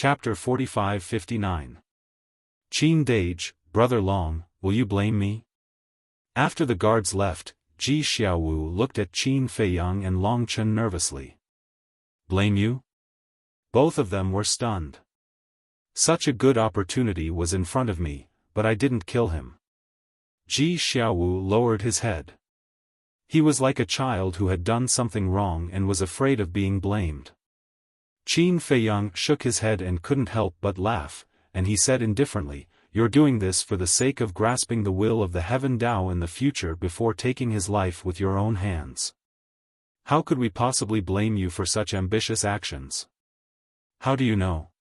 Chapter 45-59. Qin Dage, Brother Long, will you blame me? After the guards left, Ji Xiaowu looked at Qin Feiyang and Long Chen nervously. Blame you? Both of them were stunned. Such a good opportunity was in front of me, but I didn't kill him. Ji Xiaowu lowered his head. He was like a child who had done something wrong and was afraid of being blamed. Qin Feiyang shook his head and couldn't help but laugh, and he said indifferently, "You're doing this for the sake of grasping the will of the Heaven Tao in the future before taking his life with your own hands. How could we possibly blame you for such ambitious actions?" "How do you know?"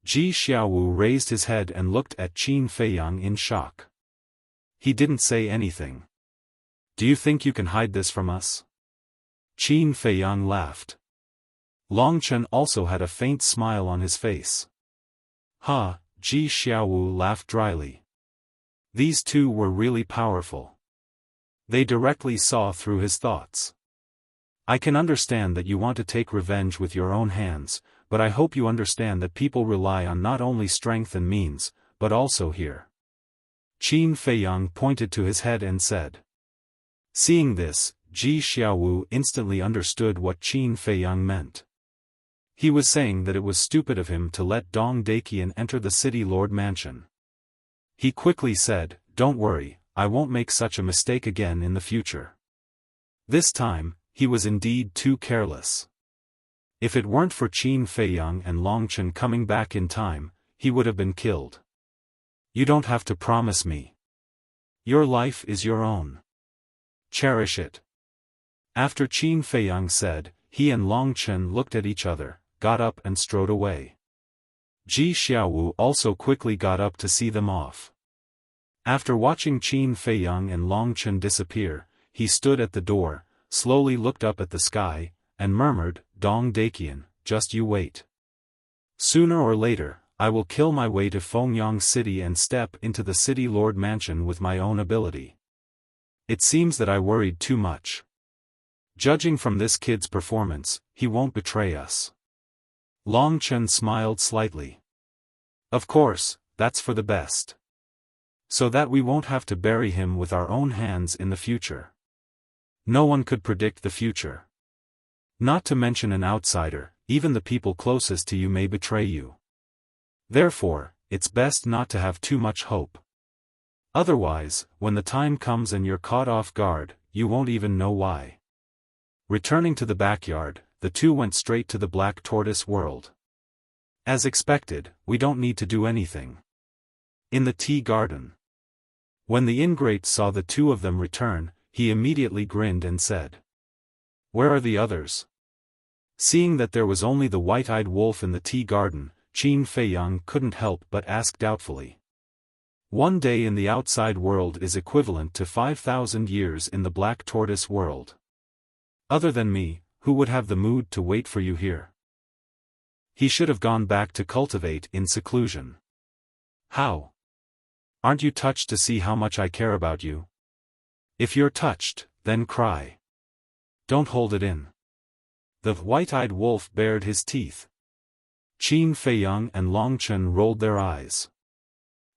Ji Xiaowu raised his head and looked at Qin Feiyang in shock. He didn't say anything. "Do you think you can hide this from us?" Qin Feiyang laughed. Long Chen also had a faint smile on his face. "Ha," Ji Xiaowu laughed dryly. These two were really powerful. They directly saw through his thoughts. "I can understand that you want to take revenge with your own hands, but I hope you understand that people rely on not only strength and means, but also here." Qin Feiyang pointed to his head and said. Seeing this, Ji Xiaowu instantly understood what Qin Feiyang meant. He was saying that it was stupid of him to let Dong Daqian enter the city lord mansion. He quickly said, "Don't worry, I won't make such a mistake again in the future." This time, he was indeed too careless. If it weren't for Qin Feiyang and Long Chen coming back in time, he would have been killed. "You don't have to promise me. Your life is your own. Cherish it." After Qin Feiyang said, he and Long Chen looked at each other, got up and strode away. Ji Xiaowu also quickly got up to see them off. After watching Qin Feiyang and Long Chen disappear, he stood at the door, slowly looked up at the sky, and murmured, "Dong Daqian, just you wait. Sooner or later, I will kill my way to Fengyang City and step into the city lord mansion with my own ability. It seems that I worried too much. Judging from this kid's performance, he won't betray us." Long Chen smiled slightly. "Of course, that's for the best. So that we won't have to bury him with our own hands in the future. No one could predict the future. Not to mention an outsider, even the people closest to you may betray you. Therefore, it's best not to have too much hope. Otherwise, when the time comes and you're caught off guard, you won't even know why." Returning to the backyard, the two went straight to the Black Tortoise world. As expected, we don't need to do anything. In the tea garden. When the ingrate saw the two of them return, he immediately grinned and said, "Where are the others?" Seeing that there was only the white-eyed wolf in the tea garden, Qin Feiyang couldn't help but ask doubtfully. One day in the outside world is equivalent to 5,000 years in the Black Tortoise world. Other than me, who would have the mood to wait for you here? He should have gone back to cultivate in seclusion. How? Aren't you touched to see how much I care about you? If you're touched, then cry. Don't hold it in. The white-eyed wolf bared his teeth. Qin Feiyang and Long Chen rolled their eyes.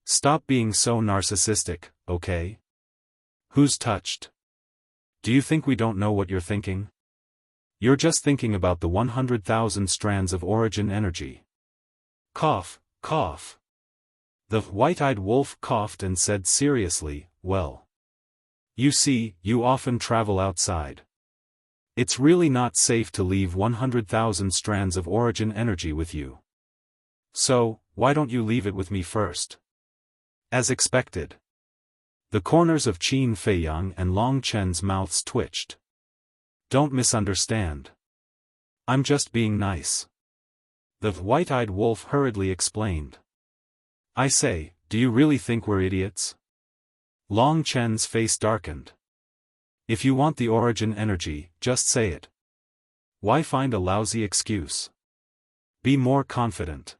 Stop being so narcissistic, okay? Who's touched? Do you think we don't know what you're thinking? You're just thinking about the 100,000 strands of origin energy. Cough, cough. The white-eyed wolf coughed and said seriously, "Well. You see, you often travel outside. It's really not safe to leave 100,000 strands of origin energy with you. So, why don't you leave it with me first?" As expected. The corners of Qin Feiyang and Long Chen's mouths twitched. "Don't misunderstand. I'm just being nice." The white-eyed wolf hurriedly explained. "I say, do you really think we're idiots?" Long Chen's face darkened. "If you want the origin energy, just say it. Why find a lousy excuse? Be more confident."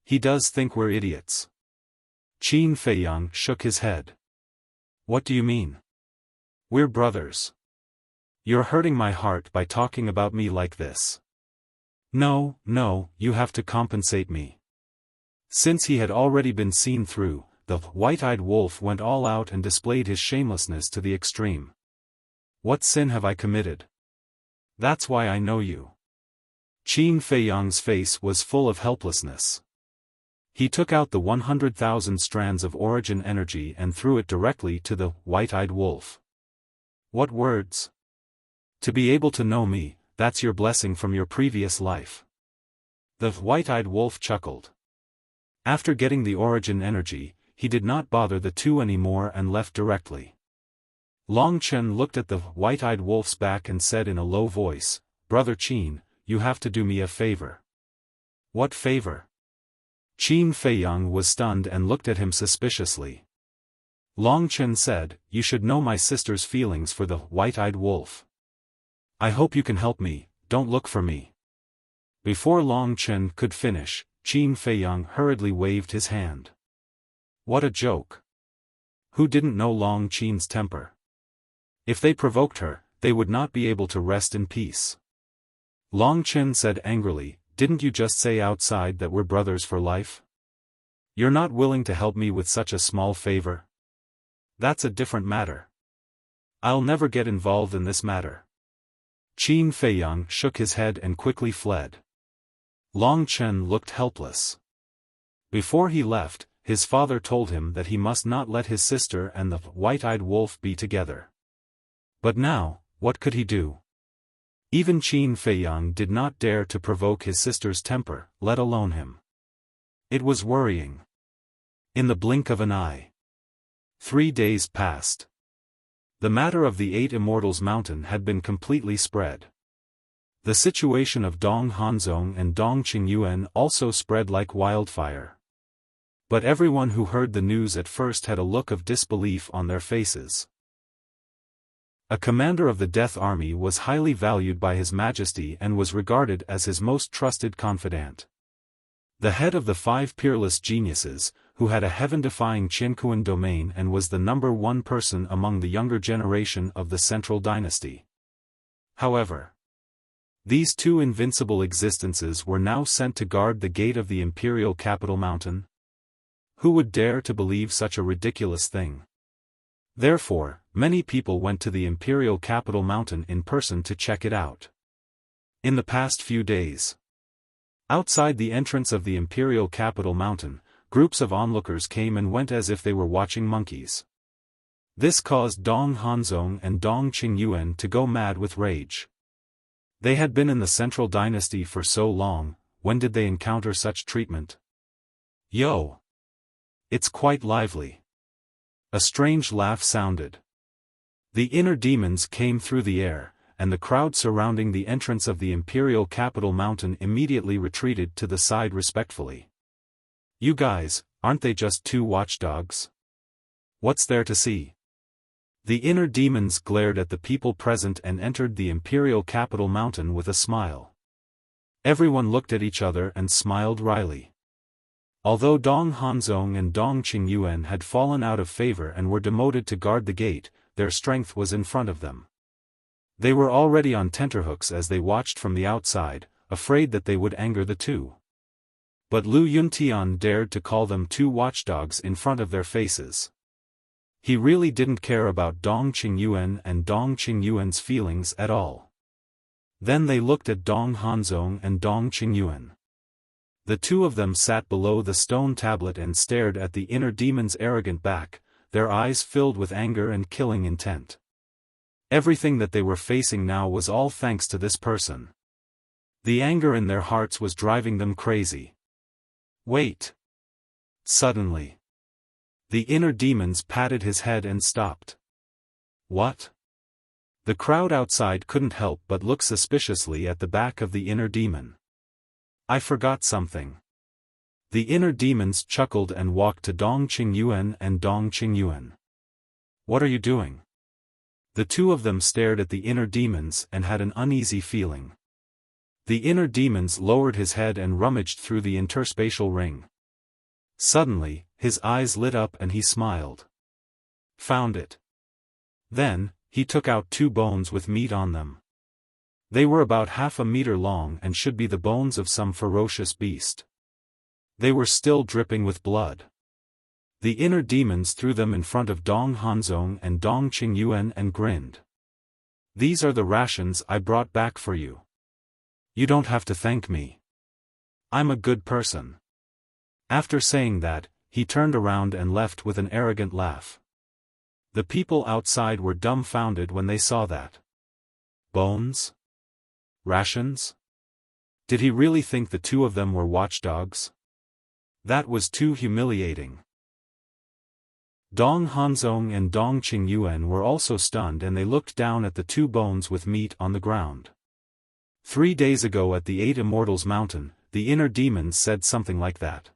He does think we're idiots. Qin Feiyang shook his head. "What do you mean? We're brothers. You're hurting my heart by talking about me like this." No, no, you have to compensate me. Since he had already been seen through, the white-eyed wolf went all out and displayed his shamelessness to the extreme. What sin have I committed? That's why I know you. Qin Feiyang's face was full of helplessness. He took out the 100,000 strands of origin energy and threw it directly to the white-eyed wolf. What words? To be able to know me, that's your blessing from your previous life. The white-eyed wolf chuckled. After getting the origin energy, he did not bother the two anymore and left directly. Long Chen looked at the white-eyed wolf's back and said in a low voice, "Brother Qin, you have to do me a favor." "What favor?" Qin Feiyang was stunned and looked at him suspiciously. Long Chen said, "You should know my sister's feelings for the white-eyed wolf. I hope you can help me, don't look for me." Before Long Chen could finish, Qin Feiyang hurriedly waved his hand. What a joke. Who didn't know Long Qin's temper? If they provoked her, they would not be able to rest in peace. Long Chen said angrily, "Didn't you just say outside that we're brothers for life? You're not willing to help me with such a small favor? That's a different matter. I'll never get involved in this matter." Qin Feiyang shook his head and quickly fled. Long Chen looked helpless. Before he left, his father told him that he must not let his sister and the white-eyed wolf be together. But now, what could he do? Even Qin Feiyang did not dare to provoke his sister's temper, let alone him. It was worrying. In the blink of an eye. 3 days passed. The matter of the 8 Immortals Mountain had been completely spread. The situation of Dong Hanzong and Dong Qingyuan also spread like wildfire. But everyone who heard the news at first had a look of disbelief on their faces. A commander of the Death Army was highly valued by His Majesty and was regarded as his most trusted confidant. The head of the 5 peerless geniuses, who had a heaven-defying Qinkuan domain and was the #1 person among the younger generation of the Central Dynasty. However, these 2 invincible existences were now sent to guard the gate of the Imperial Capital Mountain. Who would dare to believe such a ridiculous thing? Therefore, many people went to the Imperial Capital Mountain in person to check it out. In the past few days, outside the entrance of the Imperial Capital Mountain, groups of onlookers came and went as if they were watching monkeys. This caused Dong Hanzong and Dong Qingyuan to go mad with rage. They had been in the Central Dynasty for so long, when did they encounter such treatment? Yo! It's quite lively. A strange laugh sounded. The inner demons came through the air, and the crowd surrounding the entrance of the Imperial Capital Mountain immediately retreated to the side respectfully. You guys, aren't they just 2 watchdogs? What's there to see? The inner demons glared at the people present and entered the Imperial Capital Mountain with a smile. Everyone looked at each other and smiled wryly. Although Dong Hanzong and Dong Qingyuan had fallen out of favor and were demoted to guard the gate, their strength was in front of them. They were already on tenterhooks as they watched from the outside, afraid that they would anger the 2. But Lu Yuntian dared to call them 2 watchdogs in front of their faces. He really didn't care about Dong Qingyuan and Dong Qingyuan's feelings at all. Then they looked at Dong Hanzong and Dong Qingyuan. The 2 of them sat below the stone tablet and stared at the inner demon's arrogant back, their eyes filled with anger and killing intent. Everything that they were facing now was all thanks to this person. The anger in their hearts was driving them crazy. Wait! Suddenly, the inner demons patted his head and stopped. What? The crowd outside couldn't help but look suspiciously at the back of the inner demon. I forgot something. The inner demons chuckled and walked to Dong Qingyuan and Dong Qingyuan. What are you doing? The 2 of them stared at the inner demons and had an uneasy feeling. The inner demons lowered his head and rummaged through the interspatial ring. Suddenly, his eyes lit up and he smiled. Found it. Then, he took out 2 bones with meat on them. They were about half a meter long and should be the bones of some ferocious beast. They were still dripping with blood. The inner demons threw them in front of Dong Hanzong and Dong Qingyuan and grinned. "These are the rations I brought back for you. You don't have to thank me. I'm a good person." After saying that, he turned around and left with an arrogant laugh. The people outside were dumbfounded when they saw that. Bones? Rations? Did he really think the two of them were watchdogs? That was too humiliating. Dong Hanzong and Dong Qingyuan were also stunned, and they looked down at the two bones with meat on the ground. 3 days ago at the 8 Immortals Mountain, the inner demons said something like that.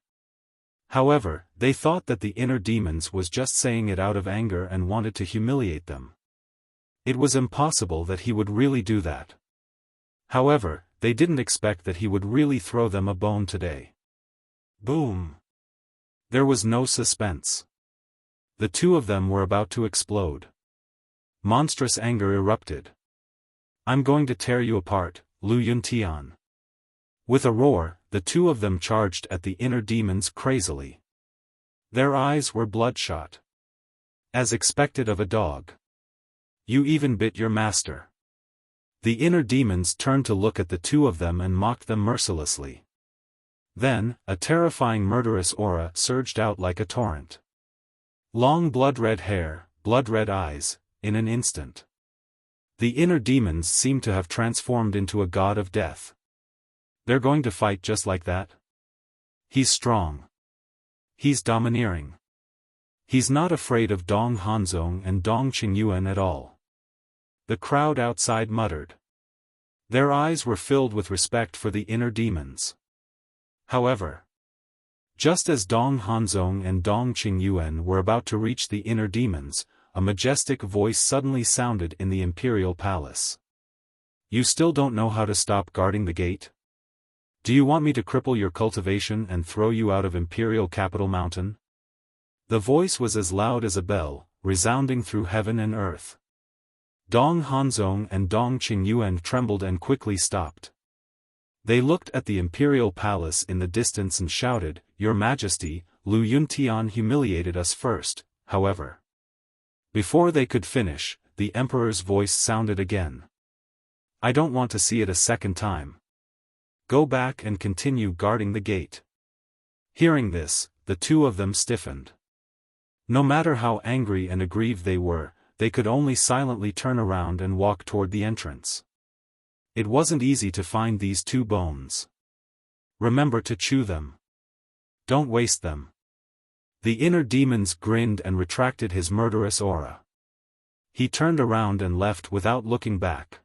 However, they thought that the inner demons was just saying it out of anger and wanted to humiliate them. It was impossible that he would really do that. However, they didn't expect that he would really throw them a bone today. Boom! There was no suspense. The two of them were about to explode. Monstrous anger erupted. "I'm going to tear you apart, Lu Yuntian." With a roar, the two of them charged at the inner demons crazily. Their eyes were bloodshot. As expected of a dog. "You even bit your master." The inner demons turned to look at the two of them and mocked them mercilessly. Then, a terrifying murderous aura surged out like a torrent. Long blood-red hair, blood-red eyes, in an instant. The inner demons seemed to have transformed into a god of death. They're going to fight just like that? He's strong. He's domineering. He's not afraid of Dong Hanzong and Dong Qingyuan at all. The crowd outside muttered. Their eyes were filled with respect for the inner demons. However, just as Dong Hanzong and Dong Qingyuan were about to reach the inner demons, a majestic voice suddenly sounded in the imperial palace. "You still don't know how to stop guarding the gate? Do you want me to cripple your cultivation and throw you out of Imperial Capital Mountain?" The voice was as loud as a bell, resounding through heaven and earth. Dong Hanzong and Dong Qingyuan trembled and quickly stopped. They looked at the imperial palace in the distance and shouted, "Your Majesty, Lu Yuntian humiliated us first," however. Before they could finish, the emperor's voice sounded again. "I don't want to see it a second time. Go back and continue guarding the gate." Hearing this, the two of them stiffened. No matter how angry and aggrieved they were, they could only silently turn around and walk toward the entrance. It wasn't easy to find these two bones. Remember to chew them. Don't waste them. The inner demons grinned and retracted his murderous aura. He turned around and left without looking back.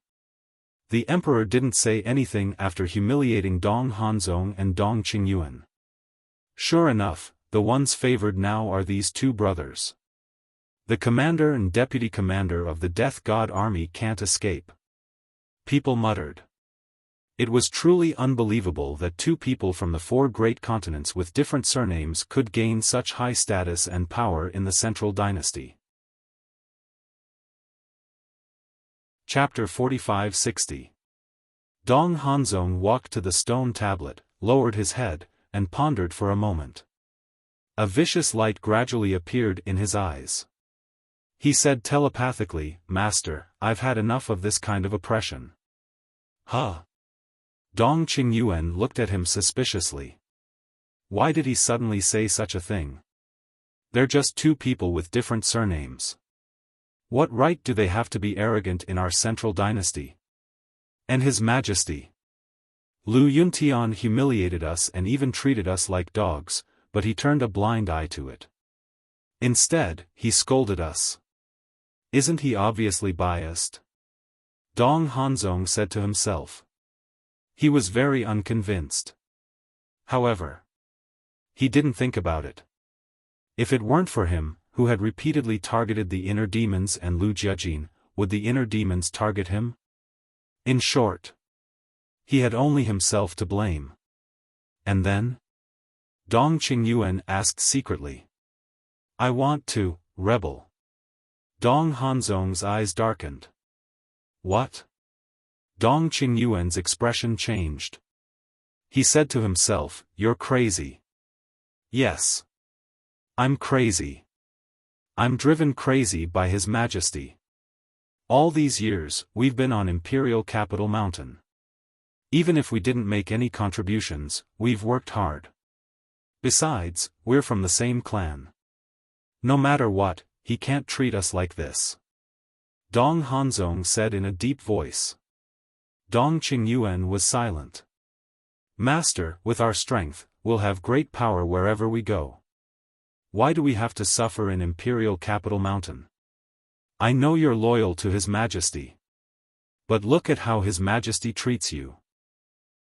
The emperor didn't say anything after humiliating Dong Hanzong and Dong Qingyuan. Sure enough, the ones favored now are these two brothers. The commander and deputy commander of the Death God army can't escape. People muttered. It was truly unbelievable that two people from the 4 great continents with different surnames could gain such high status and power in the Central Dynasty. Chapter 45-60. Dong Hanzong walked to the stone tablet, lowered his head, and pondered for a moment. A vicious light gradually appeared in his eyes. He said telepathically, "Master, I've had enough of this kind of oppression." Huh? Dong Qingyuan looked at him suspiciously. Why did he suddenly say such a thing? They're just two people with different surnames. What right do they have to be arrogant in our Central Dynasty? And His Majesty. Lu Yuntian humiliated us and even treated us like dogs, but he turned a blind eye to it. Instead, he scolded us. Isn't he obviously biased? Dong Hanzong said to himself. He was very unconvinced. However, he didn't think about it. If it weren't for him, who had repeatedly targeted the inner demons and Lu Jiajin, would the inner demons target him? In short, he had only himself to blame. And then? Dong Qingyuan asked secretly. I want to, rebel. Dong Hanzong's eyes darkened. What? Dong Qingyuan's expression changed. He said to himself, "You're crazy." "Yes. I'm crazy. I'm driven crazy by His Majesty. All these years, we've been on Imperial Capital Mountain. Even if we didn't make any contributions, we've worked hard. Besides, we're from the same clan. No matter what, he can't treat us like this." Dong Hanzong said in a deep voice. Dong Qingyuan was silent. "Master, with our strength, we'll have great power wherever we go. Why do we have to suffer in Imperial Capital Mountain? I know you're loyal to His Majesty. But look at how His Majesty treats you.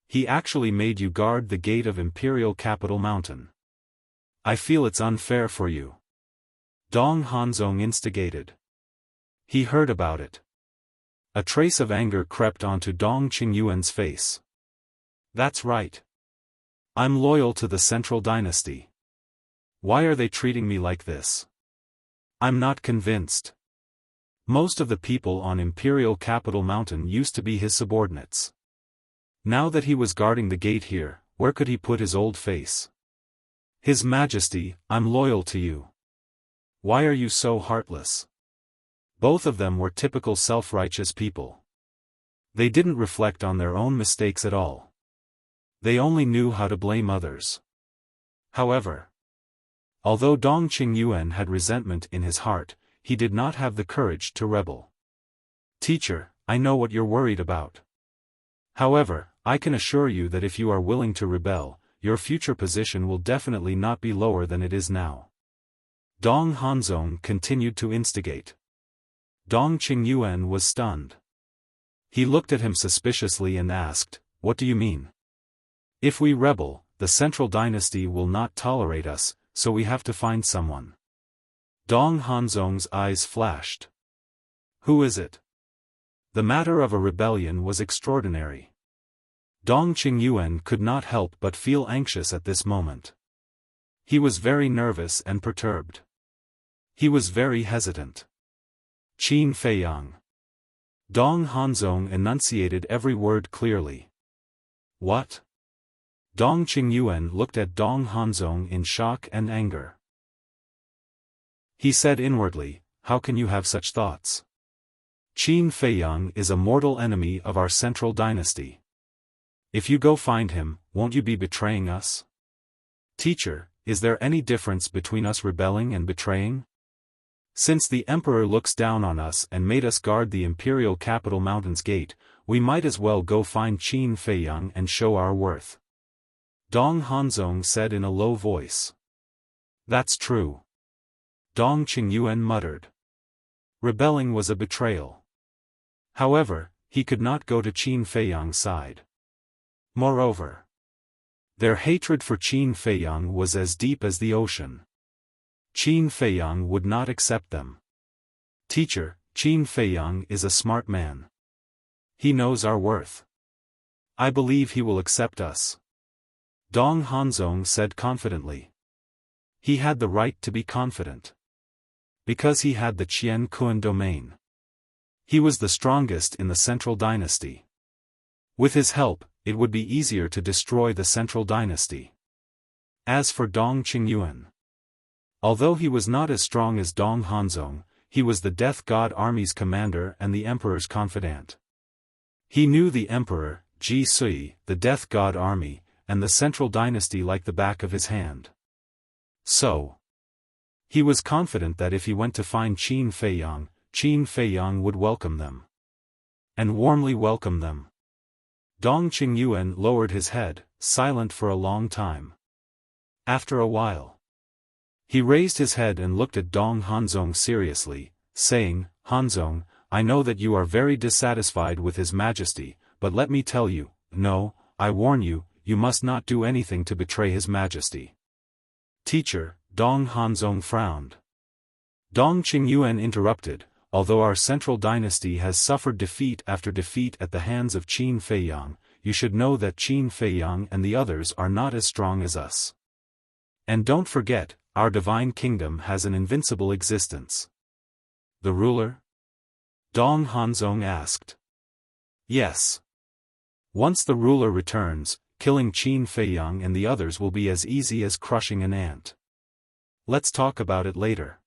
He actually made you guard the gate of Imperial Capital Mountain. I feel it's unfair for you." Dong Hanzong instigated. He heard about it. A trace of anger crept onto Dong Qingyuan's face. "That's right. I'm loyal to the Central Dynasty. Why are they treating me like this? I'm not convinced. Most of the people on Imperial Capital Mountain used to be his subordinates. Now that he was guarding the gate here, where could he put his old face? His Majesty, I'm loyal to you. Why are you so heartless?" Both of them were typical self-righteous people. They didn't reflect on their own mistakes at all. They only knew how to blame others. However, although Dong Qingyuan had resentment in his heart, he did not have the courage to rebel. "Teacher, I know what you're worried about. However, I can assure you that if you are willing to rebel, your future position will definitely not be lower than it is now." Dong Hanzong continued to instigate. Dong Qingyuan was stunned. He looked at him suspiciously and asked, "What do you mean?" "If we rebel, the Central Dynasty will not tolerate us, so we have to find someone." Dong Hanzong's eyes flashed. "Who is it?" The matter of a rebellion was extraordinary. Dong Qingyuan could not help but feel anxious at this moment. He was very nervous and perturbed. He was very hesitant. "Qin Feiyang." Dong Hanzong enunciated every word clearly. "What?" Dong Qingyuan looked at Dong Hanzong in shock and anger. He said inwardly, "How can you have such thoughts? Qin Feiyang is a mortal enemy of our Central Dynasty. If you go find him, won't you be betraying us?" "Teacher, is there any difference between us rebelling and betraying? Since the Emperor looks down on us and made us guard the Imperial Capital Mountain's gate, we might as well go find Qin Feiyang and show our worth." Dong Hanzong said in a low voice. "That's true." Dong Qingyuan muttered. Rebelling was a betrayal. However, he could not go to Qin Feiyang's side. Moreover, their hatred for Qin Feiyang was as deep as the ocean. Qin Feiyang would not accept them. "Teacher, Qin Feiyang is a smart man. He knows our worth. I believe he will accept us." Dong Hanzong said confidently. He had the right to be confident. Because he had the Qian Kun domain. He was the strongest in the Central Dynasty. With his help, it would be easier to destroy the Central Dynasty. As for Dong Qingyuan, although he was not as strong as Dong Hanzong, he was the Death God Army's commander and the Emperor's confidant. He knew the Emperor, Ji Sui, the Death God Army, and the Central Dynasty like the back of his hand. So, he was confident that if he went to find Qin Feiyang would welcome them. And warmly welcome them. Dong Qingyuan lowered his head, silent for a long time. After a while, he raised his head and looked at Dong Hanzong seriously, saying, "Hanzong, I know that you are very dissatisfied with His Majesty, but let me tell you, no, I warn you, you must not do anything to betray His Majesty." "Teacher," Dong Hanzong frowned. Dong Qingyuan interrupted, "Although our Central Dynasty has suffered defeat after defeat at the hands of Qin Feiyang, you should know that Qin Feiyang and the others are not as strong as us. And don't forget, our divine kingdom has an invincible existence." "The ruler?" Dong Hanzong asked. Yes. Once the ruler returns, killing Qin Feiyang and the others will be as easy as crushing an ant. Let's talk about it later.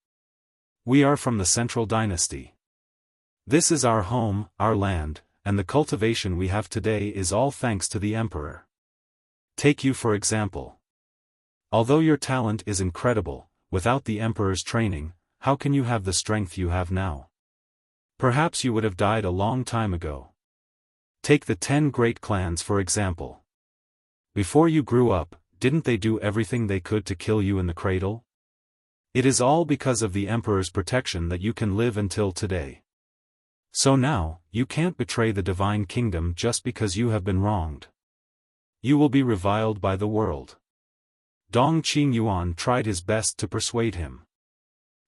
We are from the Central Dynasty. This is our home, our land, and the cultivation we have today is all thanks to the emperor. Take you for example. Although your talent is incredible, without the emperor's training, how can you have the strength you have now? Perhaps you would have died a long time ago. Take the 10 great clans for example. Before you grew up, didn't they do everything they could to kill you in the cradle? It is all because of the emperor's protection that you can live until today. So now, you can't betray the divine kingdom just because you have been wronged. You will be reviled by the world. Dong Qingyuan tried his best to persuade him.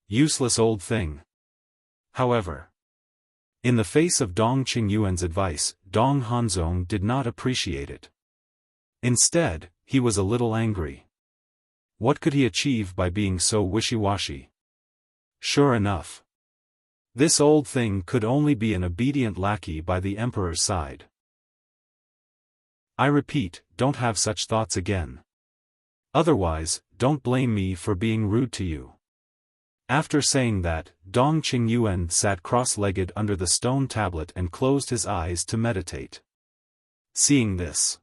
Useless old thing. However, in the face of Dong Qingyuan's advice, Dong Hanzong did not appreciate it. Instead, he was a little angry. What could he achieve by being so wishy-washy? Sure enough, this old thing could only be an obedient lackey by the emperor's side. I repeat, don't have such thoughts again. Otherwise, don't blame me for being rude to you. After saying that, Dong Qingyuan sat cross-legged under the stone tablet and closed his eyes to meditate. Seeing this,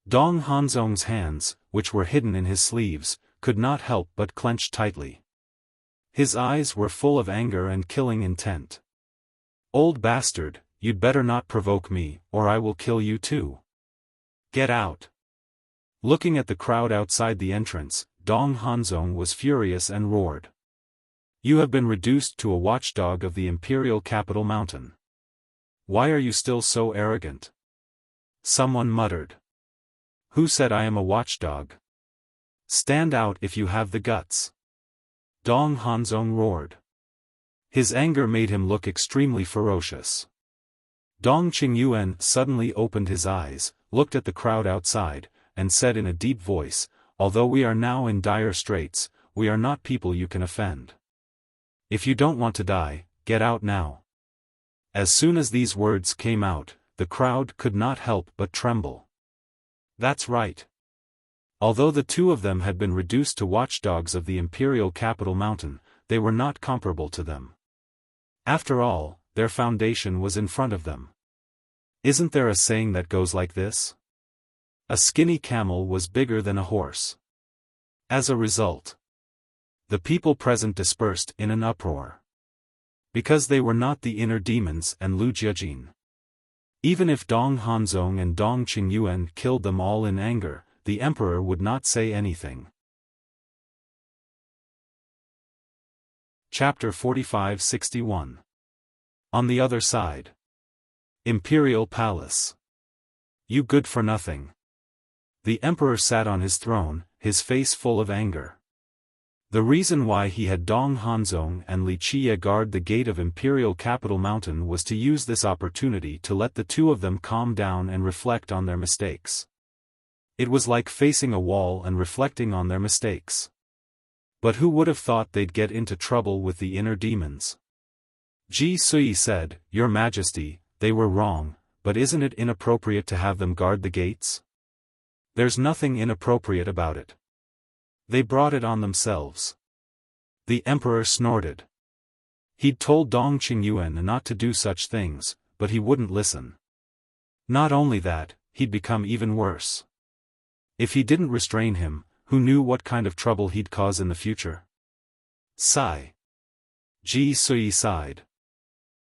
Dong Hanzong's hands, which were hidden in his sleeves, could not help but clench tightly. His eyes were full of anger and killing intent. Old bastard, you'd better not provoke me, or I will kill you too. Get out. Looking at the crowd outside the entrance, Dong Hanzong was furious and roared. You have been reduced to a watchdog of the imperial capital mountain. Why are you still so arrogant? Someone muttered. Who said I am a watchdog? Stand out if you have the guts. Dong Hanzong roared. His anger made him look extremely ferocious. Dong Qingyuan suddenly opened his eyes, looked at the crowd outside, and said in a deep voice, although we are now in dire straits, we are not people you can offend. If you don't want to die, get out now. As soon as these words came out, the crowd could not help but tremble. That's right. Although the two of them had been reduced to watchdogs of the imperial capital mountain, they were not comparable to them. After all, their foundation was in front of them. Isn't there a saying that goes like this? A skinny camel was bigger than a horse. As a result, the people present dispersed in an uproar. Because they were not the inner demons and Lu Jiajin. Even if Dong Hanzong and Dong Qingyuan killed them all in anger, the emperor would not say anything. Chapter 45-61. On the other side. Imperial Palace. You good for nothing. The emperor sat on his throne, his face full of anger. The reason why he had Dong Hanzong and Li Qiye guard the gate of Imperial Capital Mountain was to use this opportunity to let the two of them calm down and reflect on their mistakes. It was like facing a wall and reflecting on their mistakes. But who would have thought they'd get into trouble with the inner demons? Ji Sui said, Your Majesty, they were wrong, but isn't it inappropriate to have them guard the gates? There's nothing inappropriate about it. They brought it on themselves. The emperor snorted. He'd told Dong Qingyuan not to do such things, but he wouldn't listen. Not only that, he'd become even worse. If he didn't restrain him, who knew what kind of trouble he'd cause in the future? Sigh. Ji Sui sighed.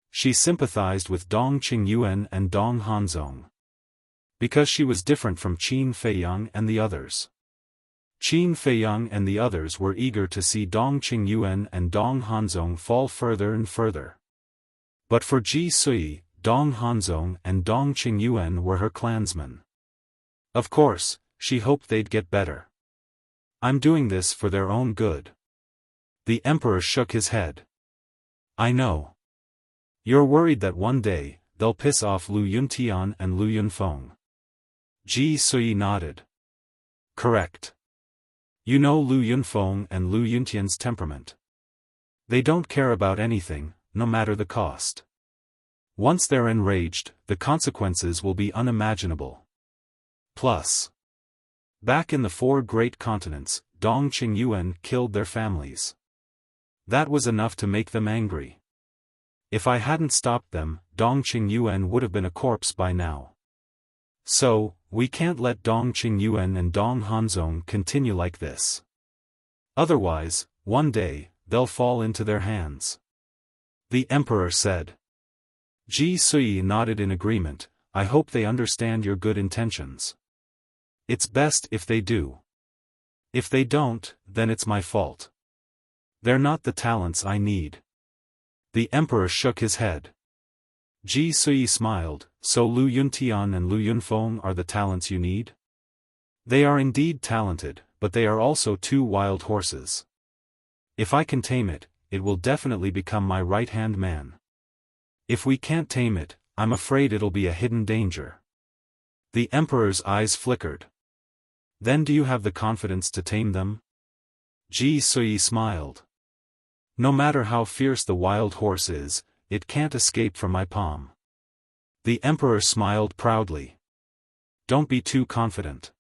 She sympathized with Dong Qingyuan and Dong Hanzong. Because she was different from Qin Feiyang and the others. Qin Feiyang and the others were eager to see Dong Qingyuan and Dong Hanzong fall further and further. But for Ji Sui, Dong Hanzong and Dong Qingyuan were her clansmen. Of course, she hoped they'd get better. I'm doing this for their own good. The emperor shook his head. I know. You're worried that one day, they'll piss off Lu Yuntian and Lu Yunfeng. Ji Sui nodded. Correct. You know Lu Yunfeng and Lu Yuntian's temperament. They don't care about anything, no matter the cost. Once they're enraged, the consequences will be unimaginable. Plus, back in the 4 great continents, Dong Qingyuan killed their families. That was enough to make them angry. If I hadn't stopped them, Dong Qingyuan would have been a corpse by now. So, we can't let Dong Qingyuan and Dong Hanzong continue like this. Otherwise, one day, they'll fall into their hands. The emperor said. Ji Sui nodded in agreement. I hope they understand your good intentions. It's best if they do. If they don't, then it's my fault. They're not the talents I need. The emperor shook his head. Ji Sui smiled. So Lu Yuntian and Lu Yunfeng are the talents you need? They are indeed talented, but they are also 2 wild horses. If I can tame it, it will definitely become my right-hand man. If we can't tame it, I'm afraid it'll be a hidden danger. The emperor's eyes flickered. Then do you have the confidence to tame them? Ji Sui smiled. No matter how fierce the wild horse is, it can't escape from my palm. The emperor smiled proudly. Don't be too confident.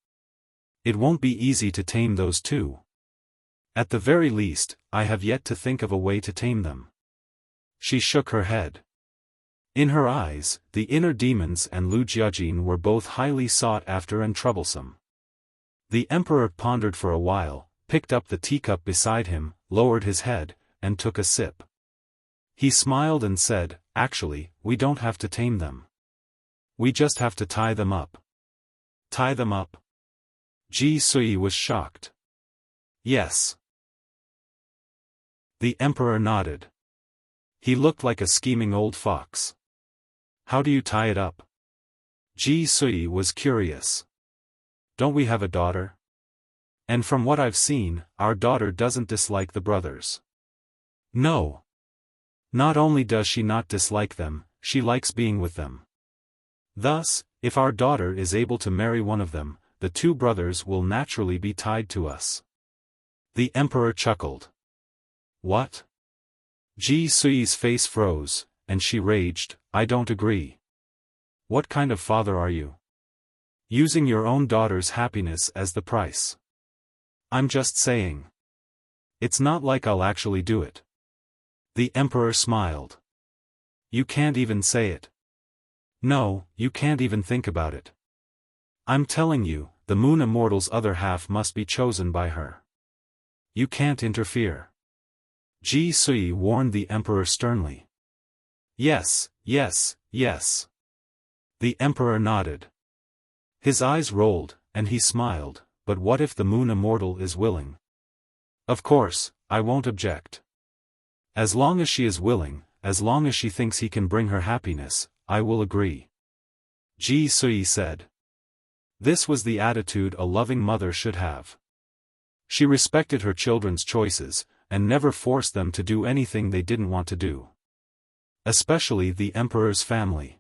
It won't be easy to tame those 2. At the very least, I have yet to think of a way to tame them. She shook her head. In her eyes, the inner demons and Lu Jiajin were both highly sought after and troublesome. The emperor pondered for a while, picked up the teacup beside him, lowered his head, and took a sip. He smiled and said, Actually, we don't have to tame them. We just have to tie them up. Tie them up? Ji Sui was shocked. Yes. The emperor nodded. He looked like a scheming old fox. How do you tie it up? Ji Sui was curious. Don't we have a daughter? And from what I've seen, our daughter doesn't dislike the brothers. No. Not only does she not dislike them, she likes being with them. Thus, if our daughter is able to marry one of them, the 2 brothers will naturally be tied to us. The emperor chuckled. What? Ji Sui's face froze, and she raged, I don't agree. What kind of father are you? Using your own daughter's happiness as the price. I'm just saying. It's not like I'll actually do it. The emperor smiled. You can't even say it. No, you can't even think about it. I'm telling you, the Moon Immortal's other half must be chosen by her. You can't interfere. Ji Sui warned the emperor sternly. Yes, yes, yes. The emperor nodded. His eyes rolled, and he smiled, but what if the Moon Immortal is willing? Of course, I won't object. As long as she is willing, as long as she thinks he can bring her happiness, I will agree. Ji Sui said. This was the attitude a loving mother should have. She respected her children's choices, and never forced them to do anything they didn't want to do. Especially the emperor's family.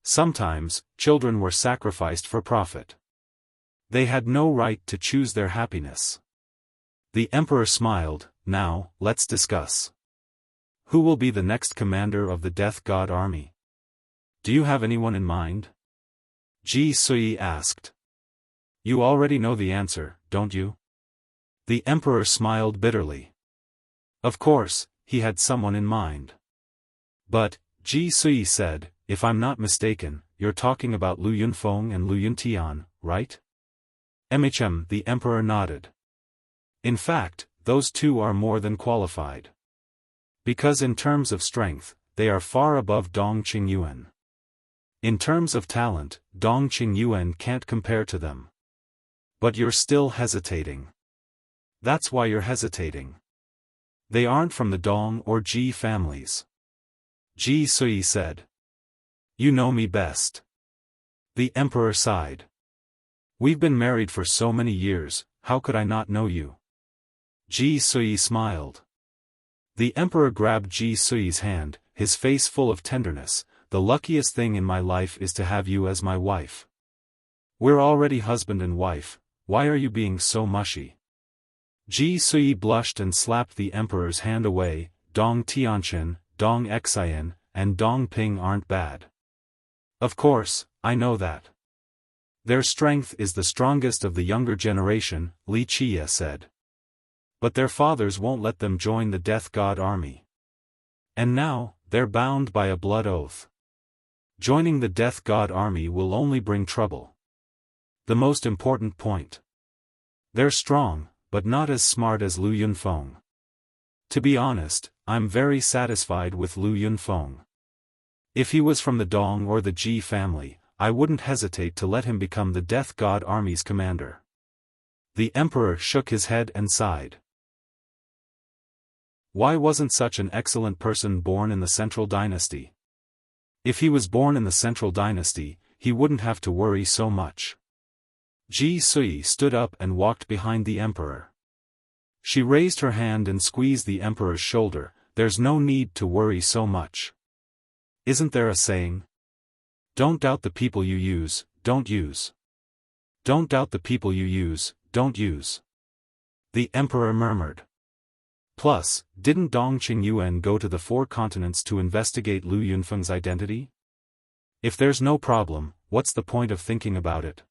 Sometimes, children were sacrificed for profit. They had no right to choose their happiness. The emperor smiled. Now, let's discuss. Who will be the next commander of the Death God army? Do you have anyone in mind? Ji Sui asked. You already know the answer, don't you? The emperor smiled bitterly. Of course, he had someone in mind. But, Ji Sui said, if I'm not mistaken, you're talking about Lu Yunfeng and Lu Yuntian, right? The emperor nodded. In fact, those 2 are more than qualified. Because in terms of strength, they are far above Dong Qingyuan. In terms of talent, Dong Qingyuan can't compare to them. But you're still hesitating. That's why you're hesitating. They aren't from the Dong or Ji families. Ji Sui said. You know me best. The emperor sighed. We've been married for so many years, how could I not know you? Ji Sui smiled. The emperor grabbed Ji Sui's hand, his face full of tenderness. The luckiest thing in my life is to have you as my wife. We're already husband and wife, why are you being so mushy? Ji Sui blushed and slapped the emperor's hand away. Dong Tianchen, Dong Xian, and Dongping aren't bad. Of course, I know that. Their strength is the strongest of the younger generation, Li Qie said. But their fathers won't let them join the Death God army. And now, they're bound by a blood oath. Joining the Death God army will only bring trouble. The most important point. They're strong, but not as smart as Lu Yunfeng. To be honest, I'm very satisfied with Lu Yunfeng. If he was from the Dong or the Ji family, I wouldn't hesitate to let him become the Death God army's commander. The emperor shook his head and sighed. Why wasn't such an excellent person born in the Central Dynasty? If he was born in the Central Dynasty, he wouldn't have to worry so much. Ji Sui stood up and walked behind the emperor. She raised her hand and squeezed the emperor's shoulder. There's no need to worry so much. Isn't there a saying? Don't doubt the people you use, don't use. Don't doubt the people you use, don't use. The emperor murmured. Plus, didn't Dong Qingyuan go to the 4 continents to investigate Lu Yunfeng's identity? If there's no problem, what's the point of thinking about it?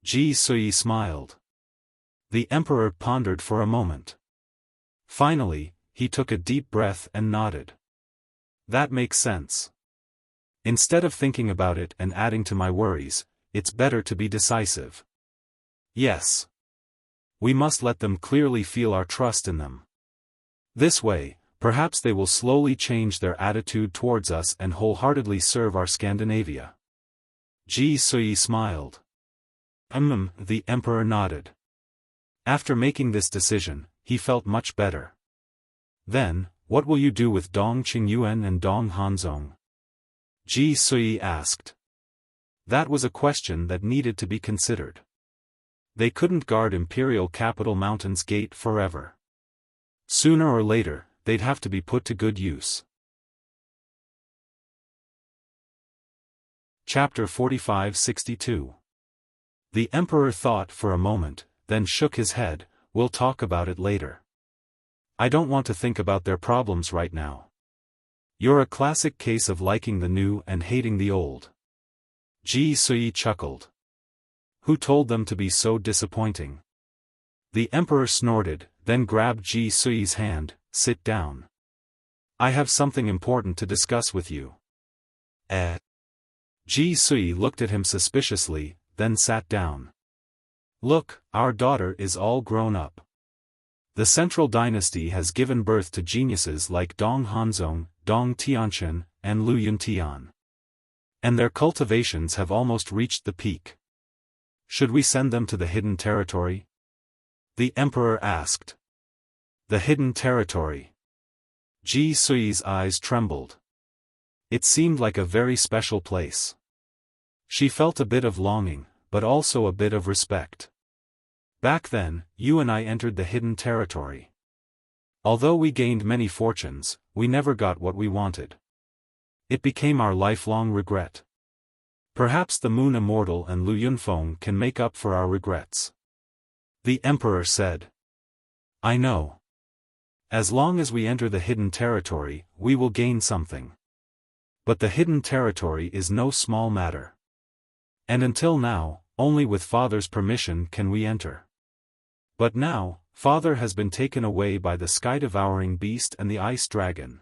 Ji Sui smiled. The emperor pondered for a moment. Finally, he took a deep breath and nodded. That makes sense. Instead of thinking about it and adding to my worries, it's better to be decisive. Yes. We must let them clearly feel our trust in them. This way, perhaps they will slowly change their attitude towards us and wholeheartedly serve our Scandinavia. Ji Sui smiled. The emperor nodded. After making this decision, he felt much better. Then, what will you do with Dong Qingyuan and Dong Hanzong? Ji Sui asked. That was a question that needed to be considered. They couldn't guard Imperial Capital Mountain's gate forever. Sooner or later, they'd have to be put to good use. Chapter 45-62. The emperor thought for a moment, then shook his head. We'll talk about it later. I don't want to think about their problems right now. You're a classic case of liking the new and hating the old. Ji Sui chuckled. Who told them to be so disappointing? The emperor snorted, then grabbed Ji Sui's hand. Sit down. I have something important to discuss with you. Ji Sui looked at him suspiciously, then sat down. Look, our daughter is all grown up. The Central Dynasty has given birth to geniuses like Dong Hanzong, Dong Tianqian, and Lu Yuntian. And their cultivations have almost reached the peak. Should we send them to the Hidden Territory? The emperor asked. The Hidden Territory. Ji Sui's eyes trembled. It seemed like a very special place. She felt a bit of longing, but also a bit of respect. Back then, you and I entered the Hidden Territory. Although we gained many fortunes, we never got what we wanted. It became our lifelong regret. Perhaps the Moon Immortal and Lu Yunfeng can make up for our regrets. The emperor said. I know. As long as we enter the Hidden Territory, we will gain something. But the Hidden Territory is no small matter. And until now, only with Father's permission can we enter. But now, Father has been taken away by the sky-devouring beast and the ice dragon.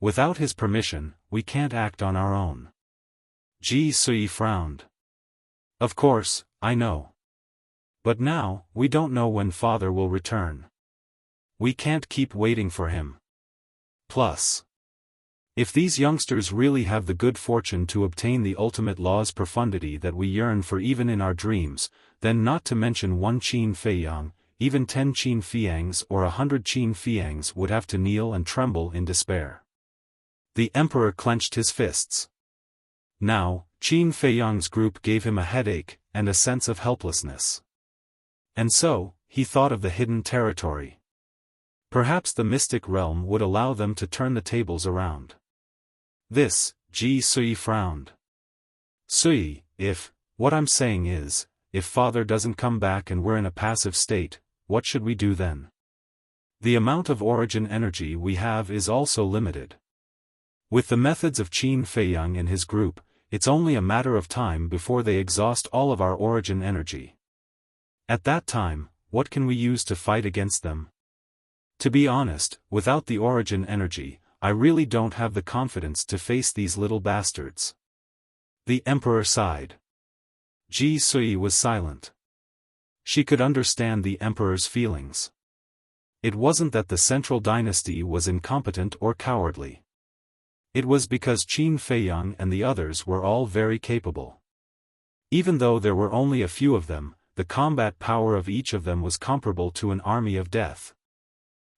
Without his permission, we can't act on our own. Ji Sui frowned. Of course, I know. But now, we don't know when Father will return. We can't keep waiting for him. Plus, if these youngsters really have the good fortune to obtain the ultimate law's profundity that we yearn for even in our dreams, then not to mention 1 Qin Feiyang, even 10 Qin Fiangs or 100 Qin Fiangs would have to kneel and tremble in despair. The emperor clenched his fists. Now, Qin Feiyang's group gave him a headache and a sense of helplessness. And so, he thought of the Hidden Territory. Perhaps the mystic realm would allow them to turn the tables around. This, Ji Sui frowned. Sui, what I'm saying is, if Father doesn't come back and we're in a passive state, what should we do then? The amount of origin energy we have is also limited. With the methods of Qin Feiyang and his group, it's only a matter of time before they exhaust all of our origin energy. At that time, what can we use to fight against them? To be honest, without the origin energy, I really don't have the confidence to face these little bastards. The emperor sighed. Ji Sui was silent. She could understand the emperor's feelings. It wasn't that the central dynasty was incompetent or cowardly. It was because Qin Feiyang and the others were all very capable. Even though there were only a few of them, the combat power of each of them was comparable to an army of death.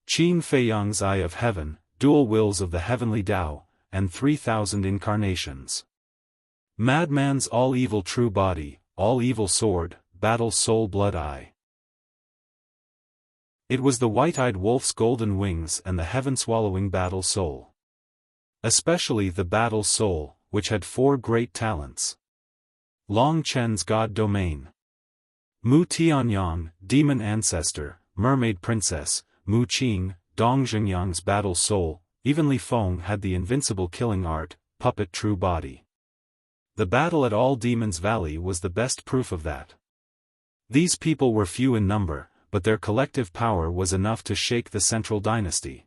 Qin Feiyang's Eye of Heaven, dual wills of the heavenly Tao, and 3,000 incarnations. Madman's all-evil true body, all-evil sword, battle soul blood eye. It was the white-eyed wolf's golden wings and the heaven-swallowing battle soul. Especially the battle soul, which had 4 great talents. Long Chen's god domain. Mu Tianyang, demon ancestor, mermaid princess, Mu Qing, Dong Zhengyang's battle soul, even Li Feng had the invincible killing art, puppet true body. The battle at All Demons Valley was the best proof of that. These people were few in number, but their collective power was enough to shake the central dynasty.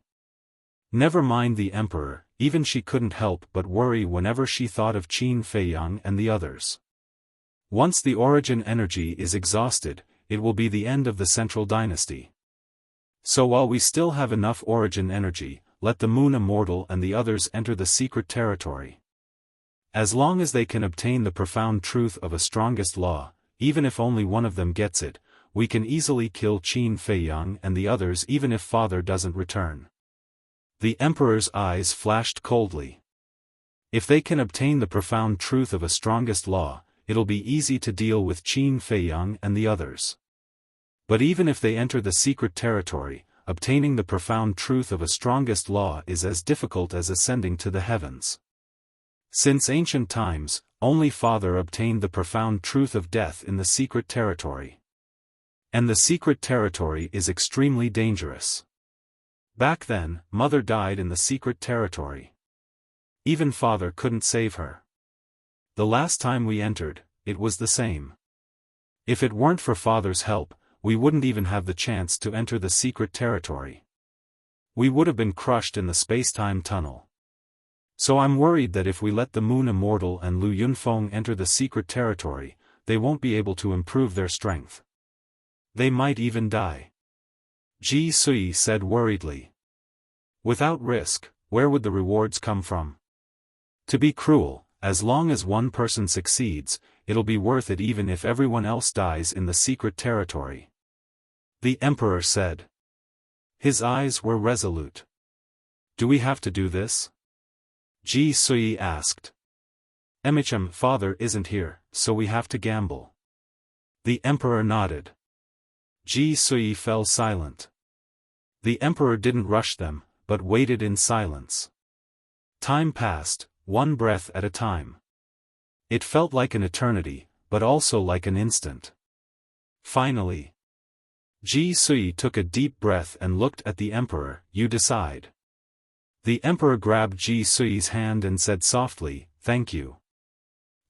Never mind the emperor, even she couldn't help but worry whenever she thought of Qin Feiyang and the others. Once the origin energy is exhausted, it will be the end of the central dynasty. So while we still have enough origin energy, let the Moon Immortal and the others enter the secret territory. As long as they can obtain the profound truth of a strongest law, even if only one of them gets it, we can easily kill Qin Feiyang and the others even if father doesn't return. The emperor's eyes flashed coldly. If they can obtain the profound truth of a strongest law, it'll be easy to deal with Qin Feiyang and the others. But even if they enter the secret territory, obtaining the profound truth of a strongest law is as difficult as ascending to the heavens. Since ancient times, only father obtained the profound truth of death in the secret territory. And the secret territory is extremely dangerous. Back then, mother died in the secret territory. Even father couldn't save her. The last time we entered, it was the same. If it weren't for father's help, we wouldn't even have the chance to enter the secret territory. We would have been crushed in the space-time tunnel. So I'm worried that if we let the Moon Immortal and Lu Yunfeng enter the secret territory, they won't be able to improve their strength. They might even die. Ji Sui said worriedly. Without risk, where would the rewards come from? To be cruel, as long as one person succeeds, it'll be worth it even if everyone else dies in the secret territory. The emperor said. His eyes were resolute. Do we have to do this? Ji Sui asked. Emicham, father isn't here, so we have to gamble. The emperor nodded. Ji Sui fell silent. The emperor didn't rush them, but waited in silence. Time passed, one breath at a time. It felt like an eternity, but also like an instant. Finally, Ji Sui took a deep breath and looked at the emperor. You decide. The emperor grabbed Ji Sui's hand and said softly, thank you.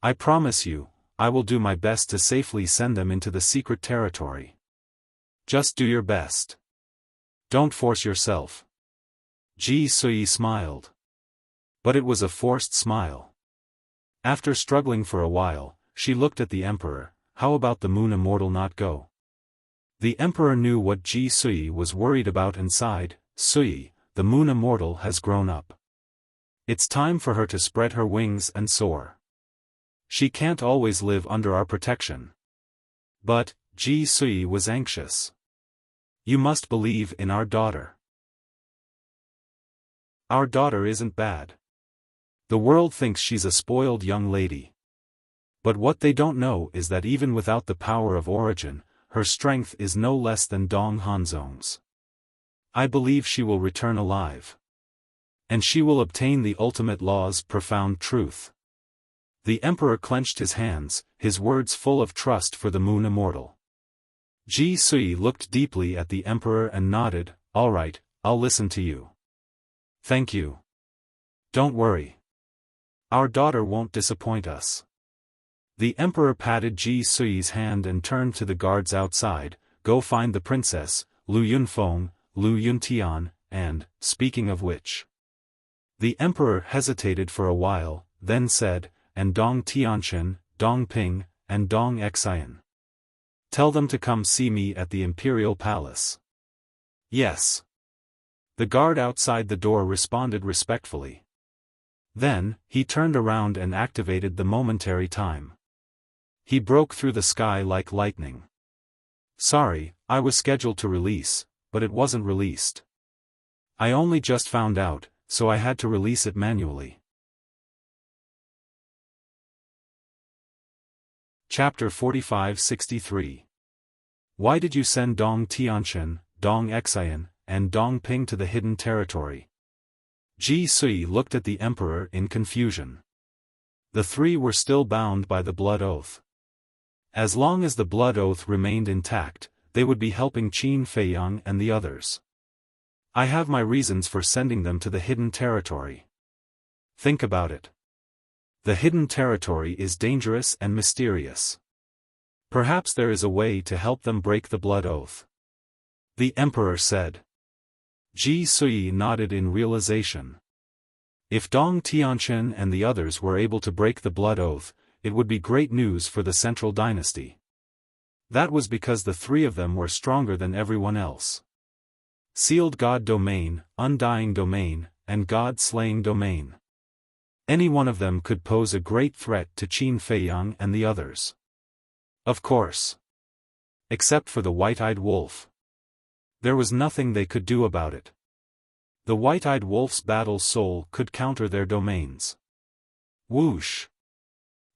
I promise you, I will do my best to safely send them into the secret territory. Just do your best. Don't force yourself. Ji Sui smiled. But it was a forced smile. After struggling for a while, she looked at the emperor. How about the Moon Immortal not go? The emperor knew what Ji Sui was worried about and sighed. Sui, the Moon Immortal has grown up. It's time for her to spread her wings and soar. She can't always live under our protection. But, Ji Sui was anxious. You must believe in our daughter. Our daughter isn't bad. The world thinks she's a spoiled young lady. But what they don't know is that even without the power of origin, her strength is no less than Dong Hanzong's. I believe she will return alive. And she will obtain the ultimate law's profound truth. The emperor clenched his hands, his words full of trust for the Moon Immortal. Ji Sui looked deeply at the emperor and nodded. All right, I'll listen to you. Thank you. Don't worry. Our daughter won't disappoint us. The emperor patted Ji Sui's hand and turned to the guards outside. Go find the princess, Lu Yunfeng, Lu Yuntian, and, speaking of which. The emperor hesitated for a while, then said, and Dong Tianchen, Dong Ping, and Dong Xian. Tell them to come see me at the imperial palace. Yes. The guard outside the door responded respectfully. Then, he turned around and activated the momentary time. He broke through the sky like lightning. Sorry, I was scheduled to release, but it wasn't released. I only just found out, so I had to release it manually. Chapter 45-63. Why did you send Dong Tianchen, Dong Xian, and Dong Ping to the hidden territory? Ji Sui looked at the emperor in confusion. The three were still bound by the blood oath. As long as the blood oath remained intact, they would be helping Qin Feiyang and the others. I have my reasons for sending them to the hidden territory. Think about it. The hidden territory is dangerous and mysterious. Perhaps there is a way to help them break the blood oath. The emperor said. Ji Sui nodded in realization. If Dong Tianchen and the others were able to break the blood oath, it would be great news for the central dynasty. That was because the three of them were stronger than everyone else. Sealed God domain, undying domain, and God-slaying domain. Any one of them could pose a great threat to Qin Feiyang and the others. Of course. Except for the white-eyed wolf. There was nothing they could do about it. The white-eyed wolf's battle soul could counter their domains. Whoosh!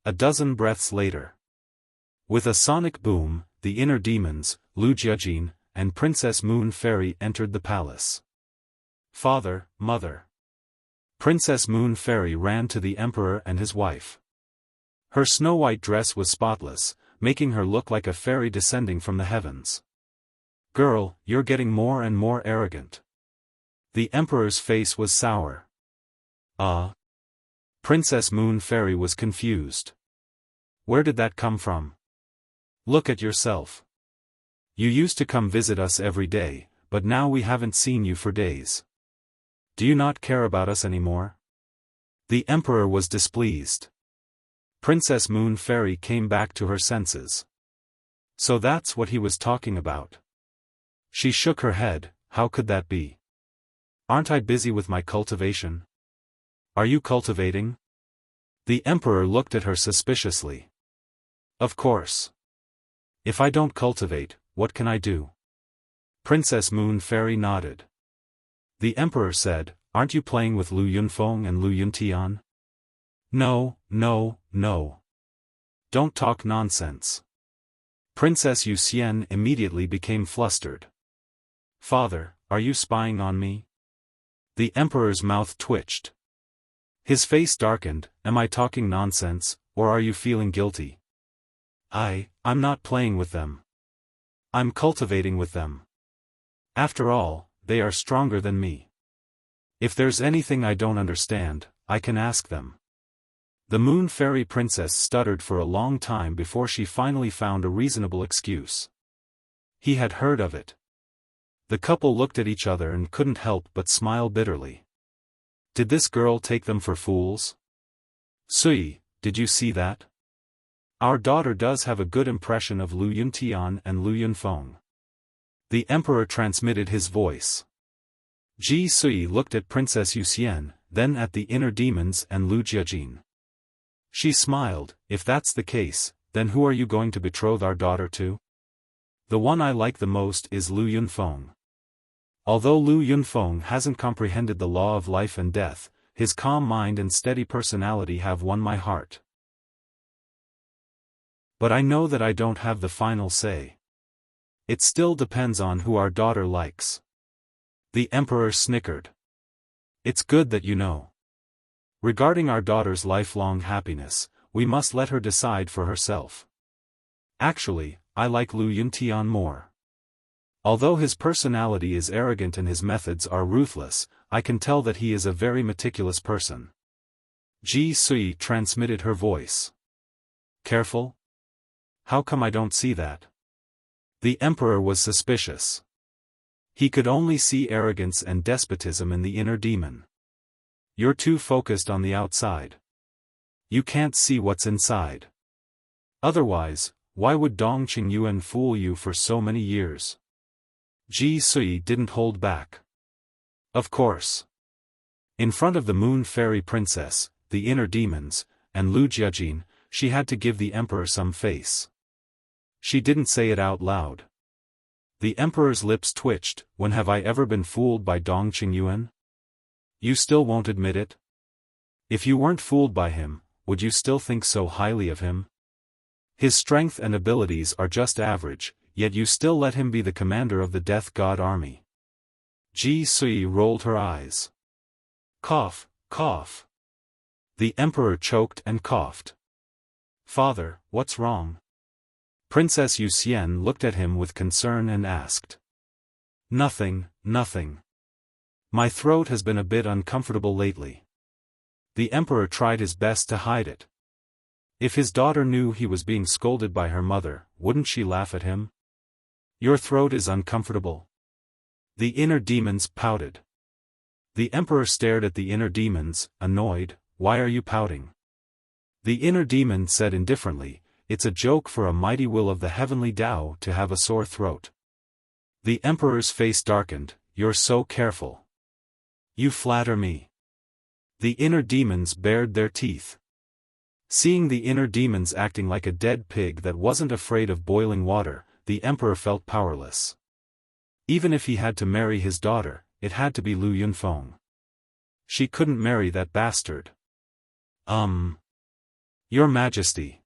A dozen breaths later. With a sonic boom, the inner demons, Lu Jiajin, and Princess Moon Fairy entered the palace. Father, mother. Princess Moon Fairy ran to the emperor and his wife. Her snow-white dress was spotless, making her look like a fairy descending from the heavens. Girl, you're getting more and more arrogant. The emperor's face was sour. Princess Moon Fairy was confused. Where did that come from? Look at yourself. You used to come visit us every day, but now we haven't seen you for days. Do you not care about us anymore? The emperor was displeased. Princess Moon Fairy came back to her senses. So that's what he was talking about. She shook her head. How could that be? Aren't I busy with my cultivation? Are you cultivating? The emperor looked at her suspiciously. Of course. If I don't cultivate, what can I do? Princess Moon Fairy nodded. The emperor said, aren't you playing with Lu Yunfeng and Lu Yuntian? No. Don't talk nonsense. Princess Yuxian immediately became flustered. Father, are you spying on me? The emperor's mouth twitched. His face darkened. Am I talking nonsense, or are you feeling guilty? I'm not playing with them. I'm cultivating with them. After all, they are stronger than me. If there's anything I don't understand, I can ask them. The Moon Fairy Princess stuttered for a long time before she finally found a reasonable excuse. He had heard of it. The couple looked at each other and couldn't help but smile bitterly. Did this girl take them for fools? Sui, did you see that? Our daughter does have a good impression of Lu Yuntian and Lu Yunfeng. The emperor transmitted his voice. Ji Sui looked at Princess Yuxian, then at the inner demons and Lu Jiajin. She smiled. If that's the case, then who are you going to betroth our daughter to? The one I like the most is Lu Yunfeng. Although Lu Yunfeng hasn't comprehended the law of life and death, his calm mind and steady personality have won my heart. But I know that I don't have the final say. It still depends on who our daughter likes. The emperor snickered. It's good that you know. Regarding our daughter's lifelong happiness, we must let her decide for herself. Actually, I like Lu Yuntian more. Although his personality is arrogant and his methods are ruthless, I can tell that he is a very meticulous person. Ji Sui transmitted her voice. Careful? How come I don't see that? The emperor was suspicious. He could only see arrogance and despotism in the inner demon. You're too focused on the outside. You can't see what's inside. Otherwise, why would Dong Qingyuan fool you for so many years? Ji Sui didn't hold back. Of course. In front of the Moon Fairy Princess, the inner demons, and Lu Jiajin, she had to give the emperor some face. She didn't say it out loud. The emperor's lips twitched. When have I ever been fooled by Dong Qingyuan? You still won't admit it? If you weren't fooled by him, would you still think so highly of him? His strength and abilities are just average, yet you still let him be the commander of the Death God army. Ji Sui rolled her eyes. Cough, cough. The emperor choked and coughed. Father, what's wrong? Princess Yuxian looked at him with concern and asked. Nothing, nothing. My throat has been a bit uncomfortable lately. The emperor tried his best to hide it. If his daughter knew he was being scolded by her mother, wouldn't she laugh at him? Your throat is uncomfortable. The inner demons pouted. The emperor stared at the inner demons, annoyed. Why are you pouting? The inner demon said indifferently, it's a joke for a mighty will of the heavenly Tao to have a sore throat. The emperor's face darkened. You're so careful. You flatter me. The inner demons bared their teeth. Seeing the inner demons acting like a dead pig that wasn't afraid of boiling water, the emperor felt powerless. Even if he had to marry his daughter, it had to be Lu Yunfeng. She couldn't marry that bastard. Your Majesty.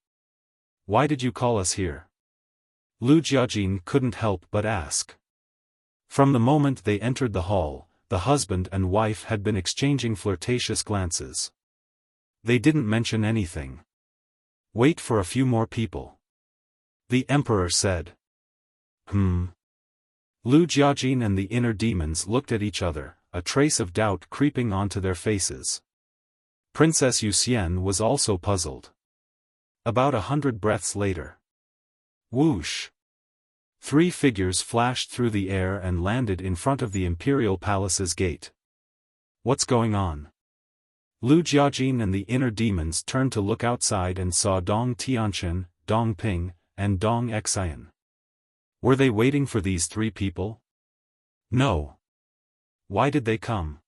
Why did you call us here? Lu Jiajin couldn't help but ask. From the moment they entered the hall, the husband and wife had been exchanging flirtatious glances. They didn't mention anything. Wait for a few more people. The emperor said. Lu Jiajin and the inner demons looked at each other, a trace of doubt creeping onto their faces. Princess Yuxian was also puzzled. About 100 breaths later. Whoosh! 3 figures flashed through the air and landed in front of the imperial palace's gate. What's going on? Lu Jiajin and the inner demons turned to look outside and saw Dong Tianqian, Dong Ping, and Dong Xian. Were they waiting for these 3 people? No. Why did they come?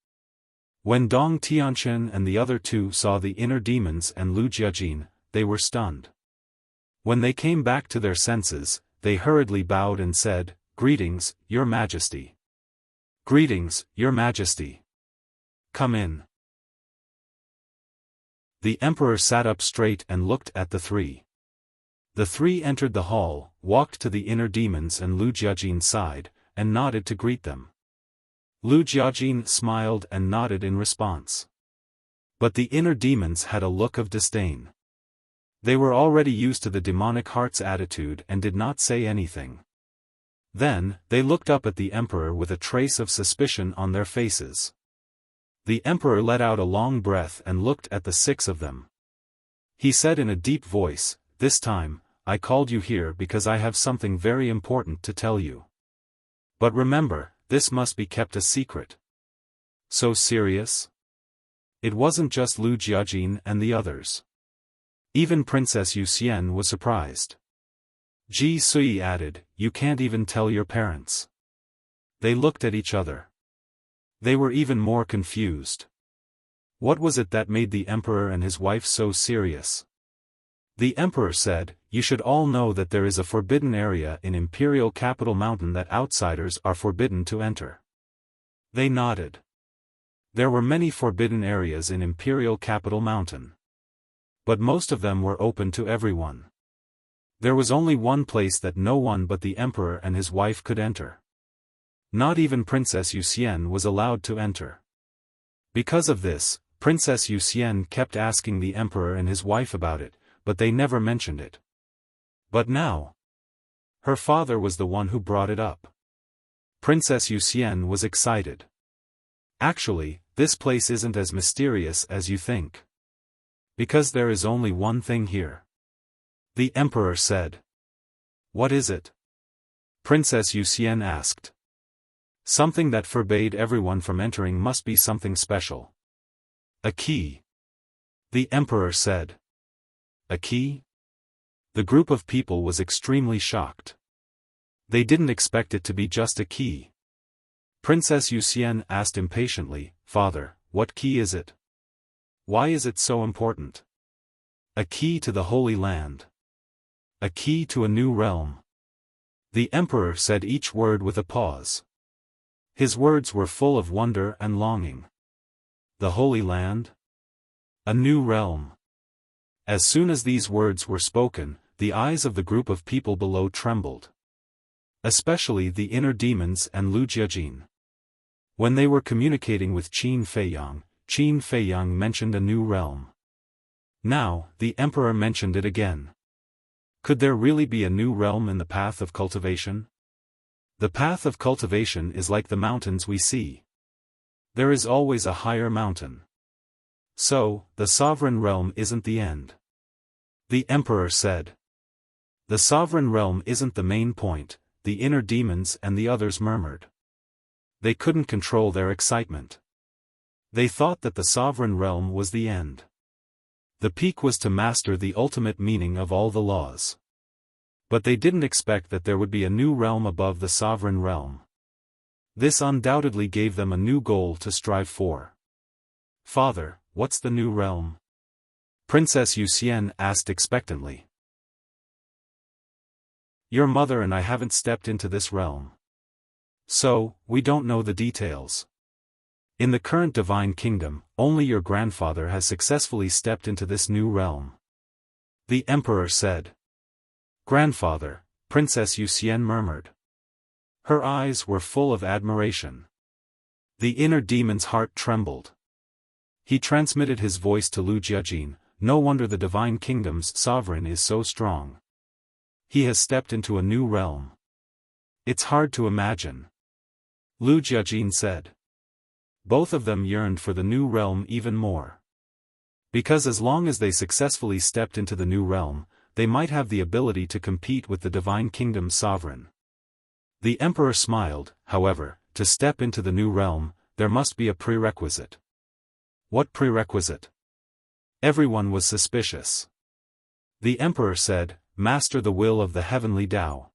When Dong Tianqian and the other 2 saw the inner demons and Lu Jiajin, they were stunned. When they came back to their senses, they hurriedly bowed and said, Greetings, Your Majesty. Greetings, Your Majesty. Come in. The emperor sat up straight and looked at the 3. The 3 entered the hall, walked to the inner demons and Lu Jiajin's side, and nodded to greet them. Lu Jiajin smiled and nodded in response. But the inner demons had a look of disdain. They were already used to the demonic heart's attitude and did not say anything. Then, they looked up at the emperor with a trace of suspicion on their faces. The emperor let out a long breath and looked at the 6 of them. He said in a deep voice, This time, I called you here because I have something very important to tell you. But remember, this must be kept a secret. So serious? It wasn't just Lu Jiajin and the others. Even Princess Yuxian was surprised. Ji Sui added, You can't even tell your parents. They looked at each other. They were even more confused. What was it that made the emperor and his wife so serious? The emperor said, You should all know that there is a forbidden area in Imperial Capital Mountain that outsiders are forbidden to enter. They nodded. There were many forbidden areas in Imperial Capital Mountain. But most of them were open to everyone. There was only one place that no one but the emperor and his wife could enter. Not even Princess Yuxian was allowed to enter. Because of this, Princess Yuxian kept asking the emperor and his wife about it, but they never mentioned it. But now, her father was the one who brought it up. Princess Wuxian was excited. Actually, this place isn't as mysterious as you think. Because there is only one thing here. The Emperor said. What is it? Princess Wuxian asked. Something that forbade everyone from entering must be something special. A key. The Emperor said. A key? The group of people was extremely shocked. They didn't expect it to be just a key. Princess Wuxian asked impatiently, Father, what key is it? Why is it so important? A key to the Holy Land. A key to a new realm. The Emperor said each word with a pause. His words were full of wonder and longing. The Holy Land? A new realm. As soon as these words were spoken, the eyes of the group of people below trembled. Especially the inner demons and Lu Jiajin. When they were communicating with Qin Feiyang mentioned a new realm. Now, the Emperor mentioned it again. Could there really be a new realm in the path of cultivation? The path of cultivation is like the mountains we see. There is always a higher mountain. So, the sovereign realm isn't the end. The Emperor said. The sovereign realm isn't the main point, the inner demons and the others murmured. They couldn't control their excitement. They thought that the sovereign realm was the end. The peak was to master the ultimate meaning of all the laws. But they didn't expect that there would be a new realm above the sovereign realm. This undoubtedly gave them a new goal to strive for. Father, what's the new realm? Princess Wuxian asked expectantly. Your mother and I haven't stepped into this realm. So, we don't know the details. In the current divine kingdom, only your grandfather has successfully stepped into this new realm. The Emperor said. Grandfather, Princess Wuxian murmured. Her eyes were full of admiration. The inner demon's heart trembled. He transmitted his voice to Lu Jiajin, no wonder the divine kingdom's sovereign is so strong. He has stepped into a new realm. It's hard to imagine. Lu Jiajin said. Both of them yearned for the new realm even more. Because as long as they successfully stepped into the new realm, they might have the ability to compete with the divine kingdom's sovereign. The Emperor smiled, however, to step into the new realm, there must be a prerequisite. What prerequisite? Everyone was suspicious. The Emperor said, Master the will of the heavenly Tao.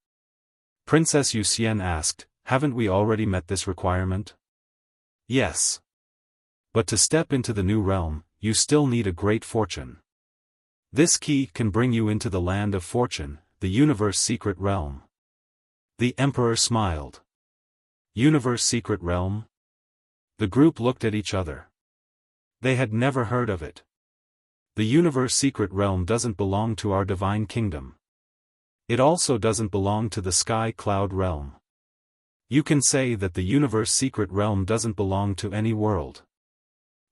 Princess Wuxian asked, haven't we already met this requirement? Yes. But to step into the new realm, you still need a great fortune. This key can bring you into the land of fortune, the universe secret realm. The Emperor smiled. Universe secret realm? The group looked at each other. They had never heard of it. The universe secret realm doesn't belong to our divine kingdom. It also doesn't belong to the sky cloud realm. You can say that the universe secret realm doesn't belong to any world.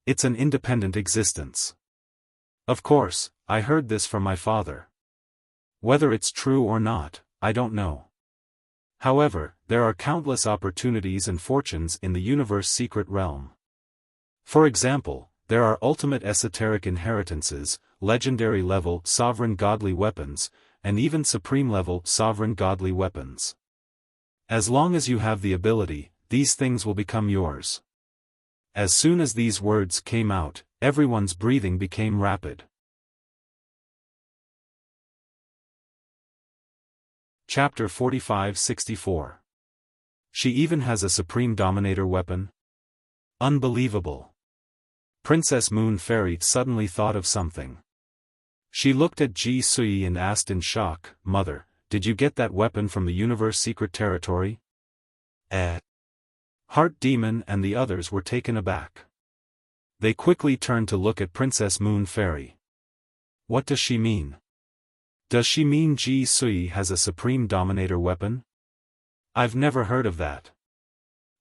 It's an independent existence. Of course, I heard this from my father. Whether it's true or not, I don't know. However, there are countless opportunities and fortunes in the universe secret realm. For example, there are ultimate esoteric inheritances, legendary level sovereign godly weapons, and even supreme level sovereign godly weapons. As long as you have the ability, these things will become yours. As soon as these words came out, everyone's breathing became rapid. Chapter 45-64. She even has a Supreme Dominator weapon? Unbelievable. Princess Moon Fairy suddenly thought of something. She looked at Ji Sui and asked in shock, Mother, did you get that weapon from the universe secret territory? Heart Demon and the others were taken aback. They quickly turned to look at Princess Moon Fairy. What does she mean? Does she mean Ji Sui has a Supreme Dominator weapon? I've never heard of that.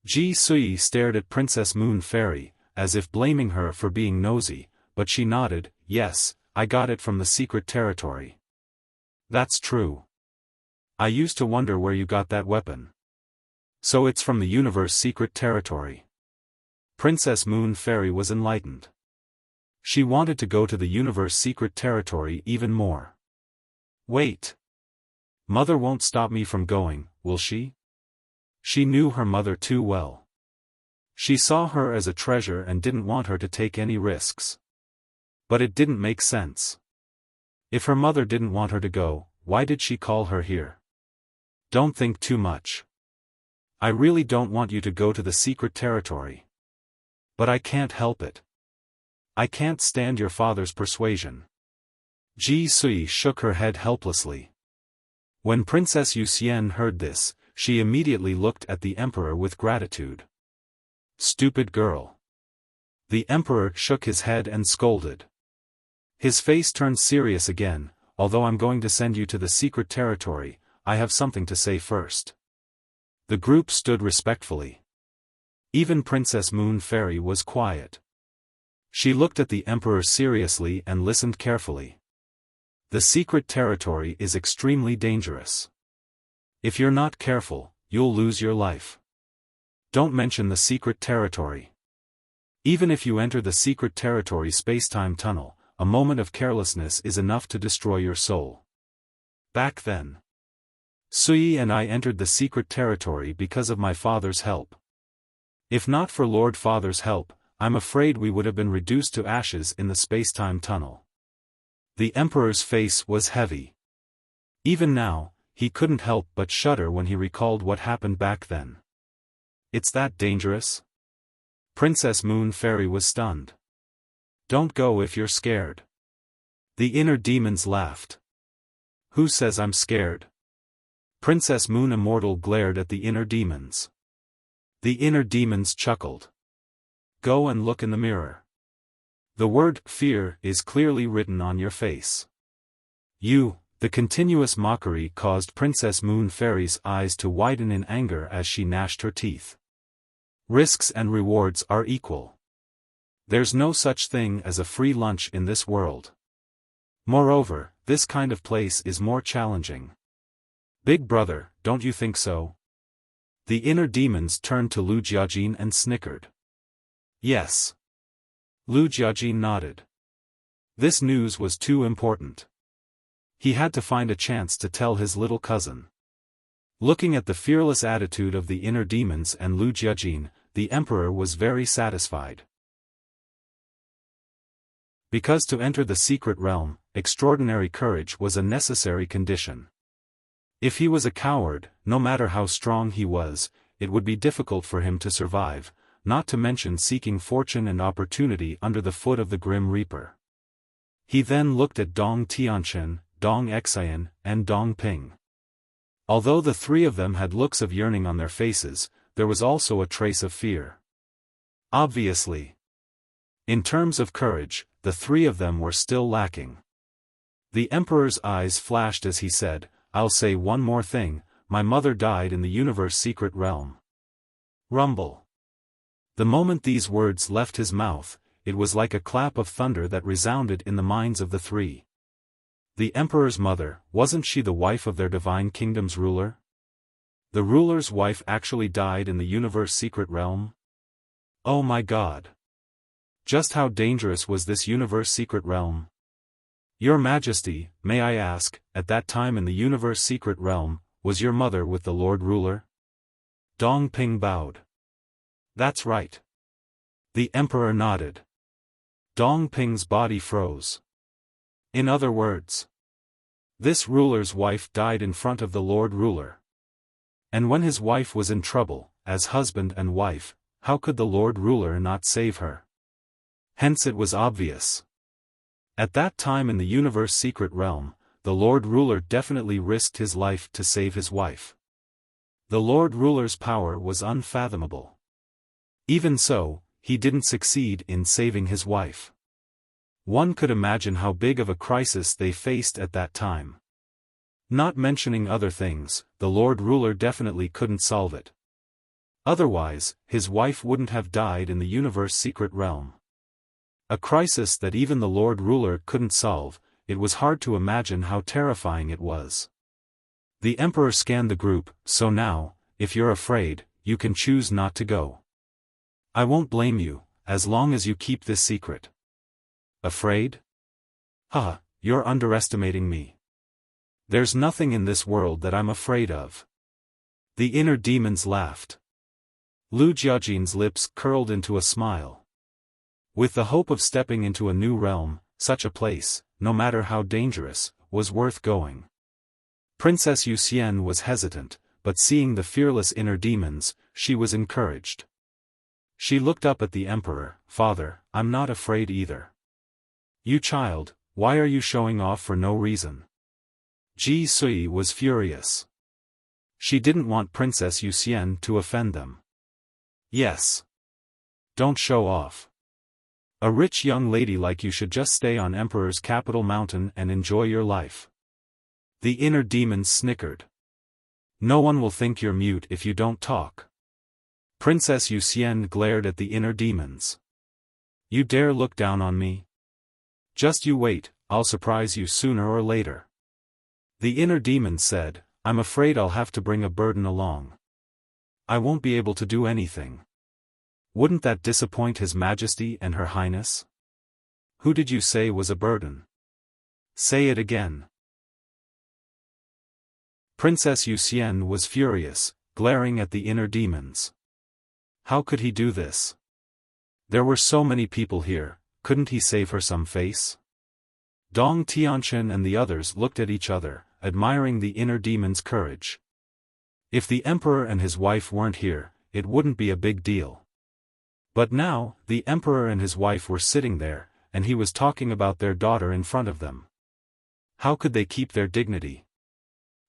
Ji Sui stared at Princess Moon Fairy, as if blaming her for being nosy, but she nodded, yes, I got it from the secret territory. That's true. I used to wonder where you got that weapon. So it's from the universe secret territory. Princess Moon Fairy was enlightened. She wanted to go to the universe secret territory even more. Wait. Mother won't stop me from going, will she? She knew her mother too well. She saw her as a treasure and didn't want her to take any risks. But it didn't make sense. If her mother didn't want her to go, why did she call her here? Don't think too much. I really don't want you to go to the secret territory. But I can't help it. I can't stand your father's persuasion. Ji Sui shook her head helplessly. When Princess Yuxian heard this, she immediately looked at the emperor with gratitude. Stupid girl. The emperor shook his head and scolded. His face turned serious again. Although I'm going to send you to the secret territory, I have something to say first. The group stood respectfully. Even Princess Moon Fairy was quiet. She looked at the emperor seriously and listened carefully. The secret territory is extremely dangerous. If you're not careful, you'll lose your life. Don't mention the secret territory. Even if you enter the secret territory space-time tunnel, a moment of carelessness is enough to destroy your soul. Back then, Sui and I entered the secret territory because of my father's help. If not for Lord Father's help, I'm afraid we would have been reduced to ashes in the space-time tunnel. The emperor's face was heavy. Even now, he couldn't help but shudder when he recalled what happened back then. It's that dangerous? Princess Moon Fairy was stunned. Don't go if you're scared. The inner demons laughed. Who says I'm scared? Princess Moon Immortal glared at the inner demons. The inner demons chuckled. Go and look in the mirror. The word fear is clearly written on your face. The continuous mockery caused Princess Moon Fairy's eyes to widen in anger as she gnashed her teeth. Risks and rewards are equal. There's no such thing as a free lunch in this world. Moreover, this kind of place is more challenging. Big brother, don't you think so? The inner demons turned to Lu Jiajin and snickered. Yes. Lu Jiajin nodded. This news was too important. He had to find a chance to tell his little cousin. Looking at the fearless attitude of the inner demons and Lu Jiajin, the emperor was very satisfied. Because to enter the secret realm, extraordinary courage was a necessary condition. If he was a coward, no matter how strong he was, it would be difficult for him to survive, not to mention seeking fortune and opportunity under the foot of the Grim Reaper. He then looked at Dong Tianchen, Dong Xian, and Dong Ping. Although the three of them had looks of yearning on their faces, there was also a trace of fear. Obviously. In terms of courage, the three of them were still lacking. The emperor's eyes flashed as he said, I'll say one more thing, my mother died in the universe secret realm. Rumble. The moment these words left his mouth, it was like a clap of thunder that resounded in the minds of the three. The emperor's mother, wasn't she the wife of their divine kingdom's ruler? The ruler's wife actually died in the universe secret realm? Oh my God! Just how dangerous was this universe secret realm? Your Majesty, may I ask, at that time in the universe secret realm, was your mother with the Lord Ruler? Dong Ping bowed. That's right. The emperor nodded. Dong Ping's body froze. In other words, this ruler's wife died in front of the Lord Ruler. And when his wife was in trouble, as husband and wife, how could the Lord Ruler not save her? Hence it was obvious. At that time in the universe secret realm, the Lord Ruler definitely risked his life to save his wife. The Lord Ruler's power was unfathomable. Even so, he didn't succeed in saving his wife. One could imagine how big of a crisis they faced at that time. Not mentioning other things, the Lord Ruler definitely couldn't solve it. Otherwise, his wife wouldn't have died in the universe secret realm. A crisis that even the Lord Ruler couldn't solve, it was hard to imagine how terrifying it was. The emperor scanned the group, so now, if you're afraid, you can choose not to go. I won't blame you, as long as you keep this secret. Afraid? Haha, you're underestimating me. There's nothing in this world that I'm afraid of. The inner demons laughed. Lu Jiajin's lips curled into a smile. With the hope of stepping into a new realm, such a place, no matter how dangerous, was worth going. Princess Yuxian was hesitant, but seeing the fearless inner demons, she was encouraged. She looked up at the emperor. Father, I'm not afraid either. You child, why are you showing off for no reason? Ji Sui was furious. She didn't want Princess Yuxian to offend them. Yes. Don't show off. A rich young lady like you should just stay on Emperor's capital mountain and enjoy your life. The inner demons snickered. No one will think you're mute if you don't talk. Princess Yuxian glared at the inner demons. You dare look down on me? Just you wait, I'll surprise you sooner or later. The inner demon said, I'm afraid I'll have to bring a burden along. I won't be able to do anything. Wouldn't that disappoint His Majesty and Her Highness? Who did you say was a burden? Say it again. Princess Yuxian was furious, glaring at the inner demons. How could he do this? There were so many people here, couldn't he save her some face? Dong Tianchen and the others looked at each other, admiring the inner demon's courage. If the emperor and his wife weren't here, it wouldn't be a big deal. But now, the emperor and his wife were sitting there, and he was talking about their daughter in front of them. How could they keep their dignity?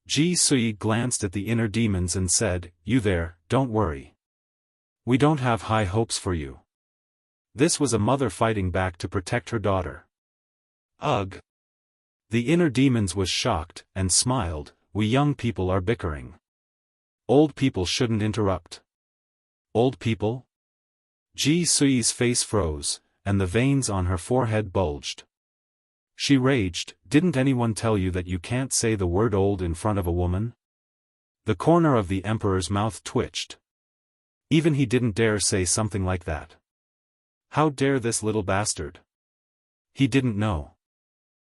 Ji Sui glanced at the inner demons and said, You there, don't worry. We don't have high hopes for you. This was a mother fighting back to protect her daughter. Ugh! The inner demons was shocked, and smiled. We young people are bickering. Old people shouldn't interrupt. Old people? Ji Sui's face froze, and the veins on her forehead bulged. She raged, Didn't anyone tell you that you can't say the word old in front of a woman? The corner of the emperor's mouth twitched. Even he didn't dare say something like that. How dare this little bastard? He didn't know.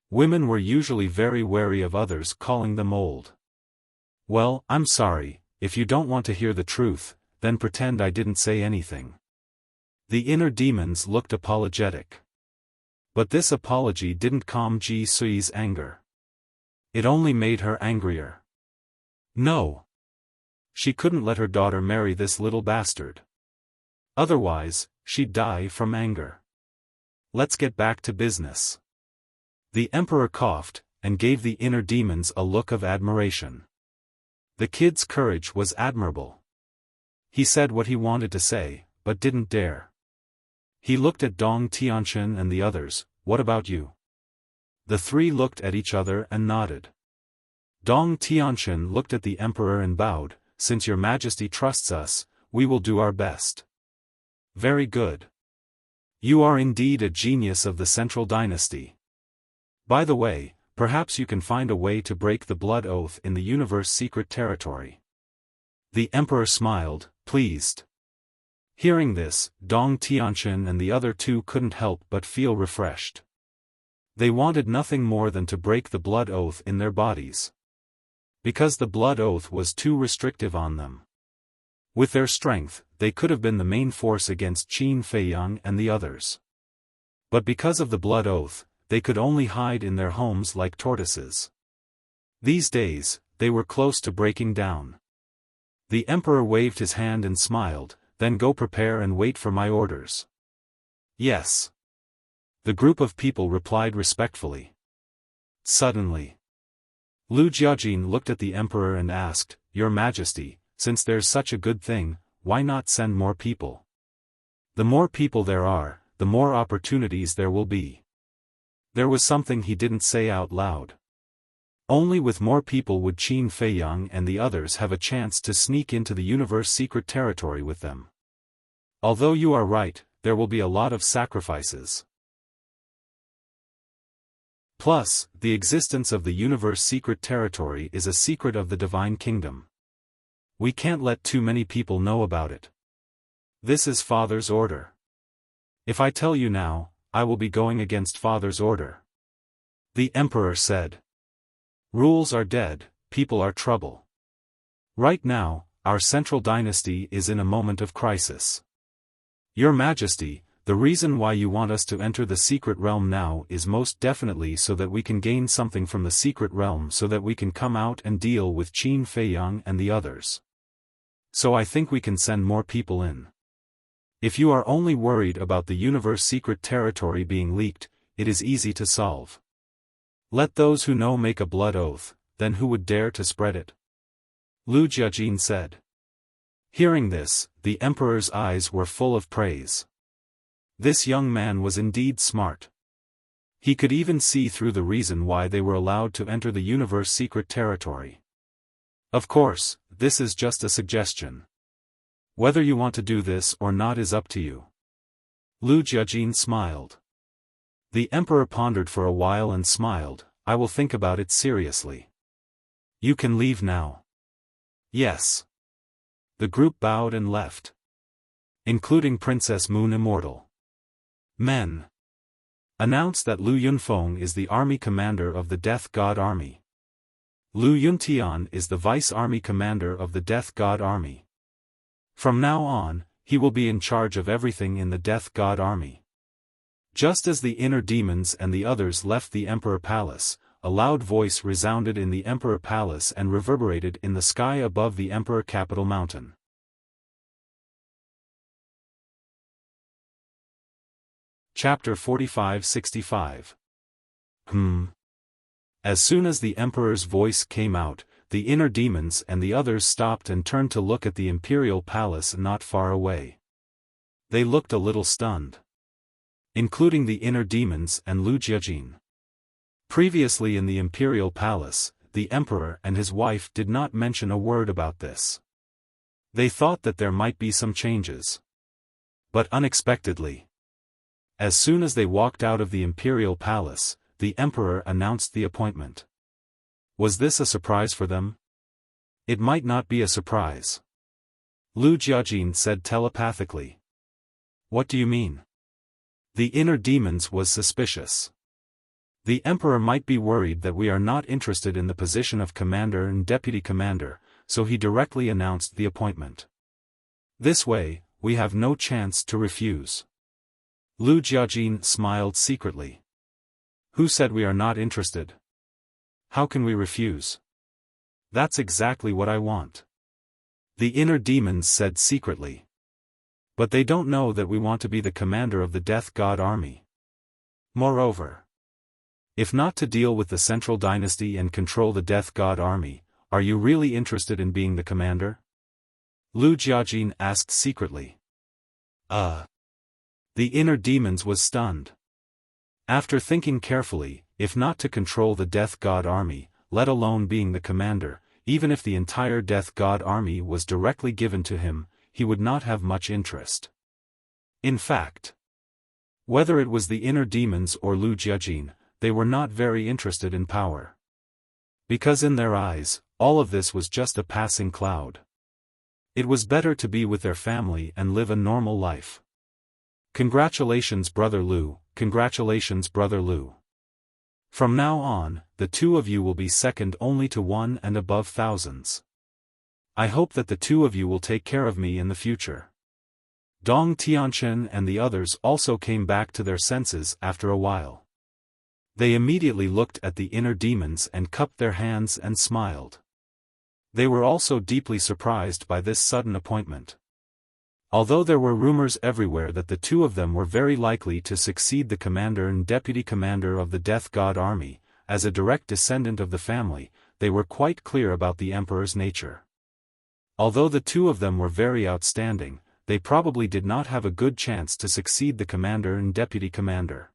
Women were usually very wary of others calling them old. Well, I'm sorry, if you don't want to hear the truth, then pretend I didn't say anything. The inner demons looked apologetic. But this apology didn't calm Ji Sui's anger. It only made her angrier. No. She couldn't let her daughter marry this little bastard. Otherwise, she'd die from anger. Let's get back to business. The emperor coughed, and gave the inner demons a look of admiration. The kid's courage was admirable. He said what he wanted to say, but didn't dare. He looked at Dong Tianchen and the others. What about you? The three looked at each other and nodded. Dong Tianchen looked at the emperor and bowed. Since your majesty trusts us, we will do our best. Very good. You are indeed a genius of the Central Dynasty. By the way, perhaps you can find a way to break the blood oath in the universe secret territory. The emperor smiled, pleased. Hearing this, Dong Tianchen and the other two couldn't help but feel refreshed. They wanted nothing more than to break the blood oath in their bodies. Because the blood oath was too restrictive on them. With their strength, they could have been the main force against Qin Feiyang and the others. But because of the blood oath, they could only hide in their homes like tortoises. These days, they were close to breaking down. The emperor waved his hand and smiled, then go prepare and wait for my orders. Yes. The group of people replied respectfully. Suddenly, Lu Jiajin looked at the emperor and asked, Your Majesty, since there's such a good thing, why not send more people? The more people there are, the more opportunities there will be. There was something he didn't say out loud. Only with more people would Qin Feiyang and the others have a chance to sneak into the universe secret territory with them. Although you are right, there will be a lot of sacrifices. Plus, the existence of the universe secret territory is a secret of the divine kingdom. We can't let too many people know about it. This is Father's order. If I tell you now, I will be going against Father's order. The Emperor said. Rules are dead, people are trouble. Right now, our central dynasty is in a moment of crisis. Your Majesty, the reason why you want us to enter the secret realm now is most definitely so that we can gain something from the secret realm so that we can come out and deal with Qin Feiyang and the others. So I think we can send more people in. If you are only worried about the universe secret territory being leaked, it is easy to solve. Let those who know make a blood oath, then who would dare to spread it? Lu Jiajin said. Hearing this, the Emperor's eyes were full of praise. This young man was indeed smart. He could even see through the reason why they were allowed to enter the universe secret territory. Of course, this is just a suggestion. Whether you want to do this or not is up to you. Lu Jiajin smiled. The Emperor pondered for a while and smiled. I will think about it seriously. You can leave now. Yes. The group bowed and left. Including Princess Moon Immortal. Men. Announce that Lu Yunfeng is the army commander of the Death God Army. Lu Yuntian is the vice army commander of the Death God Army. From now on, he will be in charge of everything in the Death God Army. Just as the inner demons and the others left the Emperor Palace, a loud voice resounded in the Emperor Palace and reverberated in the sky above the Emperor Capital Mountain. Chapter 45-65. As soon as the Emperor's voice came out, the inner demons and the others stopped and turned to look at the Imperial Palace not far away. They looked a little stunned. Including the inner demons and Lu Jiajin. Previously in the Imperial Palace, the Emperor and his wife did not mention a word about this. They thought that there might be some changes. But unexpectedly, as soon as they walked out of the Imperial Palace, the Emperor announced the appointment. Was this a surprise for them? It might not be a surprise. Lu Jiajin said telepathically. What do you mean? The inner demons was suspicious. The Emperor might be worried that we are not interested in the position of commander and deputy commander, so he directly announced the appointment. This way, we have no chance to refuse. Lu Jiajin smiled secretly. Who said we are not interested? How can we refuse? That's exactly what I want. The inner demons said secretly. But they don't know that we want to be the commander of the Death God Army. Moreover, if not to deal with the Central Dynasty and control the Death God Army, are you really interested in being the commander? Lu Jiajin asked secretly. The inner demons was stunned. After thinking carefully, if not to control the Death God Army, let alone being the commander, even if the entire Death God Army was directly given to him, he would not have much interest. In fact, whether it was the inner demons or Lu Jiajin, they were not very interested in power. Because in their eyes, all of this was just a passing cloud. It was better to be with their family and live a normal life. Congratulations, Brother Lu, congratulations, Brother Lu. From now on, the two of you will be second only to one and above thousands. I hope that the two of you will take care of me in the future. Dong Tianchen and the others also came back to their senses after a while. They immediately looked at the inner demons and cupped their hands and smiled. They were also deeply surprised by this sudden appointment. Although there were rumors everywhere that the two of them were very likely to succeed the commander and deputy commander of the Death God Army, as a direct descendant of the family, they were quite clear about the Emperor's nature. Although the two of them were very outstanding, they probably did not have a good chance to succeed the commander and deputy commander.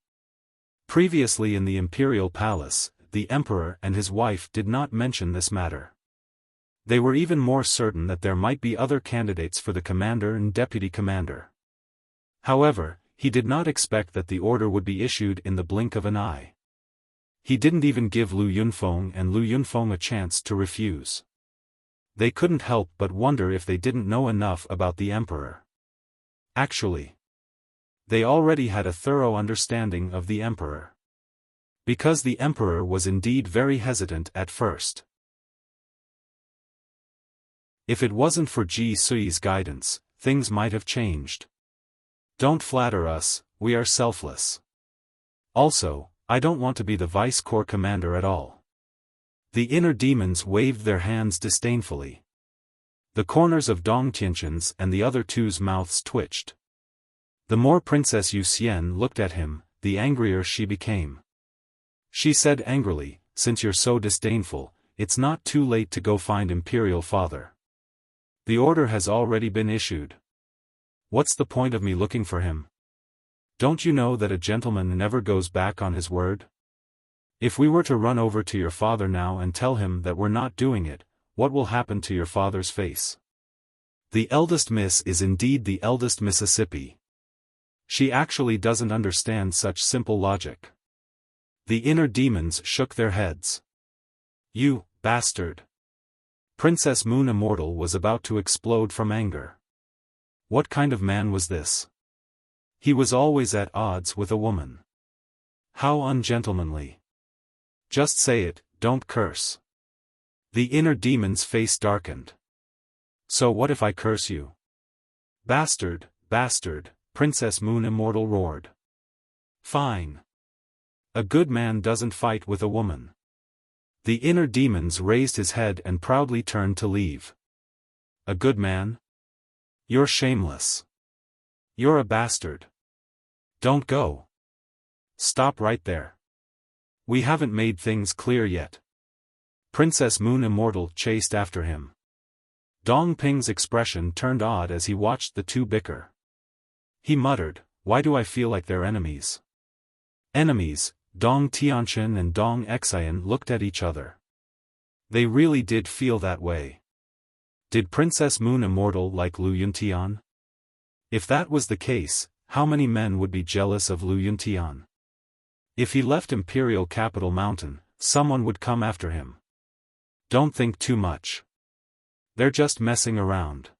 Previously in the Imperial Palace, the Emperor and his wife did not mention this matter. They were even more certain that there might be other candidates for the commander and deputy commander. However, he did not expect that the order would be issued in the blink of an eye. He didn't even give Lu Yunfeng and Lu Yunfeng a chance to refuse. They couldn't help but wonder if they didn't know enough about the emperor. Actually, they already had a thorough understanding of the emperor. Because the emperor was indeed very hesitant at first. If it wasn't for Ji Sui's guidance, things might have changed. Don't flatter us, we are selfless. Also, I don't want to be the vice corps commander at all. The inner demons waved their hands disdainfully. The corners of Dong Tianshan's and the other two's mouths twitched. The more Princess Yu Xian looked at him, the angrier she became. She said angrily, "Since you're so disdainful, it's not too late to go find Imperial Father. The order has already been issued. What's the point of me looking for him? Don't you know that a gentleman never goes back on his word? If we were to run over to your father now and tell him that we're not doing it, what will happen to your father's face? The eldest miss is indeed the eldest Mississippi. She actually doesn't understand such simple logic." The inner demons shook their heads. "You, bastard!" Princess Moon Immortal was about to explode from anger. What kind of man was this? He was always at odds with a woman. How ungentlemanly. Just say it, don't curse. The inner demon's face darkened. So what if I curse you? Bastard, bastard, Princess Moon Immortal roared. Fine. A good man doesn't fight with a woman. The inner demons raised his head and proudly turned to leave. A good man? You're shameless. You're a bastard. Don't go. Stop right there. We haven't made things clear yet. Princess Moon Immortal chased after him. Dong Ping's expression turned odd as he watched the two bicker. He muttered, "Why do I feel like they're enemies?" Enemies, Dong Tianshan and Dong Xian looked at each other. They really did feel that way. Did Princess Moon Immortal like Lu Yuntian? If that was the case, how many men would be jealous of Lu Yuntian? If he left Imperial Capital Mountain, someone would come after him. Don't think too much. They're just messing around.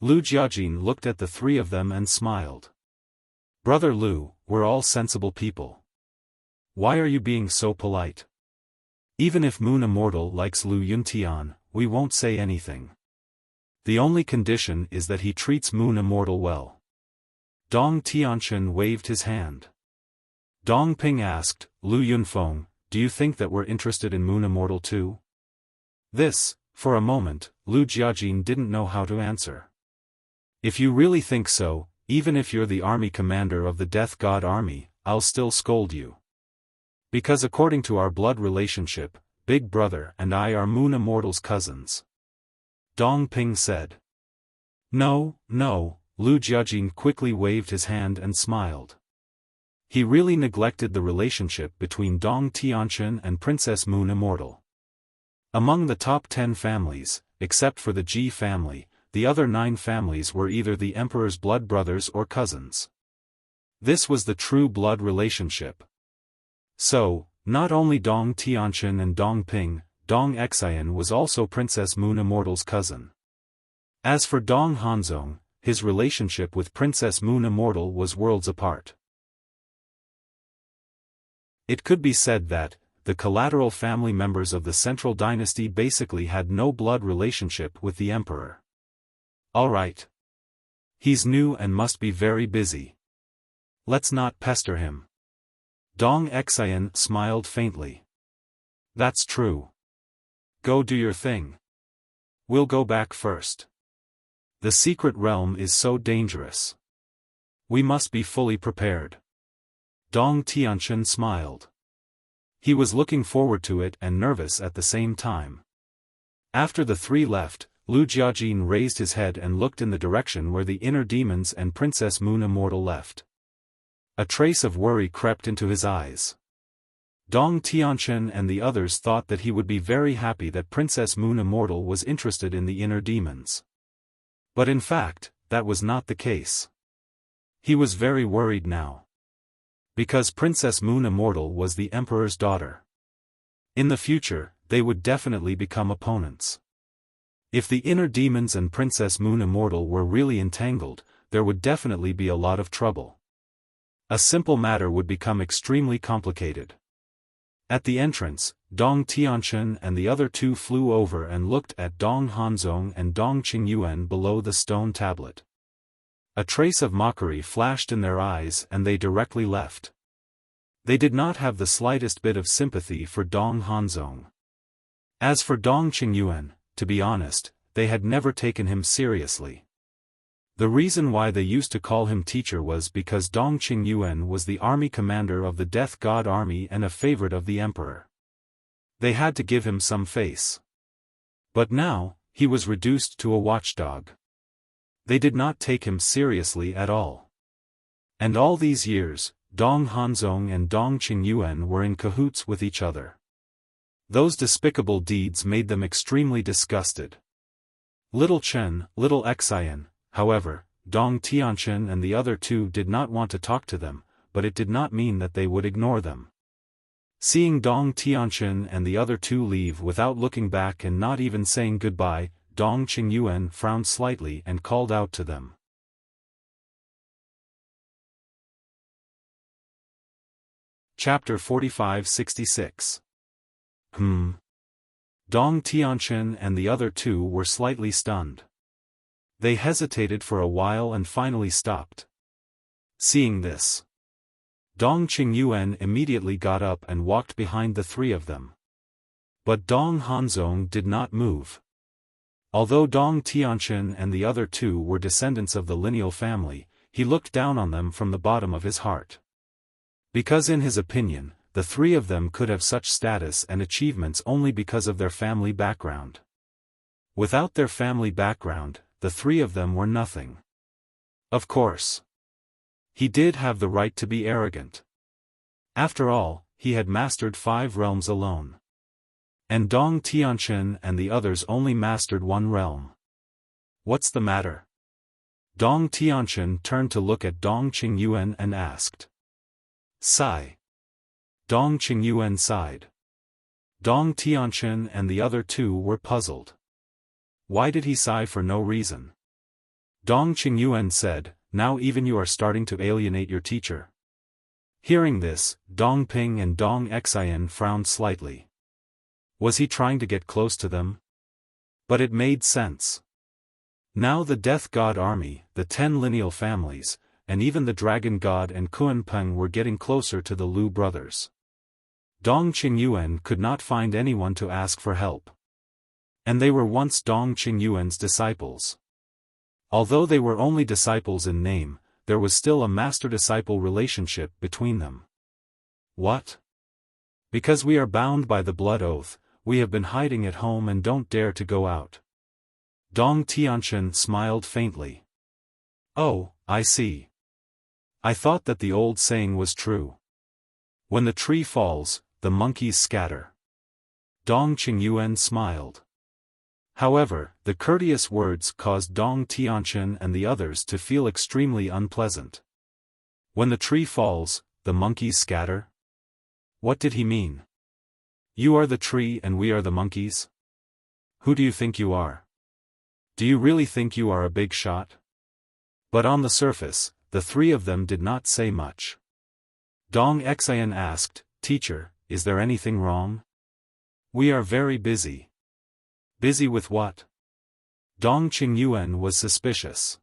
Lu Jiajin looked at the three of them and smiled. Brother Lu, we're all sensible people. Why are you being so polite? Even if Moon Immortal likes Lu Yuntian, we won't say anything. The only condition is that he treats Moon Immortal well. Dong Tianshan waved his hand. Dong Ping asked, Lu Yunfeng, do you think that we're interested in Moon Immortal too? This, for a moment, Lu Jiajin didn't know how to answer. If you really think so, even if you're the army commander of the Death God Army, I'll still scold you. Because according to our blood relationship, Big Brother and I are Moon Immortal's cousins. Dong Ping said. No, Lu Jiajin quickly waved his hand and smiled. He really neglected the relationship between Dong Tianshan and Princess Moon Immortal. Among the top 10 families, except for the Ji family, the other 9 families were either the emperor's blood brothers or cousins. This was the true blood relationship. So, not only Dong Tianshan and Dong Ping, Dong Xian was also Princess Moon Immortal's cousin. As for Dong Hanzong, his relationship with Princess Moon Immortal was worlds apart. It could be said that, the collateral family members of the central dynasty basically had no blood relationship with the emperor. Alright. He's new and must be very busy. Let's not pester him. Dong Xian smiled faintly. That's true. Go do your thing. We'll go back first. The secret realm is so dangerous. We must be fully prepared. Dong Tianshan smiled. He was looking forward to it and nervous at the same time. After the three left, Lu Jiajin raised his head and looked in the direction where the inner demons and Princess Moon Immortal left. A trace of worry crept into his eyes. Dong Tianshan and the others thought that he would be very happy that Princess Moon Immortal was interested in the inner demons. But in fact, that was not the case. He was very worried now. Because Princess Moon Immortal was the Emperor's daughter. In the future, they would definitely become opponents. If the inner demons and Princess Moon Immortal were really entangled, there would definitely be a lot of trouble. A simple matter would become extremely complicated. At the entrance, Dong Tianchen and the other two flew over and looked at Dong Hanzong and Dong Qingyuan below the stone tablet. A trace of mockery flashed in their eyes and they directly left. They did not have the slightest bit of sympathy for Dong Hanzong. As for Dong Qingyuan, to be honest, they had never taken him seriously. The reason why they used to call him teacher was because Dong Qingyuan was the army commander of the Death God army and a favorite of the emperor. They had to give him some face. But now, he was reduced to a watchdog. They did not take him seriously at all. And all these years, Dong Hanzong and Dong Qingyuan were in cahoots with each other. Those despicable deeds made them extremely disgusted. Little Chen, little Xian, however, Dong Tianchen and the other two did not want to talk to them, but it did not mean that they would ignore them. Seeing Dong Tianchen and the other two leave without looking back and not even saying goodbye, Dong Qingyuan frowned slightly and called out to them. Chapter 45-66. Dong Tianchen and the other two were slightly stunned. They hesitated for a while and finally stopped. Seeing this, Dong Qingyuan immediately got up and walked behind the three of them. But Dong Hanzong did not move. Although Dong Tianchen and the other two were descendants of the lineal family, he looked down on them from the bottom of his heart. Because in his opinion, the three of them could have such status and achievements only because of their family background. Without their family background, the three of them were nothing. Of course, he did have the right to be arrogant. After all, he had mastered 5 realms alone. And Dong Tianchen and the others only mastered 1 realm. What's the matter? Dong Tianchen turned to look at Dong Qingyuan and asked. Sigh. Dong Qingyuan sighed. Dong Tianchen and the other two were puzzled. Why did he sigh for no reason? Dong Qingyuan said, now even you are starting to alienate your teacher. Hearing this, Dong Ping and Dong Xian frowned slightly. Was he trying to get close to them? But it made sense. Now the Death God army, the 10 lineal families, and even the Dragon God and Kunpeng were getting closer to the Lu brothers. Dong Qingyuan could not find anyone to ask for help. And they were once Dong Qingyuan's disciples. Although they were only disciples in name, there was still a master-disciple relationship between them. What? Because we are bound by the blood oath, we have been hiding at home and don't dare to go out. Dong Tianchen smiled faintly. Oh, I see. I thought that the old saying was true. When the tree falls, the monkeys scatter. Dong Qingyuan smiled. However, the courteous words caused Dong Tianchen and the others to feel extremely unpleasant. When the tree falls, the monkeys scatter? What did he mean? You are the tree and we are the monkeys? Who do you think you are? Do you really think you are a big shot? But on the surface, the three of them did not say much. Dong Xian asked, Teacher, is there anything wrong? We are very busy. Busy with what? Dong Qingyuan was suspicious.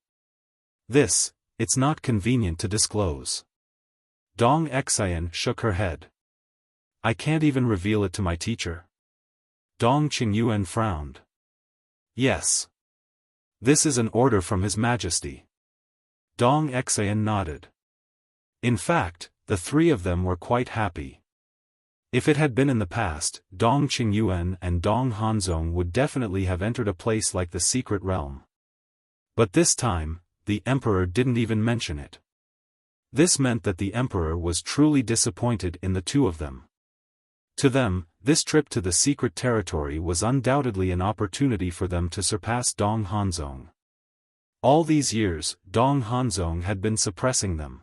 This, it's not convenient to disclose. Dong Xian shook her head. I can't even reveal it to my teacher. Dong Qingyuan frowned. Yes. This is an order from His Majesty. Dong Xian nodded. In fact, the three of them were quite happy. If it had been in the past, Dong Qingyuan and Dong Hanzong would definitely have entered a place like the secret realm. But this time, the emperor didn't even mention it. This meant that the emperor was truly disappointed in the two of them. To them, this trip to the secret territory was undoubtedly an opportunity for them to surpass Dong Hanzong. All these years, Dong Hanzong had been suppressing them.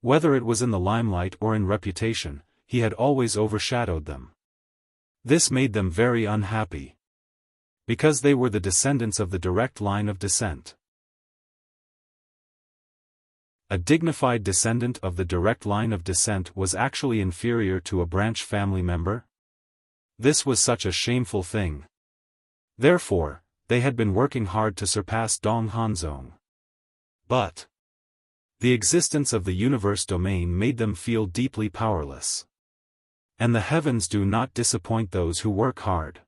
Whether it was in the limelight or in reputation, he had always overshadowed them. This made them very unhappy. Because they were the descendants of the direct line of descent. A dignified descendant of the direct line of descent was actually inferior to a branch family member? This was such a shameful thing. Therefore, they had been working hard to surpass Dong Hanzong. But the existence of the universe domain made them feel deeply powerless. And the heavens do not disappoint those who work hard.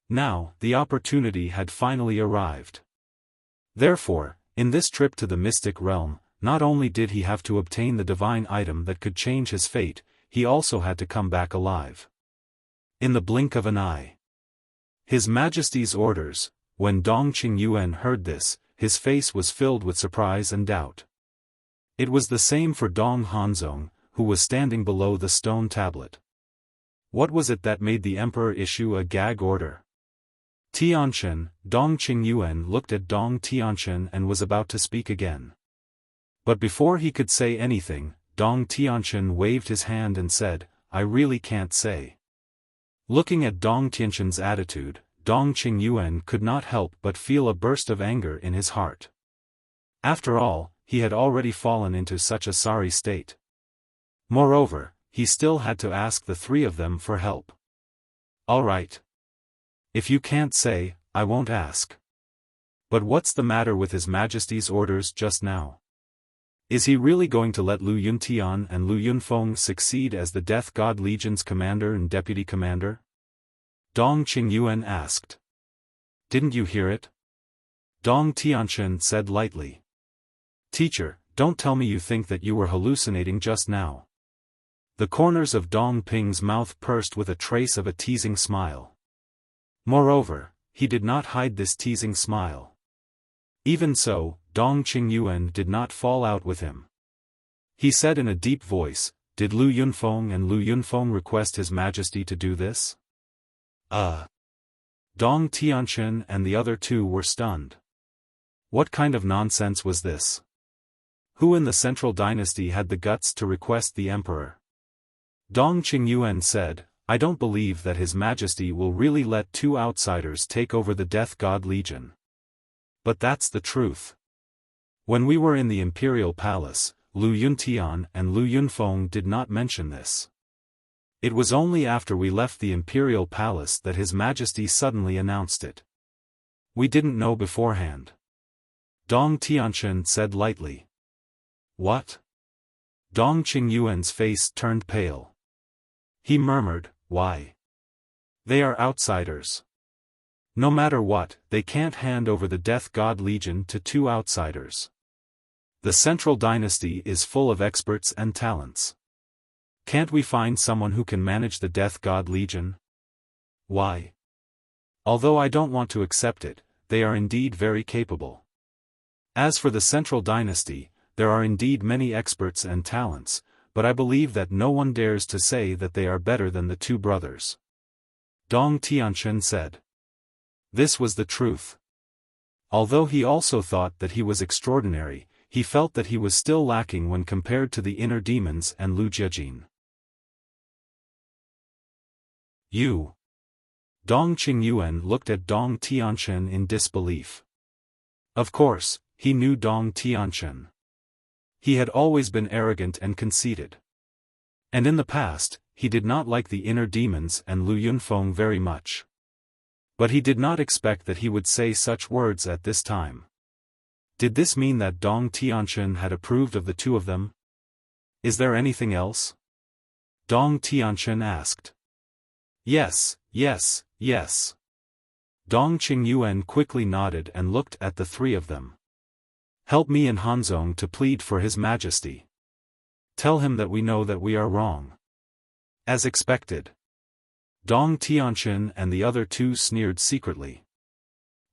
Now, the opportunity had finally arrived. Therefore, in this trip to the mystic realm, not only did he have to obtain the divine item that could change his fate, he also had to come back alive. In the blink of an eye. His Majesty's orders. When Dong Qingyuan heard this, his face was filled with surprise and doubt. It was the same for Dong Hanzong, who was standing below the stone tablet. What was it that made the emperor issue a gag order? Tianqian. Dong Qingyuan looked at Dong Tianqian and was about to speak again. But before he could say anything, Dong Tianqian waved his hand and said, "I really can't say." Looking at Dong Tianqian's attitude, Dong Qingyuan could not help but feel a burst of anger in his heart. After all, he had already fallen into such a sorry state. Moreover, he still had to ask the three of them for help. "All right. If you can't say, I won't ask. But what's the matter with His Majesty's orders just now? Is he really going to let Lu Yuntian and Lu Yunfeng succeed as the Death God Legion's commander and deputy commander?" Dong Qingyuan asked. "Didn't you hear it?" Dong Tianqian said lightly. "Teacher, don't tell me you think that you were hallucinating just now." The corners of Dong Ping's mouth pursed with a trace of a teasing smile. Moreover, he did not hide this teasing smile. Even so, Dong Qingyuan did not fall out with him. He said in a deep voice, "Did Lu Yunfeng and Lu Yunfeng request His Majesty to do this?" Dong Tianqian and the other two were stunned. What kind of nonsense was this? Who in the Central Dynasty had the guts to request the emperor? Dong Qingyuan said, "I don't believe that His Majesty will really let two outsiders take over the Death God Legion. But that's the truth. When we were in the Imperial Palace, Lu Yuntian and Lu Yunfeng did not mention this. It was only after we left the Imperial Palace that His Majesty suddenly announced it. We didn't know beforehand." Dong Tianqian said lightly. "What?" Dong Qingyuan's face turned pale. He murmured, "Why? They are outsiders. No matter what, they can't hand over the Death God Legion to two outsiders. The Central Dynasty is full of experts and talents. Can't we find someone who can manage the Death God Legion? Why? Although I don't want to accept it, they are indeed very capable. As for the Central Dynasty, there are indeed many experts and talents, but I believe that no one dares to say that they are better than the two brothers." Dong Tianqian said. This was the truth. Although he also thought that he was extraordinary, he felt that he was still lacking when compared to the inner demons and Lu Jiajin. "You." Dong Qingyuan looked at Dong Tianqian in disbelief. Of course, he knew Dong Tianqian. He had always been arrogant and conceited. And in the past, he did not like the inner demons and Lu Yunfeng very much. But he did not expect that he would say such words at this time. Did this mean that Dong Tianqian had approved of the two of them? "Is there anything else?" Dong Tianqian asked. Yes, yes, yes." Dong Qingyuan quickly nodded and looked at the three of them. "Help me and Hanzong to plead for His Majesty. Tell him that we know that we are wrong." As expected. Dong Tianqian and the other two sneered secretly.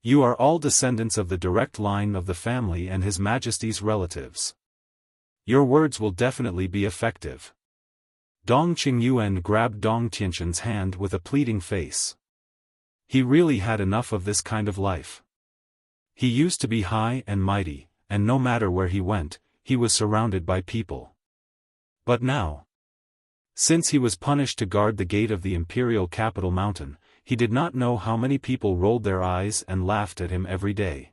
"You are all descendants of the direct line of the family and His Majesty's relatives. Your words will definitely be effective." Dong Qingyuan grabbed Dong Tianqian's hand with a pleading face. He really had enough of this kind of life. He used to be high and mighty, and no matter where he went, he was surrounded by people. But now, since he was punished to guard the gate of the imperial capital mountain, he did not know how many people rolled their eyes and laughed at him every day.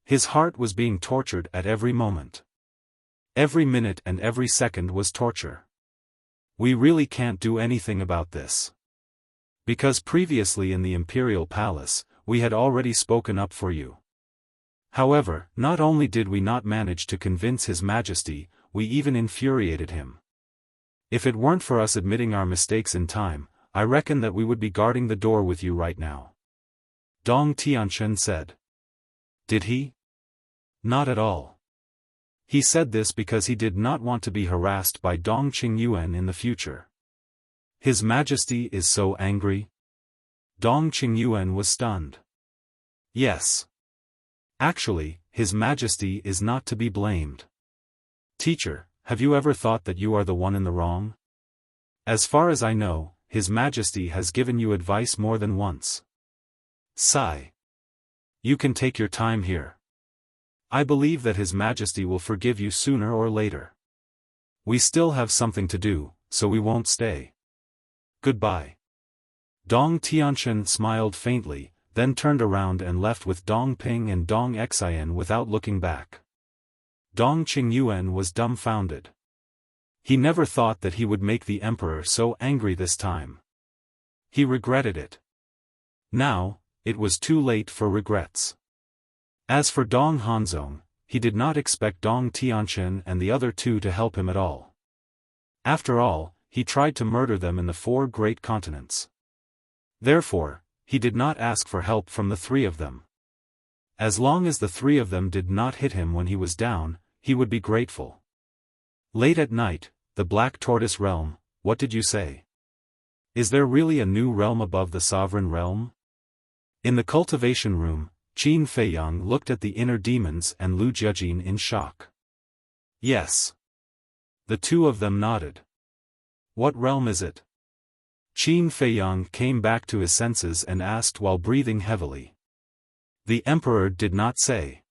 His heart was being tortured at every moment. Every minute and every second was torture. We really can't do anything about this. Because previously in the Imperial Palace, we had already spoken up for you. However, not only did we not manage to convince His Majesty, we even infuriated him. If it weren't for us admitting our mistakes in time, I reckon that we would be guarding the door with you right now. Dong Tianchen said. Did he? Not at all. He said this because he did not want to be harassed by Dong Qingyuan in the future. His Majesty is so angry? Dong Qingyuan was stunned. Yes. Actually, His Majesty is not to be blamed. Teacher, have you ever thought that you are the one in the wrong? As far as I know, His Majesty has given you advice more than once. Sigh. You can take your time here. I believe that His Majesty will forgive you sooner or later. We still have something to do, so we won't stay. Goodbye. Dong Tianchen smiled faintly, then turned around and left with Dong Ping and Dong Xian without looking back. Dong Qingyuan was dumbfounded. He never thought that he would make the emperor so angry this time. He regretted it. Now, it was too late for regrets. As for Dong Hanzong, he did not expect Dong Tianchen and the other two to help him at all. After all, he tried to murder them in the 4 great continents. Therefore, he did not ask for help from the 3 of them. As long as the 3 of them did not hit him when he was down, he would be grateful. Late at night, the Black Tortoise Realm, what did you say? Is there really a new realm above the Sovereign Realm? In the cultivation room, Qin Feiyang looked at the inner demons and Lu Jiajin in shock. Yes. The 2 of them nodded. What realm is it? Qin Feiyang came back to his senses and asked while breathing heavily. The emperor did not say.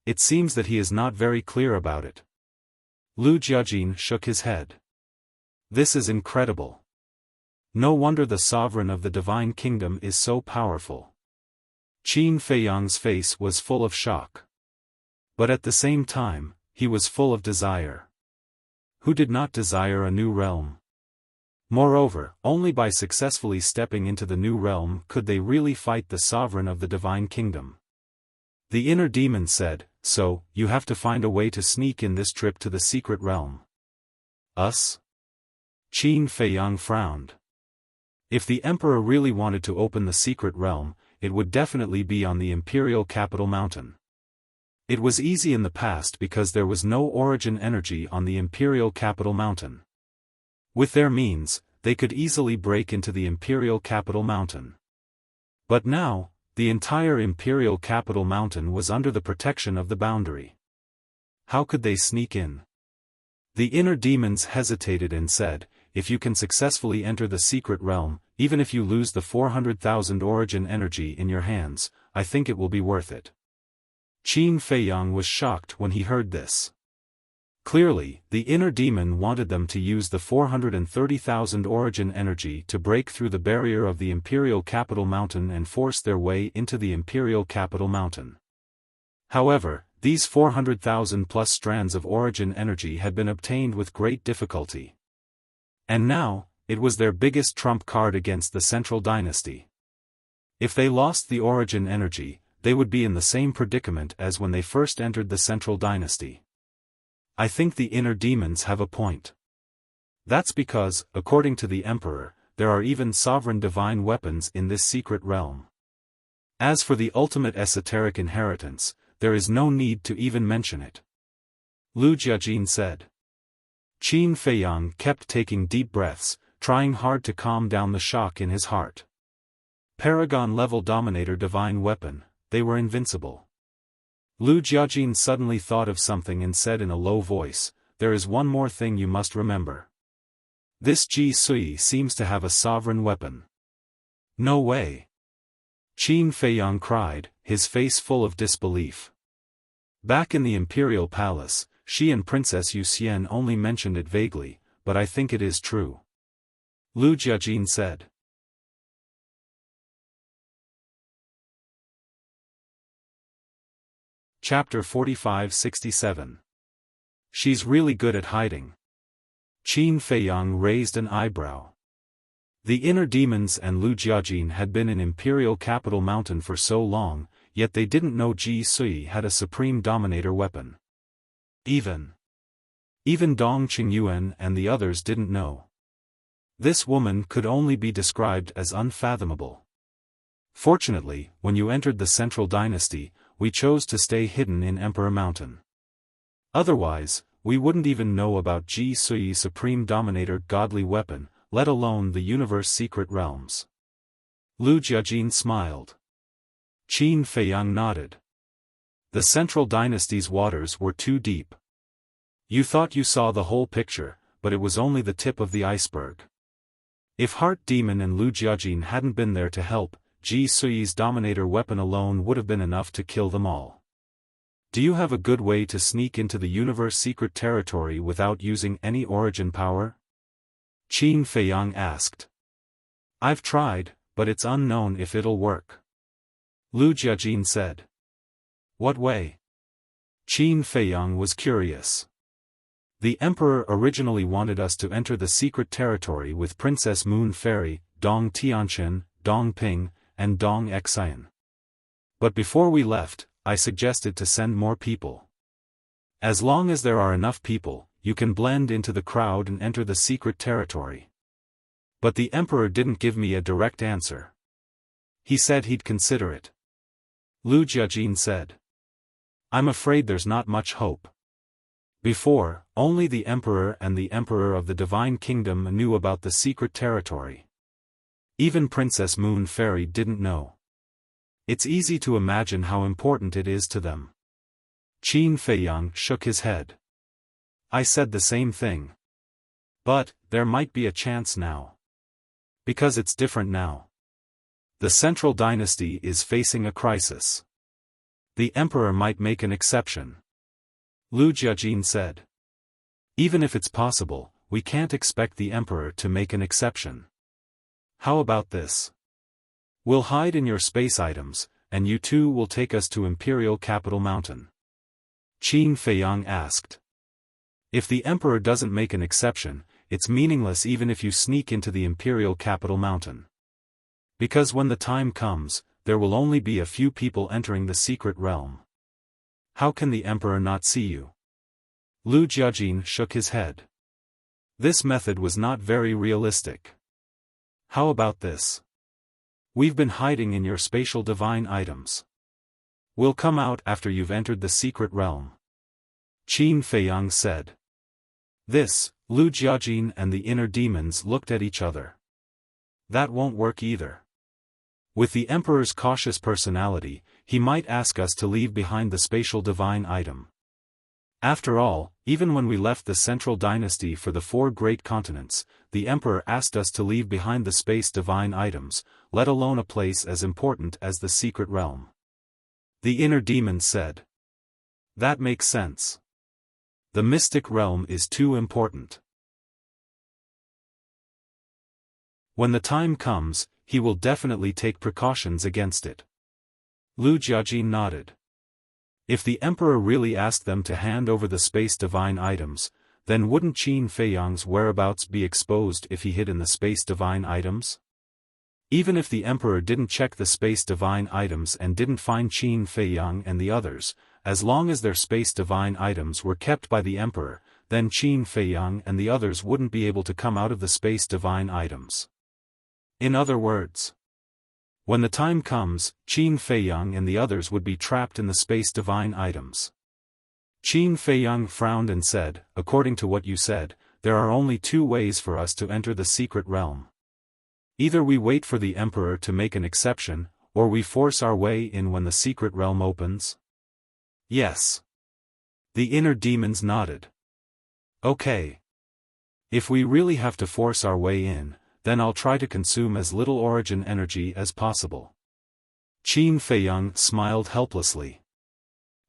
It seems that he is not very clear about it. Lu Jiajin shook his head. This is incredible. No wonder the sovereign of the Divine Kingdom is so powerful. Qin Feiyang's face was full of shock. But at the same time, he was full of desire. Who did not desire a new realm? Moreover, only by successfully stepping into the new realm could they really fight the sovereign of the Divine Kingdom. The inner demon said, so, you have to find a way to sneak in this trip to the secret realm. Us? Qin Feiyang frowned. If the emperor really wanted to open the secret realm, it would definitely be on the Imperial Capital Mountain. It was easy in the past because there was no origin energy on the Imperial Capital Mountain. With their means, they could easily break into the Imperial Capital Mountain. But now, the entire Imperial Capital Mountain was under the protection of the boundary. How could they sneak in? The inner demons hesitated and said, if you can successfully enter the secret realm, even if you lose the 400,000 origin energy in your hands, I think it will be worth it. Qin Feiyang was shocked when he heard this. Clearly, the inner demon wanted them to use the 430,000 origin energy to break through the barrier of the Imperial Capital Mountain and force their way into the Imperial Capital Mountain. However, these 400,000 plus strands of origin energy had been obtained with great difficulty. And now, it was their biggest trump card against the Central Dynasty. If they lost the origin energy, they would be in the same predicament as when they first entered the Central Dynasty. I think the inner demons have a point. That's because, according to the Emperor, there are even sovereign divine weapons in this secret realm. As for the ultimate esoteric inheritance, there is no need to even mention it. Lu Jiajin said. Qin Feiyang kept taking deep breaths, trying hard to calm down the shock in his heart. Paragon-level Dominator divine weapon, they were invincible. Lu Jiajin suddenly thought of something and said in a low voice, there is one more thing you must remember. This Ji Sui seems to have a sovereign weapon. No way. Qin Feiyang cried, his face full of disbelief. Back in the Imperial Palace, she and Princess Yuxian only mentioned it vaguely, but I think it is true. Lu Jiajin said. Chapter 45-67. She's really good at hiding. Qin Feiyang raised an eyebrow. The inner demons and Lu Jiajin had been in Imperial Capital Mountain for so long, yet they didn't know Ji Sui had a supreme dominator weapon. Even Dong Qingyuan and the others didn't know. This woman could only be described as unfathomable. Fortunately, when you entered the Central Dynasty, we chose to stay hidden in Emperor Mountain. Otherwise, we wouldn't even know about Ji Sui's supreme dominator godly weapon, let alone the universe secret realms. Lu Jiajin smiled. Qin Feiyang nodded. The Central Dynasty's waters were too deep. You thought you saw the whole picture, but it was only the tip of the iceberg. If Heart Demon and Lu Jiajin hadn't been there to help, Ji Sui's dominator weapon alone would have been enough to kill them all. Do you have a good way to sneak into the universe secret territory without using any origin power? Qin Feiyang asked. I've tried, but it's unknown if it'll work. Lu Jiajin said. What way? Qin Feiyang was curious. The Emperor originally wanted us to enter the secret territory with Princess Moon Fairy, Dong Tianqin, Dong Ping, and Dong Xian. But before we left, I suggested to send more people. As long as there are enough people, you can blend into the crowd and enter the secret territory. But the Emperor didn't give me a direct answer. He said he'd consider it. Lu Jiajin said. I'm afraid there's not much hope. Before, only the Emperor and the Emperor of the Divine Kingdom knew about the secret territory. Even Princess Moon Fairy didn't know. It's easy to imagine how important it is to them. Qin Feiyang shook his head. I said the same thing. But, there might be a chance now. Because it's different now. The Central Dynasty is facing a crisis. The Emperor might make an exception. Lu Jiajin said. Even if it's possible, we can't expect the Emperor to make an exception. How about this? We'll hide in your space items, and you two will take us to Imperial Capital Mountain. Qin Feiyang asked. If the Emperor doesn't make an exception, it's meaningless even if you sneak into the Imperial Capital Mountain. Because when the time comes, there will only be a few people entering the secret realm. How can the Emperor not see you? Lu Jiajin shook his head. This method was not very realistic. How about this? We've been hiding in your spatial divine items. We'll come out after you've entered the secret realm. Qin Feiyang said. This, Lu Jiajin and the inner demons looked at each other. That won't work either. With the Emperor's cautious personality, he might ask us to leave behind the spatial divine item. After all, even when we left the Central Dynasty for the 4 great continents, the Emperor asked us to leave behind the space divine items, let alone a place as important as the secret realm. The inner demon said. That makes sense. The mystic realm is too important. When the time comes, he will definitely take precautions against it. Lu Jiajin nodded. If the Emperor really asked them to hand over the space divine items, then wouldn't Qin Feiyang's whereabouts be exposed if he hid in the space divine items? Even if the Emperor didn't check the space divine items and didn't find Qin Feiyang and the others, as long as their space divine items were kept by the Emperor, then Qin Feiyang and the others wouldn't be able to come out of the space divine items. In other words, when the time comes, Qin Feiyang and the others would be trapped in the space divine items. Qin Feiyang frowned and said, according to what you said, there are only 2 ways for us to enter the secret realm. Either we wait for the Emperor to make an exception, or we force our way in when the secret realm opens? Yes. The inner demons nodded. Okay. If we really have to force our way in, then I'll try to consume as little origin energy as possible. Qin Feiyang smiled helplessly.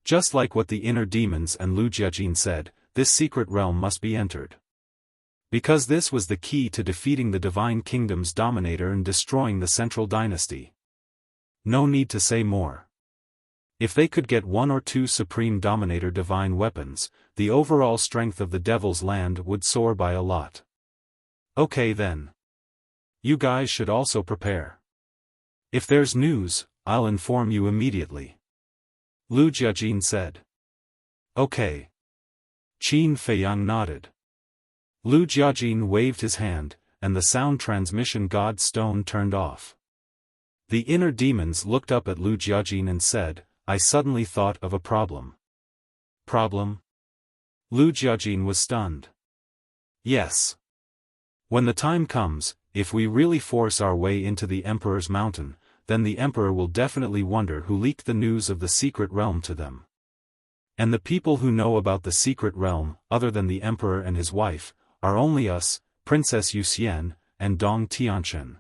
Just like what the inner demons and Lu Jiajin said, this secret realm must be entered. Because this was the key to defeating the Divine Kingdom's dominator and destroying the Central Dynasty. No need to say more. If they could get one or two Supreme Dominator divine weapons, the overall strength of the Devil's Land would soar by a lot. Okay then. You guys should also prepare. If there's news, I'll inform you immediately. Lu Jiajin said. Okay. Qin Feiyang nodded. Lu Jiajin waved his hand, and the sound transmission god stone turned off. The inner demons looked up at Lu Jiajin and said, I suddenly thought of a problem. Problem? Lu Jiajin was stunned. Yes. When the time comes, if we really force our way into the Emperor's mountain, then the Emperor will definitely wonder who leaked the news of the secret realm to them. And the people who know about the secret realm, other than the Emperor and his wife, are only us, Princess Yuxian, and Dong Tianchen.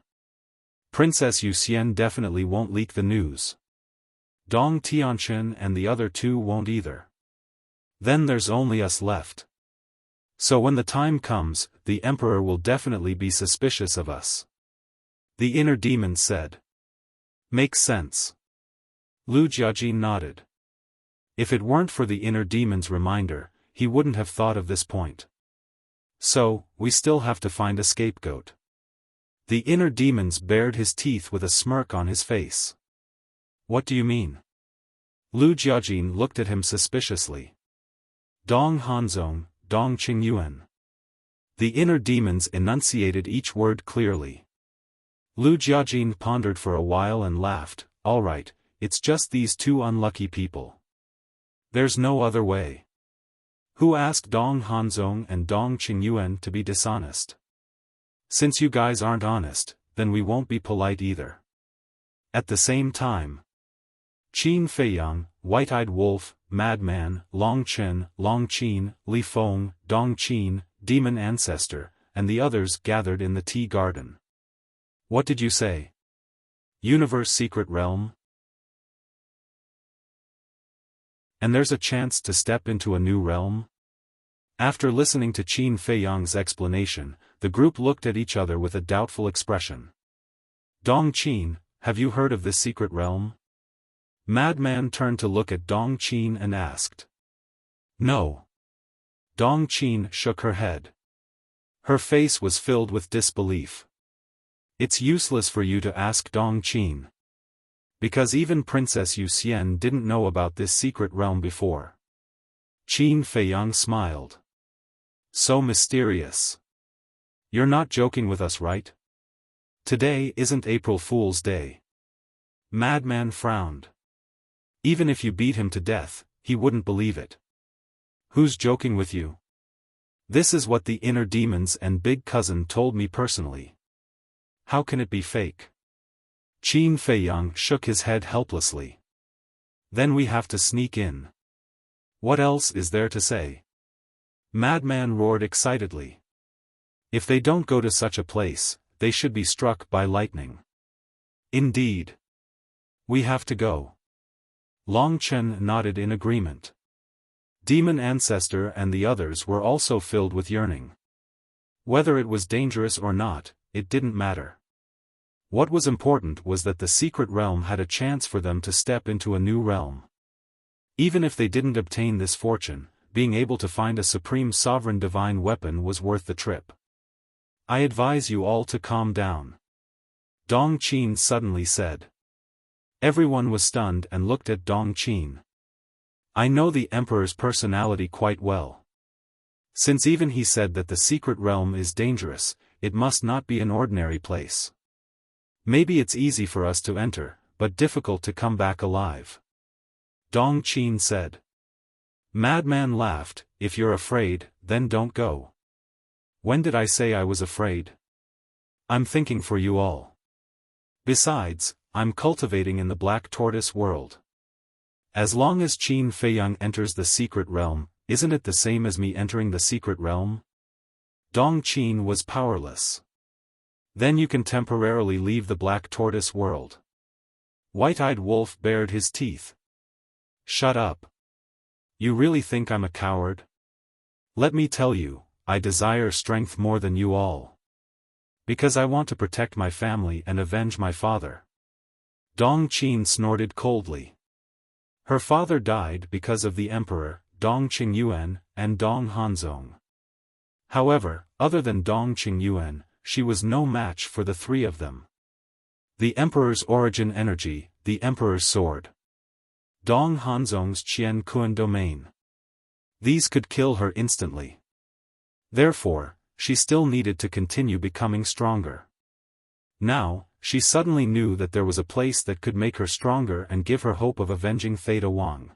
Princess Yuxian definitely won't leak the news. Dong Tianchen and the other two won't either. Then there's only us left. So when the time comes, the Emperor will definitely be suspicious of us. The inner demon said. Makes sense. Lu Jiajin nodded. If it weren't for the inner demon's reminder, he wouldn't have thought of this point. So, we still have to find a scapegoat. The inner demons bared his teeth with a smirk on his face. What do you mean? Lu Jiajin looked at him suspiciously. Dong Hanzong, Dong Qingyuan. The inner demons enunciated each word clearly. Lu Jiajin pondered for a while and laughed, all right, it's just these two unlucky people. There's no other way. Who asked Dong Hanzong and Dong Qingyuan to be dishonest? Since you guys aren't honest, then we won't be polite either. At the same time, Qin Feiyang, White-Eyed Wolf, Madman, Long Qin, Li Feng, Dong Qin, Demon Ancestor, and the others gathered in the tea garden. What did you say? Universe Secret Realm? And there's a chance to step into a new realm? After listening to Qin Feiyang's explanation, the group looked at each other with a doubtful expression. Dong Qin, have you heard of this secret realm? Madman turned to look at Dong Qin and asked. No. Dong Qin shook her head. Her face was filled with disbelief. It's useless for you to ask Dong Qin. Because even Princess Yuxian didn't know about this secret realm before. Qin Feiyang smiled. So mysterious. You're not joking with us, right? Today isn't April Fool's Day. Madman frowned. Even if you beat him to death, he wouldn't believe it. Who's joking with you? This is what the inner demons and big cousin told me personally. How can it be fake? Qin Feiyang shook his head helplessly. Then we have to sneak in. What else is there to say? Madman roared excitedly. If they don't go to such a place, they should be struck by lightning. Indeed. We have to go. Long Chen nodded in agreement. Demon Ancestor and the others were also filled with yearning. Whether it was dangerous or not, it didn't matter. What was important was that the secret realm had a chance for them to step into a new realm. Even if they didn't obtain this fortune, being able to find a supreme sovereign divine weapon was worth the trip. I advise you all to calm down. Dong Qin suddenly said. Everyone was stunned and looked at Dong Qin. I know the Emperor's personality quite well. Since even he said that the secret realm is dangerous, it must not be an ordinary place. Maybe it's easy for us to enter, but difficult to come back alive. Dong Qin said. Madman laughed, if you're afraid, then don't go. When did I say I was afraid? I'm thinking for you all. Besides, I'm cultivating in the Black Tortoise world. As long as Qin Feiyang enters the secret realm, isn't it the same as me entering the secret realm? Dong Qin was powerless. Then you can temporarily leave the Black Tortoise world. White-Eyed Wolf bared his teeth. Shut up. You really think I'm a coward? Let me tell you, I desire strength more than you all. Because I want to protect my family and avenge my father. Dong Qin snorted coldly. Her father died because of the emperor, Dong Qingyuan, and Dong Hanzong. However, other than Dong Qingyuan, she was no match for the three of them. The emperor's origin energy, the emperor's sword. Dong Hanzong's Qian Kuan domain. These could kill her instantly. Therefore, she still needed to continue becoming stronger. Now, she suddenly knew that there was a place that could make her stronger and give her hope of avenging Theta Wang.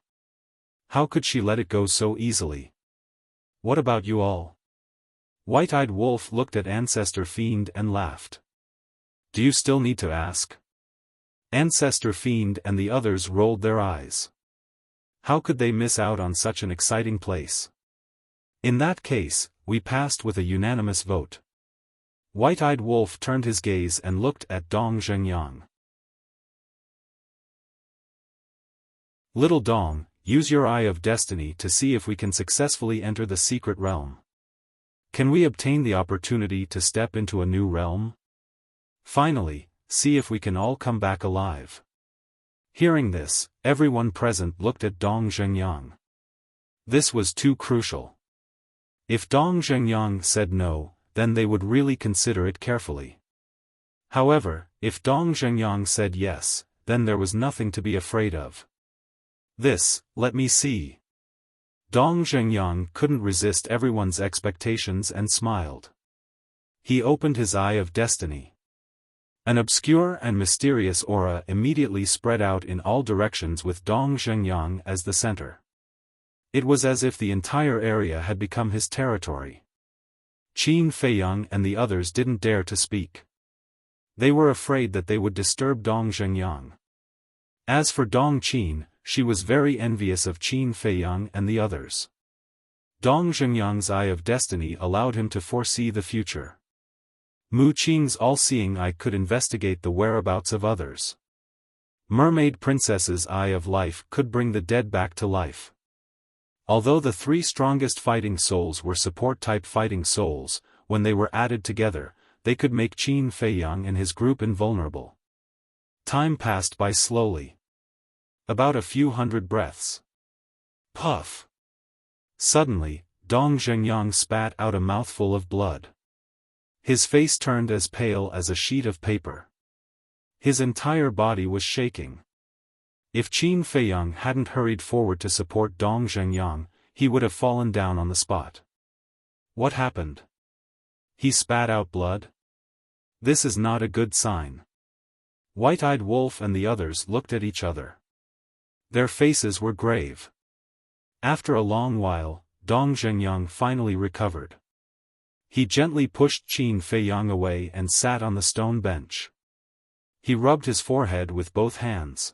How could she let it go so easily? What about you all? White-eyed Wolf looked at Ancestor Fiend and laughed. Do you still need to ask? Ancestor Fiend and the others rolled their eyes. How could they miss out on such an exciting place? In that case, we passed with a unanimous vote. White-eyed Wolf turned his gaze and looked at Dong Zhengyang. Little Dong, use your Eye of Destiny to see if we can successfully enter the secret realm. Can we obtain the opportunity to step into a new realm? Finally, see if we can all come back alive. Hearing this, everyone present looked at Dong Zhengyang. This was too crucial. If Dong Zhengyang said no, then they would really consider it carefully. However, if Dong Zhengyang said yes, then there was nothing to be afraid of. This, let me see. Dong Zhengyang couldn't resist everyone's expectations and smiled. He opened his Eye of Destiny. An obscure and mysterious aura immediately spread out in all directions with Dong Zhengyang as the center. It was as if the entire area had become his territory. Qin Feiyang and the others didn't dare to speak. They were afraid that they would disturb Dong Zhengyang. As for Dong Qin, she was very envious of Qin Feiyang and the others. Dong Zhengyang's Eye of Destiny allowed him to foresee the future. Mu Qing's all-seeing eye could investigate the whereabouts of others. Mermaid Princess's Eye of Life could bring the dead back to life. Although the three strongest fighting souls were support-type fighting souls, when they were added together, they could make Qin Feiyang and his group invulnerable. Time passed by slowly. About a few hundred breaths. Puff! Suddenly, Dong Zhengyang spat out a mouthful of blood. His face turned as pale as a sheet of paper. His entire body was shaking. If Qin Feiyang hadn't hurried forward to support Dong Zhengyang, he would have fallen down on the spot. What happened? He spat out blood? This is not a good sign. White-eyed Wolf and the others looked at each other. Their faces were grave. After a long while, Dong Zhengyang finally recovered. He gently pushed Qin Feiyang away and sat on the stone bench. He rubbed his forehead with both hands.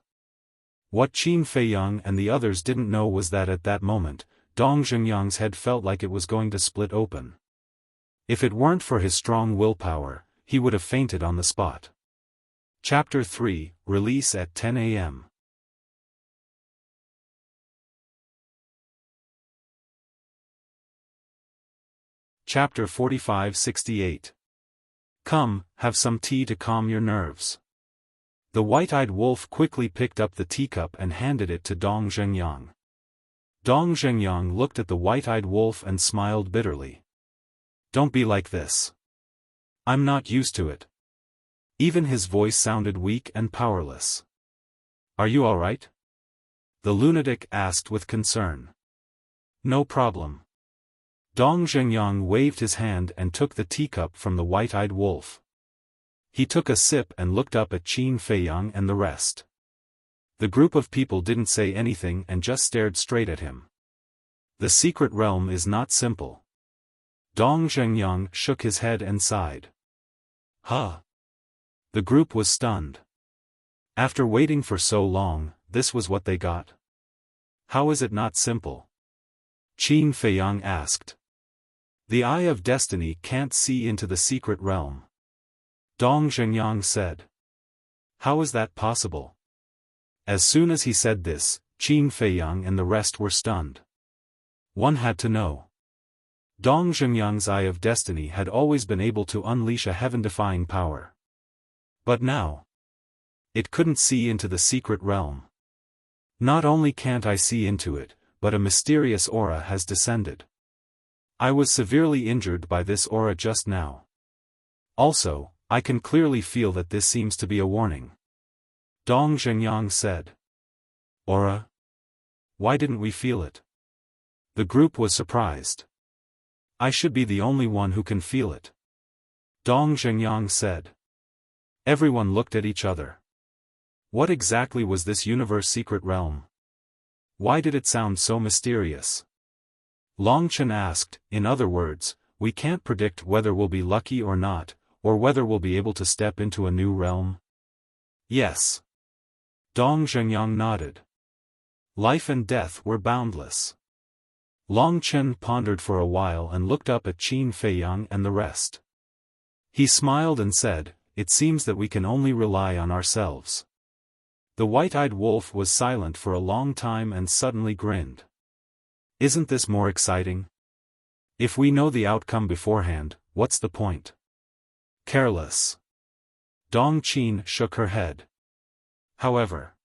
What Qin Feiyang and the others didn't know was that at that moment, Dong Zhengyang's head felt like it was going to split open. If it weren't for his strong willpower, he would have fainted on the spot. Chapter 3, Release at 10 a.m. Chapter 45-68. Come, have some tea to calm your nerves. The white-eyed wolf quickly picked up the teacup and handed it to Dong Zhengyang. Dong Zhengyang looked at the white-eyed wolf and smiled bitterly. Don't be like this. I'm not used to it. Even his voice sounded weak and powerless. Are you all right? The lunatic asked with concern. No problem. Dong Zhengyang waved his hand and took the teacup from the white-eyed wolf. He took a sip and looked up at Qin Feiyang and the rest. The group of people didn't say anything and just stared straight at him. The secret realm is not simple. Dong Zhengyang shook his head and sighed. Huh? The group was stunned. After waiting for so long, this was what they got? How is it not simple? Qin Feiyang asked. The Eye of Destiny can't see into the secret realm. Dong Zhengyang said. How is that possible? As soon as he said this, Qin Feiyang and the rest were stunned. One had to know. Dong Zhengyang's Eye of Destiny had always been able to unleash a heaven-defying power. But now, it couldn't see into the secret realm. Not only can't I see into it, but a mysterious aura has descended. I was severely injured by this aura just now. Also, I can clearly feel that this seems to be a warning. Dong Zhengyang said. Aura? Why didn't we feel it? The group was surprised. I should be the only one who can feel it. Dong Zhengyang said. Everyone looked at each other. What exactly was this universe secret realm? Why did it sound so mysterious? Long Chen asked, in other words, we can't predict whether we'll be lucky or not, or whether we'll be able to step into a new realm? Yes. Dong Zhengyang nodded. Life and death were boundless. Long Chen pondered for a while and looked up at Qin Feiyang and the rest. He smiled and said, it seems that we can only rely on ourselves. The white-eyed wolf was silent for a long time and suddenly grinned. Isn't this more exciting? If we know the outcome beforehand, what's the point? Careless. Dong Qin shook her head. However,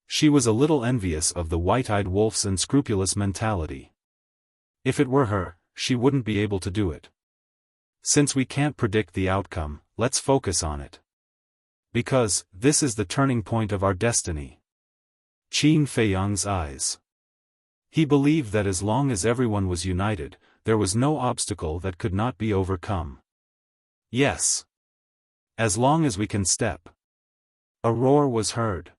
she was a little envious of the white-eyed wolf's unscrupulous mentality. If it were her, she wouldn't be able to do it. Since we can't predict the outcome, let's focus on it. Because, this is the turning point of our destiny. Qin Feiyang's eyes. He believed that as long as everyone was united, there was no obstacle that could not be overcome. Yes. As long as we can step. A roar was heard.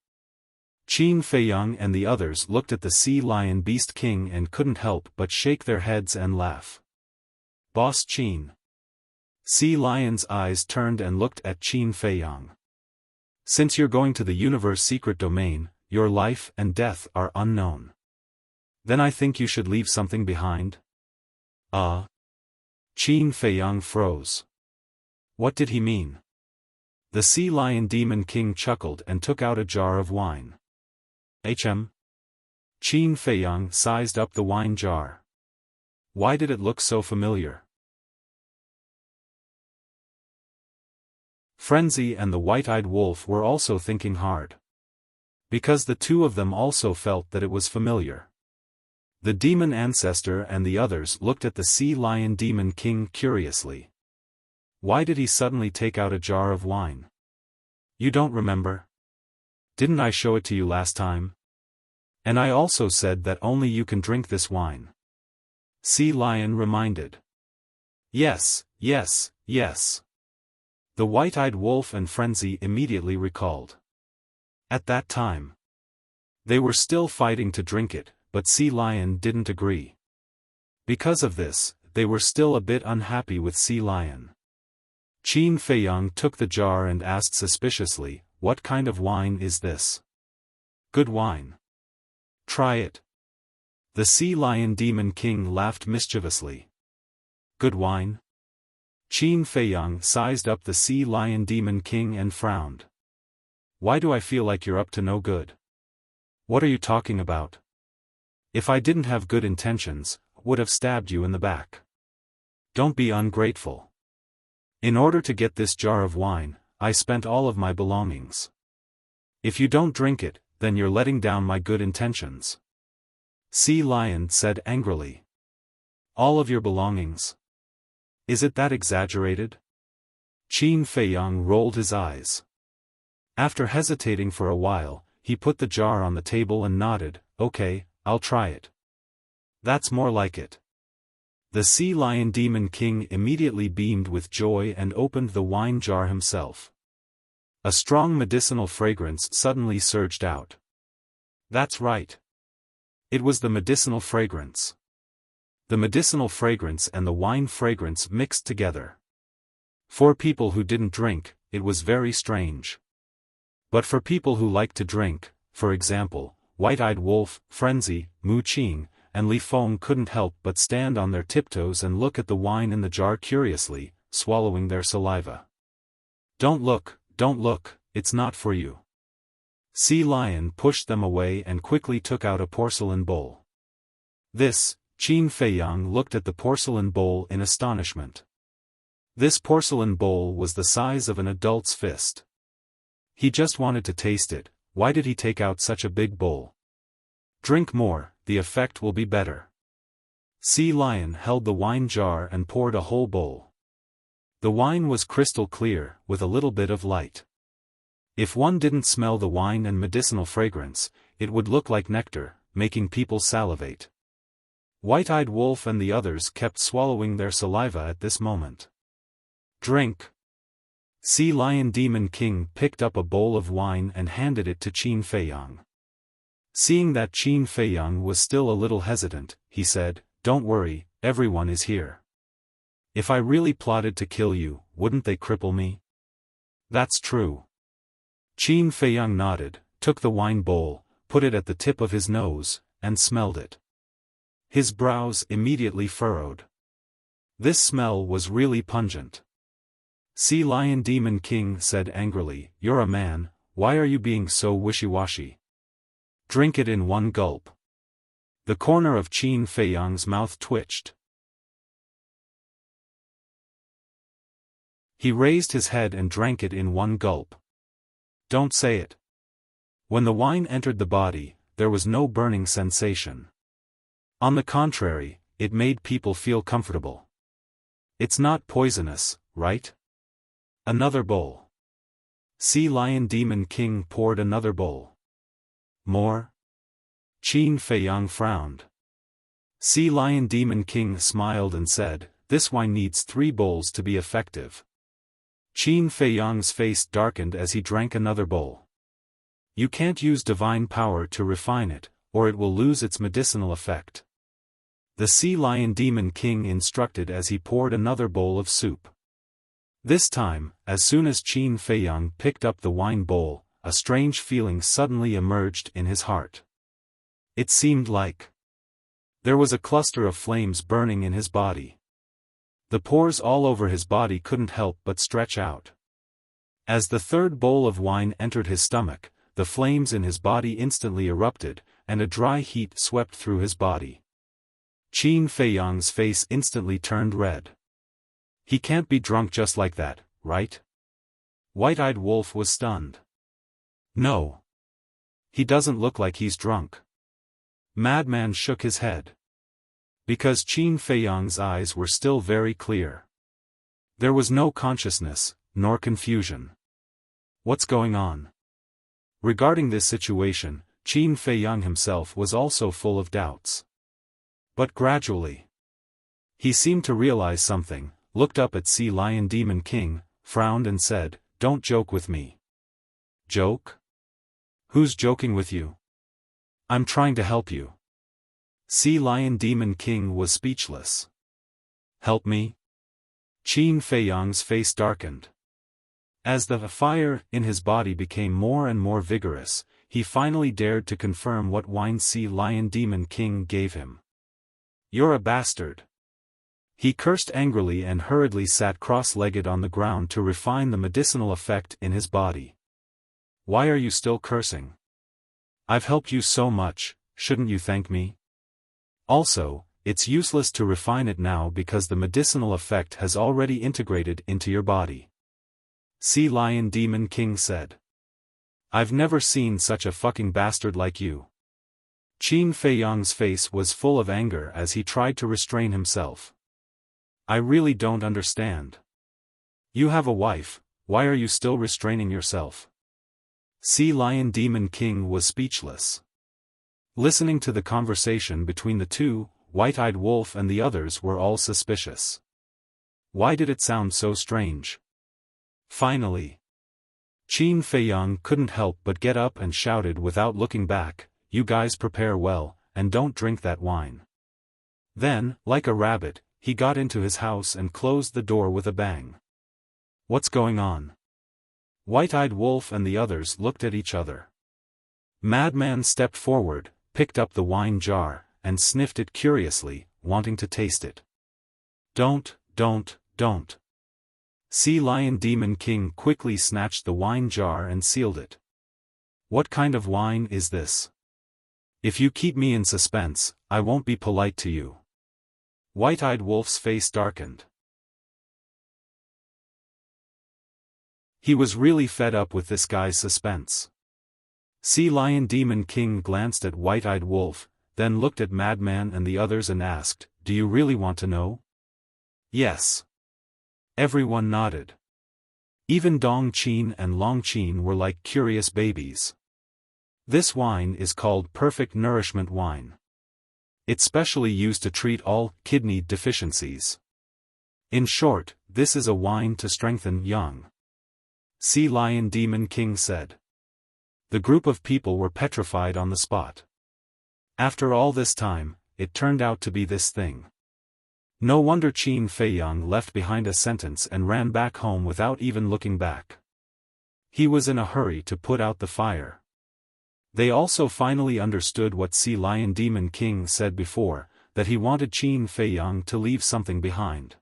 Qin Feiyang and the others looked at the sea lion beast king and couldn't help but shake their heads and laugh. Boss Qin. Sea lion's eyes turned and looked at Qin Feiyang. Since you're going to the universe secret domain, your life and death are unknown. Then I think you should leave something behind? Qin Feiyang froze. What did he mean? The sea lion demon king chuckled and took out a jar of wine. Qin Feiyang sized up the wine jar. Why did it look so familiar? Frenzy and the white-eyed wolf were also thinking hard. Because the two of them also felt that it was familiar. The demon ancestor and the others looked at the sea lion demon king curiously. Why did he suddenly take out a jar of wine? You don't remember? Didn't I show it to you last time? And I also said that only you can drink this wine. Sea lion reminded. Yes, yes, yes. The white-eyed wolf and Frenzy immediately recalled. At that time, they were still fighting to drink it, but Sea Lion didn't agree. Because of this, they were still a bit unhappy with Sea Lion. Qin Feiyang took the jar and asked suspiciously, what kind of wine is this? Good wine. Try it. The Sea Lion Demon King laughed mischievously. Good wine? Qin Feiyang sized up the Sea Lion Demon King and frowned. Why do I feel like you're up to no good? What are you talking about? If I didn't have good intentions, would have stabbed you in the back. Don't be ungrateful. In order to get this jar of wine, I spent all of my belongings. If you don't drink it, then you're letting down my good intentions. Sea Lion said angrily. All of your belongings? Is it that exaggerated? Qin Feiyang rolled his eyes. After hesitating for a while, he put the jar on the table and nodded, okay, I'll try it. That's more like it. The Sea Lion Demon King immediately beamed with joy and opened the wine jar himself. A strong medicinal fragrance suddenly surged out. That's right. It was the medicinal fragrance. The medicinal fragrance and the wine fragrance mixed together. For people who didn't drink, it was very strange. But for people who liked to drink, for example, White-Eyed Wolf, Frenzy, Mu Qing, and Li Feng couldn't help but stand on their tiptoes and look at the wine in the jar curiously, swallowing their saliva. Don't look, it's not for you. Sea Lion pushed them away and quickly took out a porcelain bowl. This, Qin Feiyang looked at the porcelain bowl in astonishment. This porcelain bowl was the size of an adult's fist. He just wanted to taste it. Why did he take out such a big bowl? Drink more, the effect will be better. Sea Lion held the wine jar and poured a whole bowl. The wine was crystal clear, with a little bit of light. If one didn't smell the wine and medicinal fragrance, it would look like nectar, making people salivate. White-eyed Wolf and the others kept swallowing their saliva at this moment. Drink. Sea Lion Demon King picked up a bowl of wine and handed it to Qin Feiyang. Seeing that Qin Feiyang was still a little hesitant, he said, "Don't worry, everyone is here. If I really plotted to kill you, wouldn't they cripple me?" "That's true." Qin Feiyang nodded, took the wine bowl, put it at the tip of his nose, and smelled it. His brows immediately furrowed. This smell was really pungent. Sea Lion Demon King said angrily, "You're a man, why are you being so wishy-washy? Drink it in one gulp." The corner of Qin Feiyang's mouth twitched. He raised his head and drank it in one gulp. Don't say it. When the wine entered the body, there was no burning sensation. On the contrary, it made people feel comfortable. It's not poisonous, right? Another bowl. Sea Lion Demon King poured another bowl. More? Qin Feiyang frowned. Sea Lion Demon King smiled and said, "This wine needs 3 bowls to be effective." Qin Feiyang's face darkened as he drank another bowl. You can't use divine power to refine it, or it will lose its medicinal effect. The Sea Lion Demon King instructed as he poured another bowl of soup. This time, as soon as Qin Feiyang picked up the wine bowl, a strange feeling suddenly emerged in his heart. It seemed like there was a cluster of flames burning in his body. The pores all over his body couldn't help but stretch out. As the third bowl of wine entered his stomach, the flames in his body instantly erupted, and a dry heat swept through his body. Qin Feiyang's face instantly turned red. He can't be drunk just like that, right? White-eyed Wolf was stunned. No. He doesn't look like he's drunk. Madman shook his head. Because Qin Feiyang's eyes were still very clear. There was no consciousness, nor confusion. What's going on? Regarding this situation, Qin Feiyang himself was also full of doubts. But gradually, he seemed to realize something, looked up at Sea Lion Demon King, frowned and said, "Don't joke with me." Joke? Who's joking with you? I'm trying to help you. Sea Lion Demon King was speechless. Help me? Qin Feiyang's face darkened. As the fire in his body became more and more vigorous, he finally dared to confirm what wine Sea Lion Demon King gave him. "You're a bastard." He cursed angrily and hurriedly sat cross-legged on the ground to refine the medicinal effect in his body. "Why are you still cursing? I've helped you so much, shouldn't you thank me? Also, it's useless to refine it now because the medicinal effect has already integrated into your body." Sea Lion Demon King said. "I've never seen such a fucking bastard like you." Qin Feiyang's face was full of anger as he tried to restrain himself. "I really don't understand. You have a wife, why are you still restraining yourself?" Sea Lion Demon King was speechless. Listening to the conversation between the two, White-eyed Wolf and the others were all suspicious. Why did it sound so strange? Finally, Qin Feiyang couldn't help but get up and shouted without looking back, "You guys prepare well, and don't drink that wine." Then, like a rabbit, he got into his house and closed the door with a bang. What's going on? White-eyed Wolf and the others looked at each other. Madman stepped forward, picked up the wine jar, and sniffed it curiously, wanting to taste it. Don't. Sea Lion Demon King quickly snatched the wine jar and sealed it. What kind of wine is this? If you keep me in suspense, I won't be polite to you. White-eyed wolf's face darkened. He was really fed up with this guy's suspense. Sea Lion Demon King glanced at White-eyed Wolf, then looked at Madman and the others and asked, "Do you really want to know?" "Yes." Everyone nodded. Even Dong Qin and Long Qin were like curious babies. This wine is called Perfect Nourishment Wine. It's specially used to treat all kidney deficiencies. In short, this is a wine to strengthen young. Sea Lion Demon King said. The group of people were petrified on the spot. After all this time, it turned out to be this thing. No wonder Qin Feiyang left behind a sentence and ran back home without even looking back. He was in a hurry to put out the fire. They also finally understood what Sea Lion Demon King said before, that he wanted Qin Feiyang to leave something behind.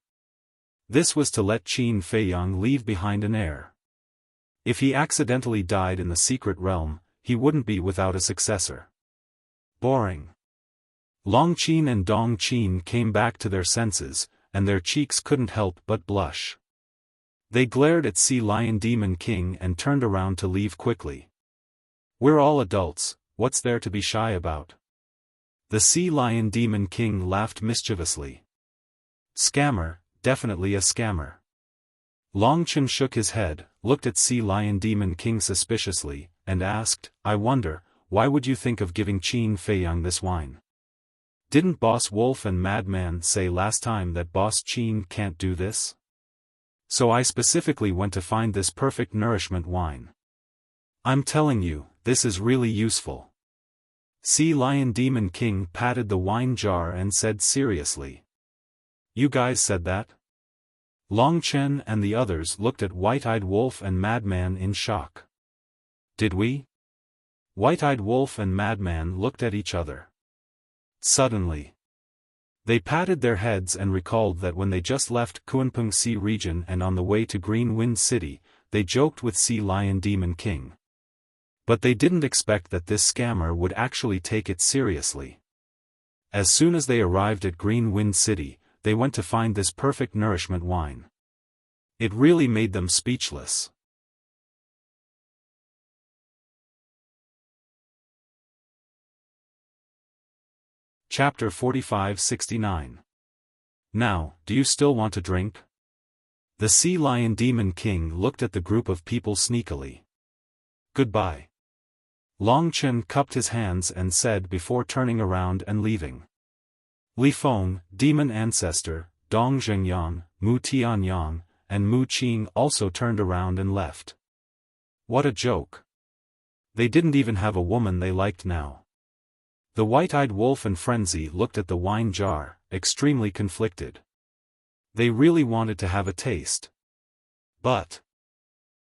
This was to let Qin Feiyang leave behind an heir. If he accidentally died in the secret realm, he wouldn't be without a successor. Boring. Long Qin and Dong Qin came back to their senses, and their cheeks couldn't help but blush. They glared at Sea Lion Demon King and turned around to leave quickly. "We're all adults, what's there to be shy about?" The Sea Lion Demon King laughed mischievously. "Scammer, definitely a scammer." Long Qin shook his head, looked at Sea Lion Demon King suspiciously, and asked, "I wonder, why would you think of giving Qin Feiyang this wine? Didn't Boss Wolf and Madman say last time that Boss Qin can't do this? So I specifically went to find this perfect nourishment wine. I'm telling you, this is really useful." Sea Lion Demon King patted the wine jar and said seriously. "You guys said that?" Long Chen and the others looked at White-eyed Wolf and Madman in shock. "Did we?" White-eyed Wolf and Madman looked at each other. Suddenly, they patted their heads and recalled that when they just left Kunpeng Sea region and on the way to Green Wind City, they joked with Sea Lion Demon King. But they didn't expect that this scammer would actually take it seriously. As soon as they arrived at Green Wind City, they went to find this perfect nourishment wine. It really made them speechless. Chapter 45-69. Now, do you still want to drink? The Sea Lion Demon King looked at the group of people sneakily. "Goodbye." Long Chen cupped his hands and said before turning around and leaving. Li Feng, Demon Ancestor, Dong Zhengyang, Mu Tianyang, and Mu Qing also turned around and left. What a joke. They didn't even have a woman they liked now. The White-eyed Wolf and Frenzy looked at the wine jar, extremely conflicted. They really wanted to have a taste. But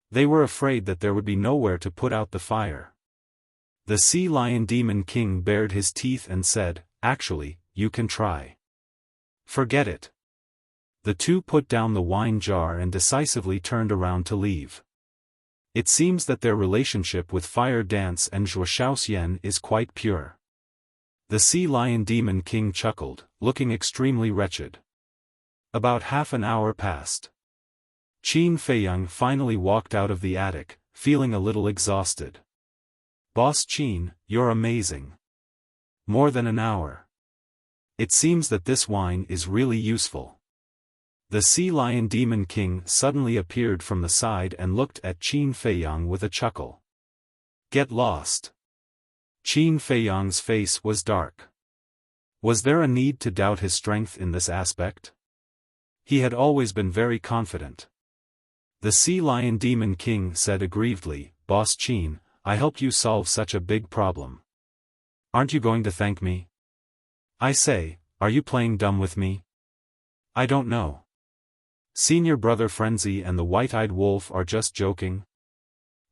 they were afraid that there would be nowhere to put out the fire. The Sea Lion Demon King bared his teeth and said, "Actually, you can try." "Forget it." The two put down the wine jar and decisively turned around to leave. It seems that their relationship with Fire Dance and Zhuo Shaoxian is quite pure. The Sea Lion Demon King chuckled, looking extremely wretched. About half an hour passed. Qin Feiyang finally walked out of the attic, feeling a little exhausted. "Boss Qin, you're amazing." "More than an hour. It seems that this wine is really useful." The Sea Lion Demon King suddenly appeared from the side and looked at Qin Feiyang with a chuckle. "Get lost." Qin Feiyang's face was dark. Was there a need to doubt his strength in this aspect? He had always been very confident. The Sea Lion Demon King said aggrievedly, "Boss Qin, I helped you solve such a big problem. Aren't you going to thank me? I say, are you playing dumb with me?" "I don't know. Senior Brother Frenzy and the White-eyed Wolf are just joking."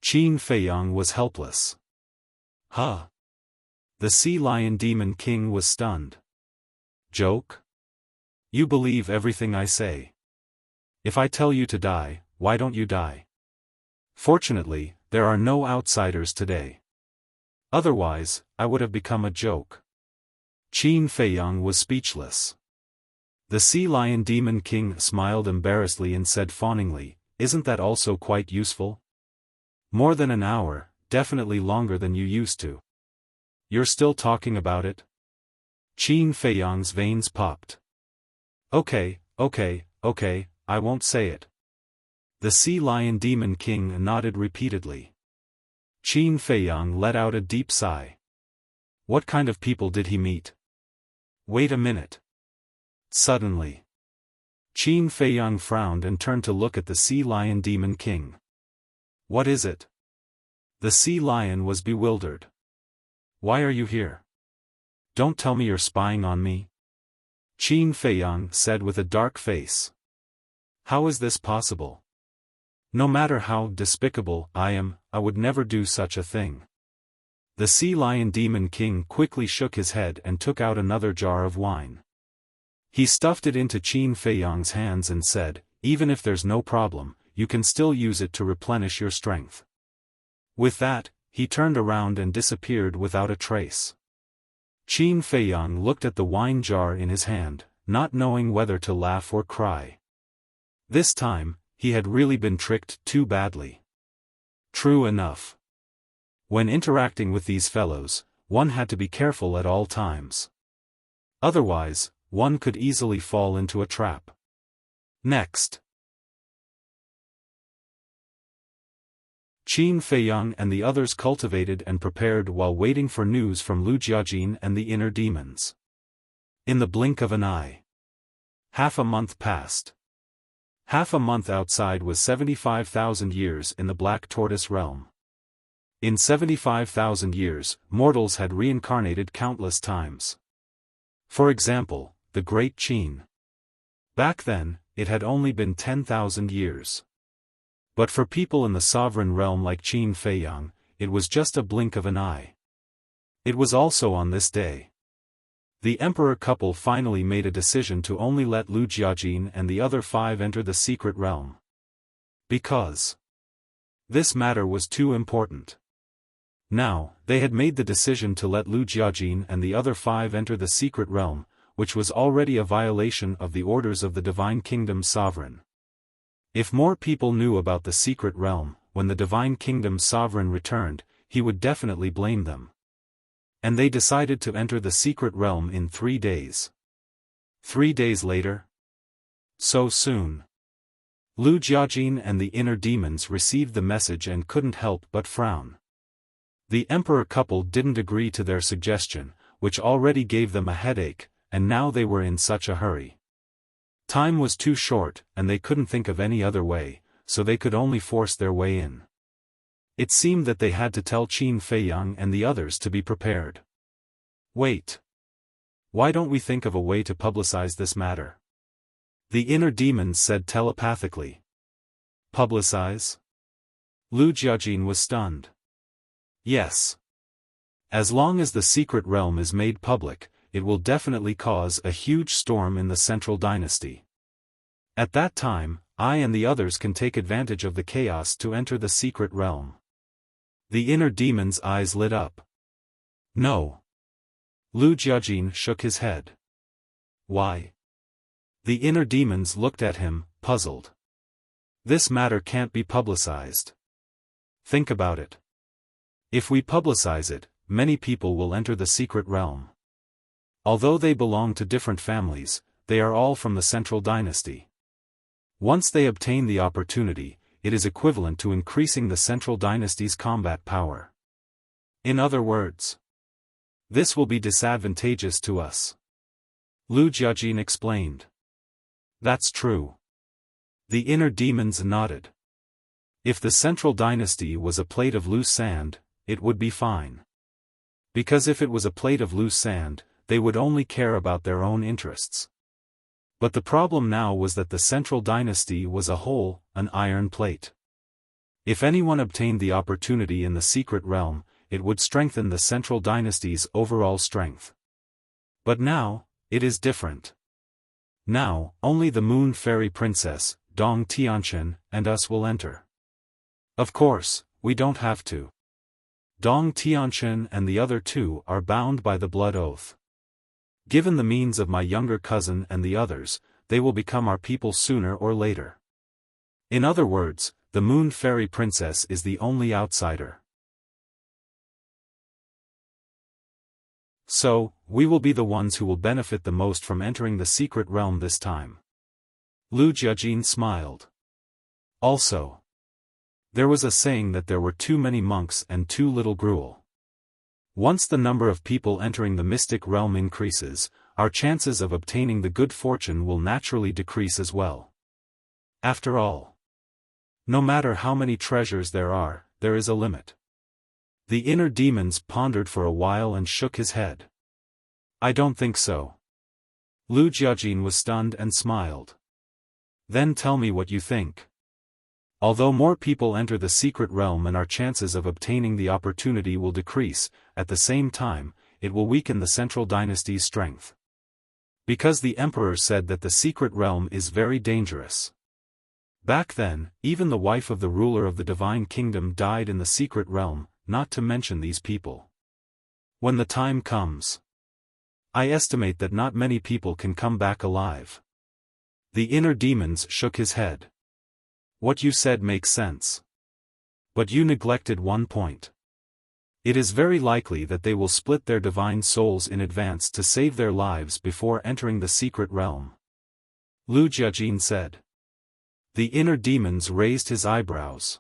Qin Feiyang was helpless. "Huh?" The Sea Lion Demon King was stunned. "Joke? You believe everything I say. If I tell you to die, why don't you die? Fortunately, there are no outsiders today. Otherwise, I would have become a joke." Qin Feiyang was speechless. The Sea Lion Demon King smiled embarrassedly and said fawningly, "Isn't that also quite useful? More than an hour, definitely longer than you used to. You're still talking about it?" Qin Feiyang's veins popped. Okay, I won't say it." The Sea Lion Demon King nodded repeatedly. Qin Feiyang let out a deep sigh. What kind of people did he meet? Wait a minute. Suddenly, Qin Feiyang frowned and turned to look at the Sea Lion Demon King. What is it? The Sea Lion was bewildered. Why are you here? Don't tell me you're spying on me. Qin Feiyang said with a dark face. How is this possible? No matter how despicable I am, I would never do such a thing. The Sea Lion Demon King quickly shook his head and took out another jar of wine. He stuffed it into Qin Feiyang's hands and said, "Even if there's no problem, you can still use it to replenish your strength." With that, he turned around and disappeared without a trace. Qin Feiyang looked at the wine jar in his hand, not knowing whether to laugh or cry. This time, he had really been tricked too badly. True enough. When interacting with these fellows, one had to be careful at all times. Otherwise, one could easily fall into a trap. Next. Qin Feiyang and the others cultivated and prepared while waiting for news from Lu Jiajin and the inner demons. In the blink of an eye. Half a month passed. Half a month outside was 75,000 years in the Black Tortoise realm. In 75,000 years, mortals had reincarnated countless times. For example, the Great Qin. Back then, it had only been 10,000 years. But for people in the sovereign realm like Qin Feiyang, it was just a blink of an eye. It was also on this day. The emperor couple finally made a decision to only let Lu Jiajin and the other 5 enter the secret realm. Because this matter was too important. Now, they had made the decision to let Lu Jiajin and the other 5 enter the secret realm, which was already a violation of the orders of the Divine Kingdom's sovereign. If more people knew about the secret realm, when the Divine Kingdom's sovereign returned, he would definitely blame them. And they decided to enter the secret realm in 3 days. 3 days later? So soon. Lu Jiajin and the inner demons received the message and couldn't help but frown. The emperor couple didn't agree to their suggestion, which already gave them a headache, and now they were in such a hurry. Time was too short, and they couldn't think of any other way, so they could only force their way in. It seemed that they had to tell Qin Feiyang and the others to be prepared. Wait. Why don't we think of a way to publicize this matter? The inner demons said telepathically. Publicize? Lu Jiajin was stunned. Yes. As long as the secret realm is made public, it will definitely cause a huge storm in the central dynasty. At that time, I and the others can take advantage of the chaos to enter the secret realm. The inner demon's eyes lit up. No. Lu Jiajin shook his head. Why? The inner demons looked at him, puzzled. This matter can't be publicized. Think about it. If we publicize it, many people will enter the secret realm. Although they belong to different families, they are all from the central dynasty. Once they obtain the opportunity, it is equivalent to increasing the central dynasty's combat power. In other words, this will be disadvantageous to us. Lu Jiajin explained. That's true. The inner demons nodded. If the central dynasty was a plate of loose sand, it would be fine. Because if it was a plate of loose sand, they would only care about their own interests. But the problem now was that the central dynasty was a whole, an iron plate. If anyone obtained the opportunity in the secret realm, it would strengthen the central dynasty's overall strength. But now, it is different. Now, only the Moon Fairy Princess, Dong Tianchen, and us will enter. Of course, we don't have to. Dong Tianchen and the other 2 are bound by the blood oath. Given the means of my younger cousin and the others, they will become our people sooner or later. In other words, the Moon Fairy Princess is the only outsider. So, we will be the ones who will benefit the most from entering the secret realm this time. Lu Jiajin smiled. Also, there was a saying that there were too many monks and too little gruel. Once the number of people entering the mystic realm increases, our chances of obtaining the good fortune will naturally decrease as well. After all, no matter how many treasures there is a limit. The inner demons pondered for a while and shook his head. I don't think so. Lu Jiajin was stunned and smiled. Then tell me what you think. Although more people enter the secret realm and our chances of obtaining the opportunity will decrease, at the same time, it will weaken the central dynasty's strength. Because the emperor said that the secret realm is very dangerous. Back then, even the wife of the ruler of the divine kingdom died in the secret realm, not to mention these people. When the time comes, I estimate that not many people can come back alive. The inner demons shook his head. What you said makes sense. But you neglected one point. It is very likely that they will split their divine souls in advance to save their lives before entering the secret realm. Lu Jiajin said. The inner demons raised his eyebrows.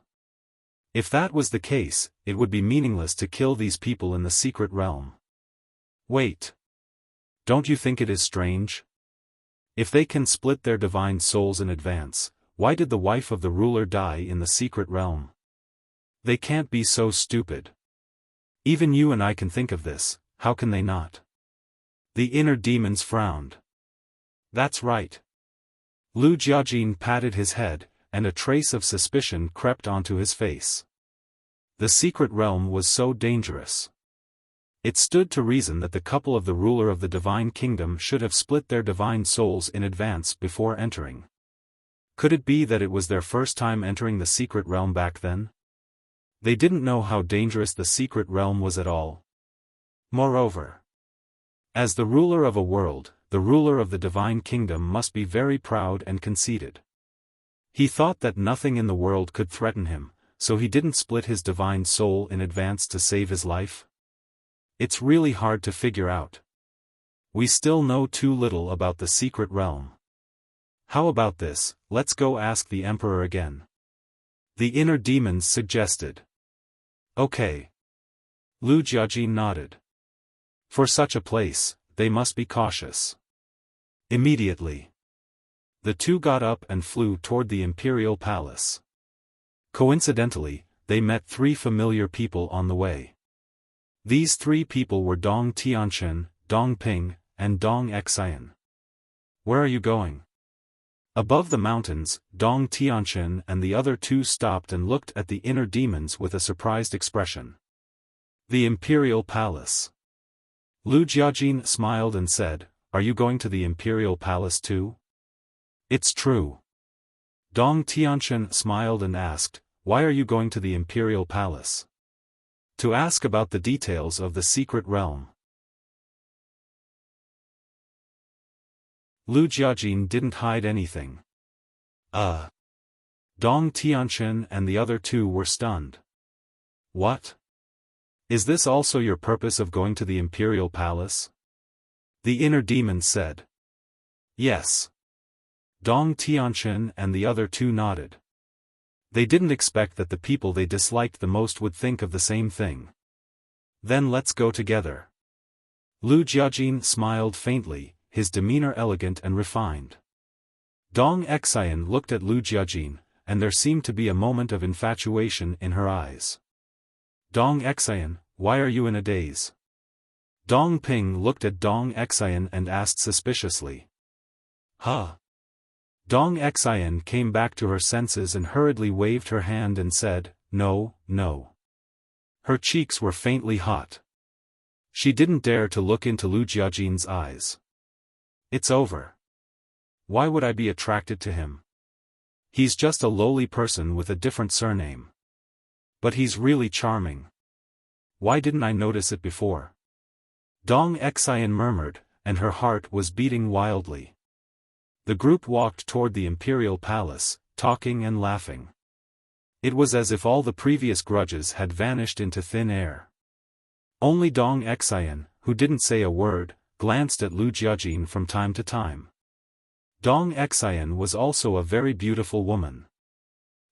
If that was the case, it would be meaningless to kill these people in the secret realm. Wait. Don't you think it is strange? If they can split their divine souls in advance, why did the wife of the ruler die in the secret realm? They can't be so stupid. Even you and I can think of this, how can they not? The inner demons frowned. That's right. Lu Jiajin patted his head, and a trace of suspicion crept onto his face. The secret realm was so dangerous. It stood to reason that the couple of the ruler of the divine kingdom should have split their divine souls in advance before entering. Could it be that it was their first time entering the secret realm back then? They didn't know how dangerous the secret realm was at all. Moreover, as the ruler of a world, the ruler of the divine kingdom must be very proud and conceited. He thought that nothing in the world could threaten him, so he didn't split his divine soul in advance to save his life. It's really hard to figure out. We still know too little about the secret realm. How about this, let's go ask the emperor again. The inner demons suggested. Okay. Lu Jiajin nodded. For such a place, they must be cautious. Immediately, the two got up and flew toward the imperial palace. Coincidentally, they met three familiar people on the way. These three people were Dong Tianchen, Dong Ping, and Dong Xian. Where are you going? Above the mountains, Dong Tianchen and the other two stopped and looked at the inner demons with a surprised expression. The imperial palace. Lu Jiajin smiled and said, Are you going to the imperial palace too? It's true. Dong Tianchen smiled and asked, Why are you going to the imperial palace? To ask about the details of the secret realm. Lu Jiajin didn't hide anything. Dong Tianchen and the other two were stunned. What? Is this also your purpose of going to the imperial palace? The inner demon said. Yes. Dong Tianchen and the other two nodded. They didn't expect that the people they disliked the most would think of the same thing. Then let's go together. Lu Jiajin smiled faintly, his demeanor elegant and refined. Dong Xian looked at Lu Jiajin, and there seemed to be a moment of infatuation in her eyes. Dong Xian, why are you in a daze? Dong Ping looked at Dong Xian and asked suspiciously. Huh? Dong Xian came back to her senses and hurriedly waved her hand and said, No, no. Her cheeks were faintly hot. She didn't dare to look into Lu Jiajin's eyes. It's over. Why would I be attracted to him? He's just a lowly person with a different surname. But he's really charming. Why didn't I notice it before? Dong Xian murmured, and her heart was beating wildly. The group walked toward the imperial palace, talking and laughing. It was as if all the previous grudges had vanished into thin air. Only Dong Xian, who didn't say a word, glanced at Lu Jiajin from time to time. Dong Xian was also a very beautiful woman.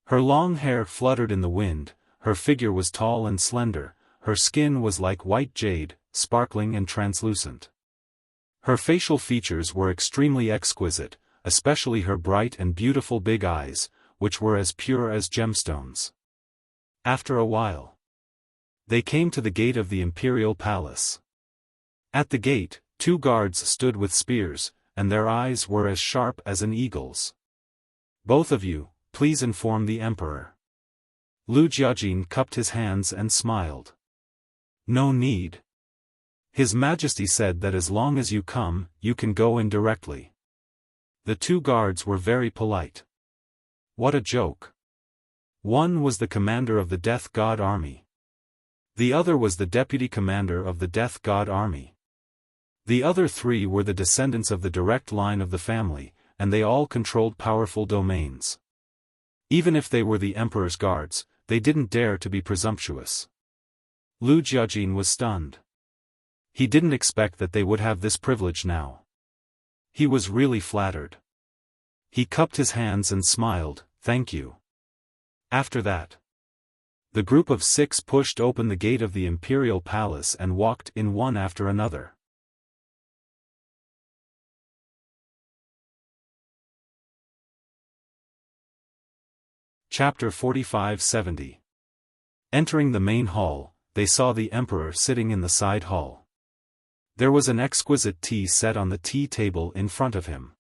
Her long hair fluttered in the wind, her figure was tall and slender, her skin was like white jade, sparkling and translucent. Her facial features were extremely exquisite, especially her bright and beautiful big eyes, which were as pure as gemstones. After a while, they came to the gate of the imperial palace. At the gate, 2 guards stood with spears, and their eyes were as sharp as an eagle's. "Both of you, please inform the emperor." Lu Jiajin cupped his hands and smiled. "No need. His Majesty said that as long as you come, you can go in directly." The 2 guards were very polite. What a joke. One was the commander of the Death God Army. The other was the deputy commander of the Death God Army. The other 3 were the descendants of the direct line of the family, and they all controlled powerful domains. Even if they were the emperor's guards, they didn't dare to be presumptuous. Lu Jiajin was stunned. He didn't expect that they would have this privilege now. He was really flattered. He cupped his hands and smiled, "Thank you." After that, the group of 6 pushed open the gate of the imperial palace and walked in one after another. Chapter 45-70. Entering the main hall, they saw the emperor sitting in the side hall. There was an exquisite tea set on the tea table in front of him.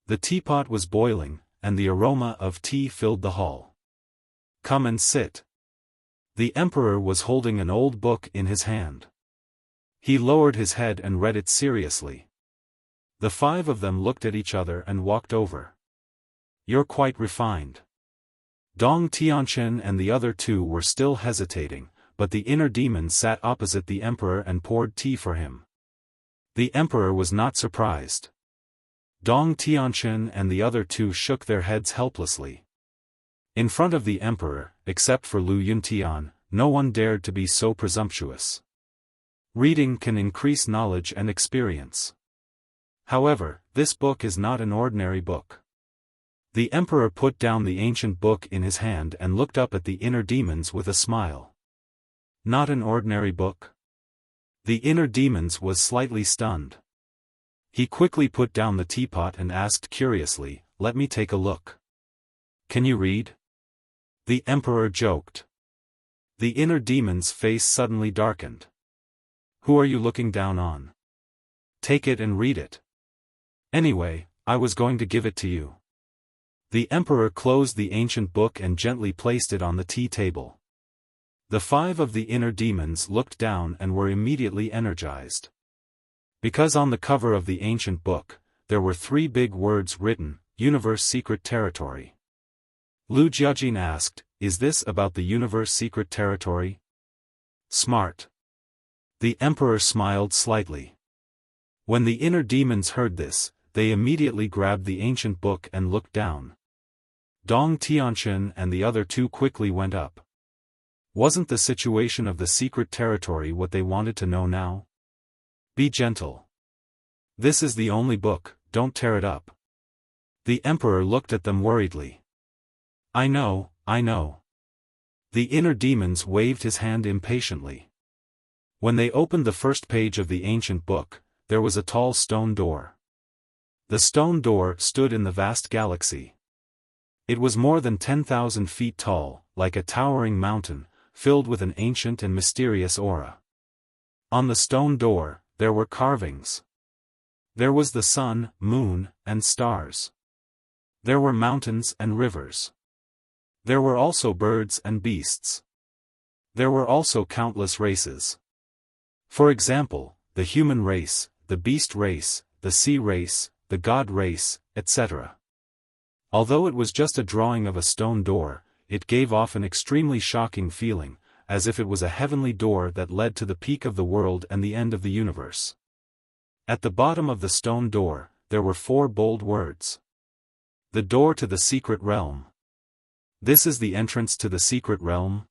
The teapot was boiling, and the aroma of tea filled the hall. "Come and sit." The emperor was holding an old book in his hand. He lowered his head and read it seriously. The 5 of them looked at each other and walked over. "You're quite refined." Dong Tianchen and the other 2 were still hesitating, but the inner demon sat opposite the emperor and poured tea for him. The emperor was not surprised. Dong Tianchen and the other 2 shook their heads helplessly. In front of the emperor, except for Lu Yuntian, no one dared to be so presumptuous. Reading can increase knowledge and experience. However, this book is not an ordinary book. The emperor put down the ancient book in his hand and looked up at the inner demons with a smile. "Not an ordinary book?" The inner demons was slightly stunned. He quickly put down the teapot and asked curiously, "Let me take a look." "Can you read?" The emperor joked. The inner demon's face suddenly darkened. "Who are you looking down on? Take it and read it." "Anyway, I was going to give it to you." The emperor closed the ancient book and gently placed it on the tea table. The 5 of the inner demons looked down and were immediately energized. Because on the cover of the ancient book, there were 3 big words written, "Universe Secret Territory." Lu Jiajin asked, "Is this about the Universe Secret Territory?" "Smart." The emperor smiled slightly. When the inner demons heard this, they immediately grabbed the ancient book and looked down. Dong Tianchen and the other 2 quickly went up. Wasn't the situation of the secret territory what they wanted to know now? "Be gentle. This is the only book, don't tear it up." The emperor looked at them worriedly. I know. The inner demons waved his hand impatiently. When they opened the first page of the ancient book, there was a tall stone door. The stone door stood in the vast galaxy. It was more than 10,000 feet tall, like a towering mountain, filled with an ancient and mysterious aura. On the stone door, there were carvings. There was the sun, moon, and stars. There were mountains and rivers. There were also birds and beasts. There were also countless races. For example, the human race, the beast race, the sea race, the god race, etc. Although it was just a drawing of a stone door, it gave off an extremely shocking feeling, as if it was a heavenly door that led to the peak of the world and the end of the universe. At the bottom of the stone door, there were 4 bold words. The door to the secret realm. This is the entrance to the secret realm?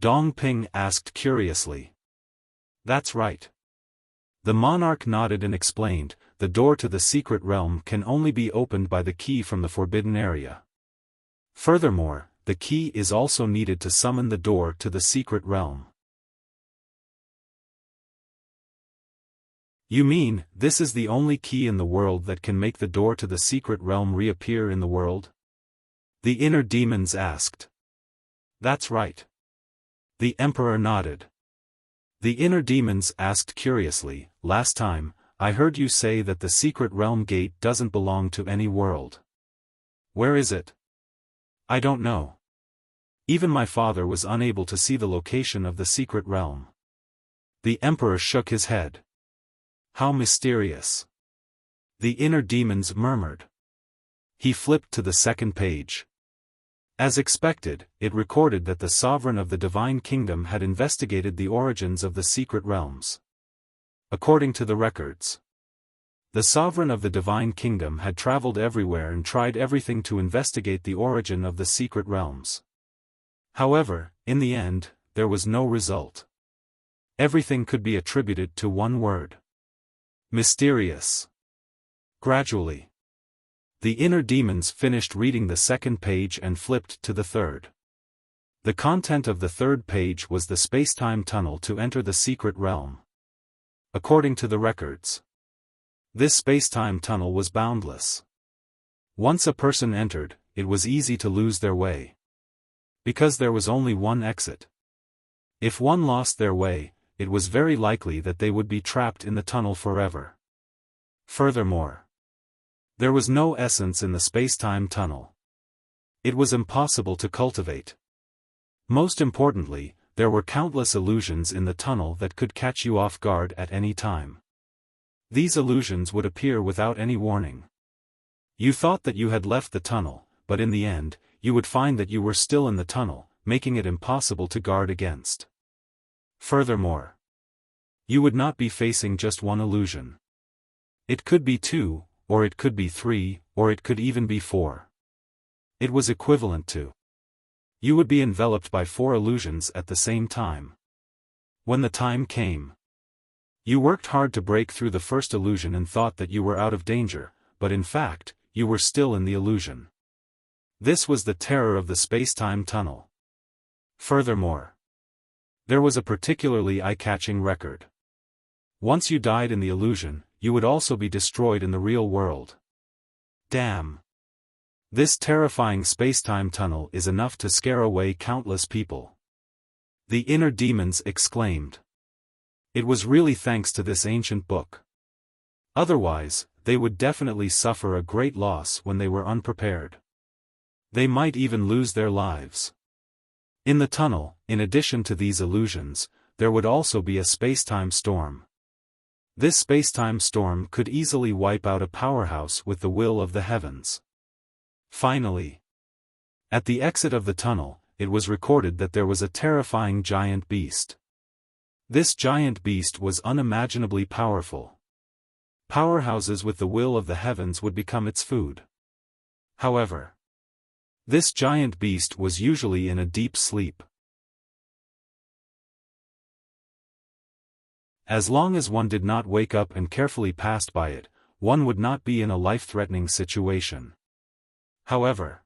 Dong Ping asked curiously. That's right. The monarch nodded and explained, the door to the secret realm can only be opened by the key from the forbidden area. Furthermore, the key is also needed to summon the door to the secret realm. You mean, this is the only key in the world that can make the door to the secret realm reappear in the world? The inner demons asked. That's right. The emperor nodded. The inner demons asked curiously, last time, I heard you say that the secret realm gate doesn't belong to any world. Where is it? I don't know. Even my father was unable to see the location of the secret realm. The emperor shook his head. How mysterious. The inner demons murmured. He flipped to the second page. As expected, it recorded that the sovereign of the divine kingdom had investigated the origins of the secret realms. According to the records, the sovereign of the divine kingdom had traveled everywhere and tried everything to investigate the origin of the secret realms. However, in the end, there was no result. Everything could be attributed to one word. Mysterious. Gradually, the inner demons finished reading the second page and flipped to the third. The content of the third page was the space-time tunnel to enter the secret realm. According to the records, this space-time tunnel was boundless. Once a person entered, it was easy to lose their way. Because there was only one exit. If one lost their way, it was very likely that they would be trapped in the tunnel forever. Furthermore, there was no essence in the space-time tunnel. It was impossible to cultivate. Most importantly, there were countless illusions in the tunnel that could catch you off guard at any time. These illusions would appear without any warning. You thought that you had left the tunnel, but in the end, you would find that you were still in the tunnel, making it impossible to guard against. Furthermore, you would not be facing just one illusion. It could be 2, or it could be 3, or it could even be 4. It was equivalent to. You would be enveloped by 4 illusions at the same time. When the time came, you worked hard to break through the first illusion and thought that you were out of danger, but in fact, you were still in the illusion. This was the terror of the space-time tunnel. Furthermore, there was a particularly eye-catching record. Once you died in the illusion, you would also be destroyed in the real world. Damn. This terrifying space-time tunnel is enough to scare away countless people. The inner demons exclaimed. It was really thanks to this ancient book. Otherwise, they would definitely suffer a great loss when they were unprepared. They might even lose their lives. In the tunnel, in addition to these illusions, there would also be a space-time storm. This space-time storm could easily wipe out a powerhouse with the will of the heavens. Finally, at the exit of the tunnel, it was recorded that there was a terrifying giant beast. This giant beast was unimaginably powerful. Powerhouses with the will of the heavens would become its food. However, this giant beast was usually in a deep sleep. As long as one did not wake up and carefully passed by it, one would not be in a life-threatening situation. However,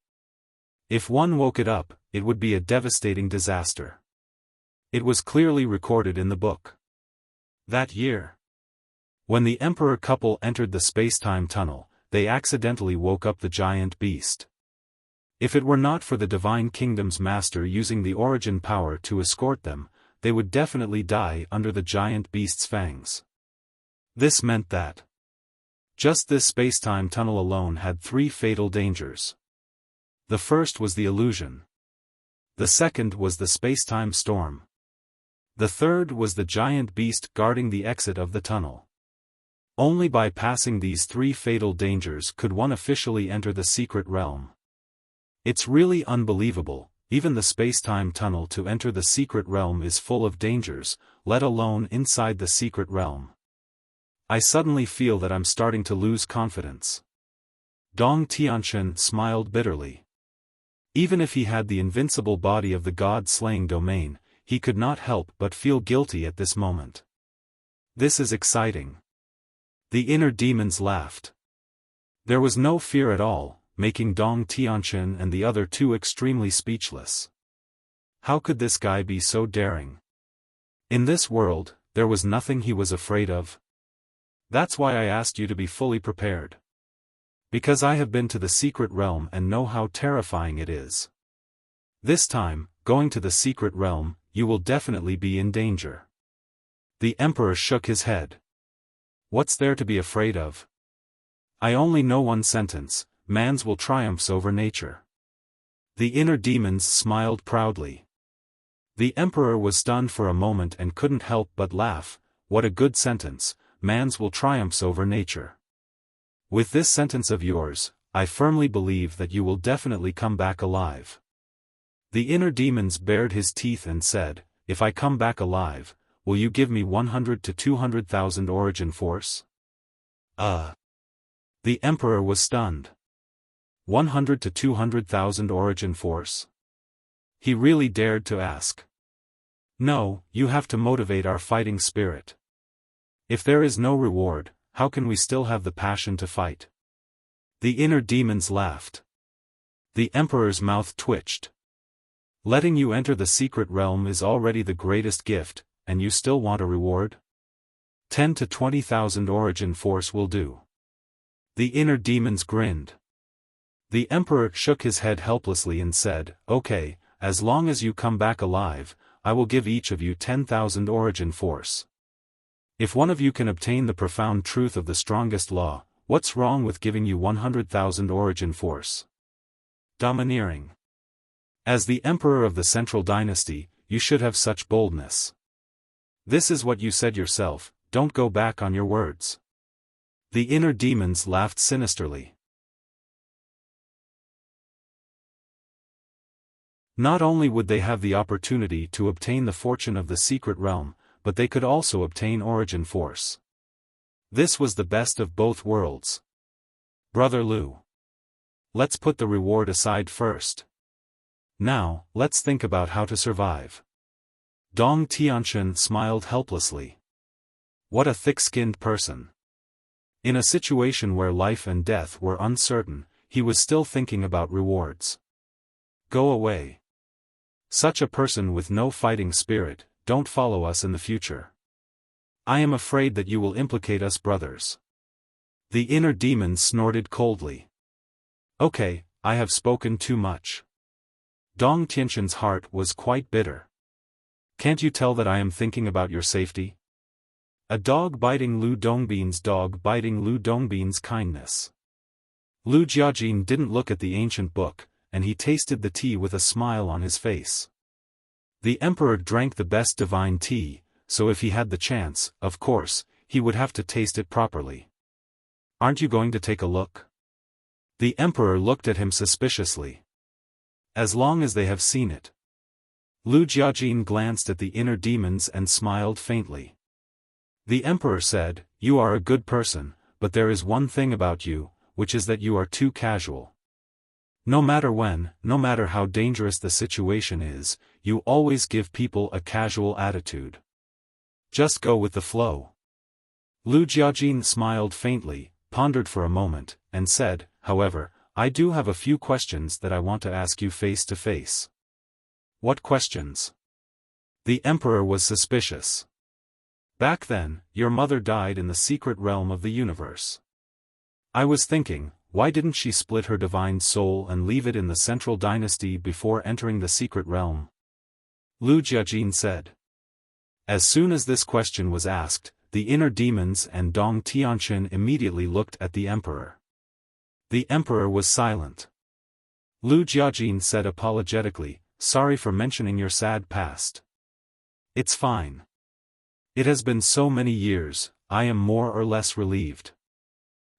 if one woke it up, it would be a devastating disaster. It was clearly recorded in the book. That year, when the emperor couple entered the space-time tunnel, they accidentally woke up the giant beast. If it were not for the divine kingdom's master using the origin power to escort them, they would definitely die under the giant beast's fangs. This meant that just this space-time tunnel alone had 3 fatal dangers. The first was the illusion. The second was the space-time storm. The third was the giant beast guarding the exit of the tunnel. Only by passing these 3 fatal dangers could one officially enter the secret realm. It's really unbelievable, even the space-time tunnel to enter the secret realm is full of dangers, let alone inside the secret realm. I suddenly feel that I'm starting to lose confidence. Dong Tianchen smiled bitterly. Even if he had the invincible body of the god-slaying domain, he could not help but feel guilty at this moment. This is exciting. The inner demons laughed. There was no fear at all, making Dong Tianchen and the other two extremely speechless. How could this guy be so daring? In this world, there was nothing he was afraid of. That's why I asked you to be fully prepared. Because I have been to the secret realm and know how terrifying it is. This time, going to the secret realm, you will definitely be in danger. The emperor shook his head. What's there to be afraid of? I only know one sentence: man's will triumphs over nature. The inner demons smiled proudly. The emperor was stunned for a moment and couldn't help but laugh. What a good sentence: man's will triumphs over nature. With this sentence of yours, I firmly believe that you will definitely come back alive. The inner demons bared his teeth and said, if I come back alive, will you give me 100 to 200,000 origin force? The emperor was stunned. 100 to 200,000 origin force? He really dared to ask. No, you have to motivate our fighting spirit. If there is no reward, how can we still have the passion to fight? The inner demons laughed. The emperor's mouth twitched. Letting you enter the secret realm is already the greatest gift, and you still want a reward? 10 to 20,000 origin force will do. The inner demons grinned. The emperor shook his head helplessly and said, okay, as long as you come back alive, I will give each of you 10,000 origin force. If one of you can obtain the profound truth of the strongest law, what's wrong with giving you 100,000 origin force? Domineering. As the emperor of the central dynasty, you should have such boldness. This is what you said yourself, don't go back on your words. The inner demons laughed sinisterly. Not only would they have the opportunity to obtain the fortune of the secret realm, but they could also obtain origin force. This was the best of both worlds. Brother Lu. Let's put the reward aside first. Now, let's think about how to survive. Dong Tianchen smiled helplessly. What a thick-skinned person. In a situation where life and death were uncertain, he was still thinking about rewards. Go away. Such a person with no fighting spirit, don't follow us in the future. I am afraid that you will implicate us brothers. The inner demon snorted coldly. Okay, I have spoken too much. Dong Tianchen's heart was quite bitter. Can't you tell that I am thinking about your safety? A dog biting Lu Dongbin's kindness. Lu Jiajin didn't look at the ancient book, and he tasted the tea with a smile on his face. The emperor drank the best divine tea, so if he had the chance, of course, he would have to taste it properly. Aren't you going to take a look? The emperor looked at him suspiciously. As long as they have seen it. Lu Jiajin glanced at the inner demons and smiled faintly. The emperor said, you are a good person, but there is one thing about you, which is that you are too casual. No matter when, no matter how dangerous the situation is, you always give people a casual attitude. Just go with the flow. Lu Jiajin smiled faintly, pondered for a moment, and said, however, I do have a few questions that I want to ask you face to face. What questions? The emperor was suspicious. Back then, your mother died in the secret realm of the universe. I was thinking, why didn't she split her divine soul and leave it in the central dynasty before entering the secret realm? Lu Jiajin said. As soon as this question was asked, the inner demons and Dong Tianchen immediately looked at the emperor. The emperor was silent. Lu Jiajin said apologetically, sorry for mentioning your sad past. It's fine. It has been so many years, I am more or less relieved.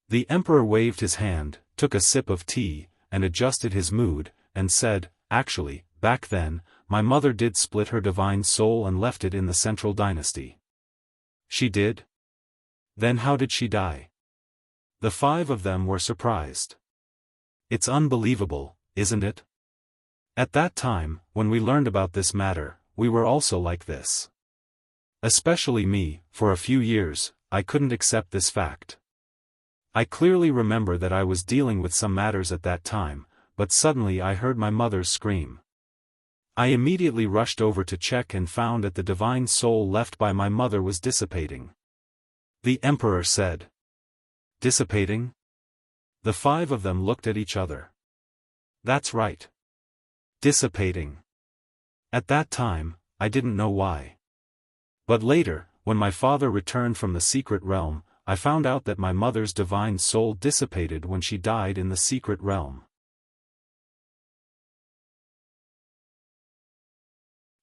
The emperor waved his hand, took a sip of tea, and adjusted his mood, and said, actually, back then, my mother did split her divine soul and left it in the central dynasty. She did? Then how did she die? The 5 of them were surprised. It's unbelievable, isn't it? At that time, when we learned about this matter, we were also like this. Especially me, for a few years, I couldn't accept this fact. I clearly remember that I was dealing with some matters at that time, but suddenly I heard my mother's scream. I immediately rushed over to check and found that the divine soul left by my mother was dissipating. The emperor said. Dissipating? The 5 of them looked at each other. That's right. Dissipating. At that time, I didn't know why. But later, when my father returned from the secret realm, I found out that my mother's divine soul dissipated when she died in the secret realm.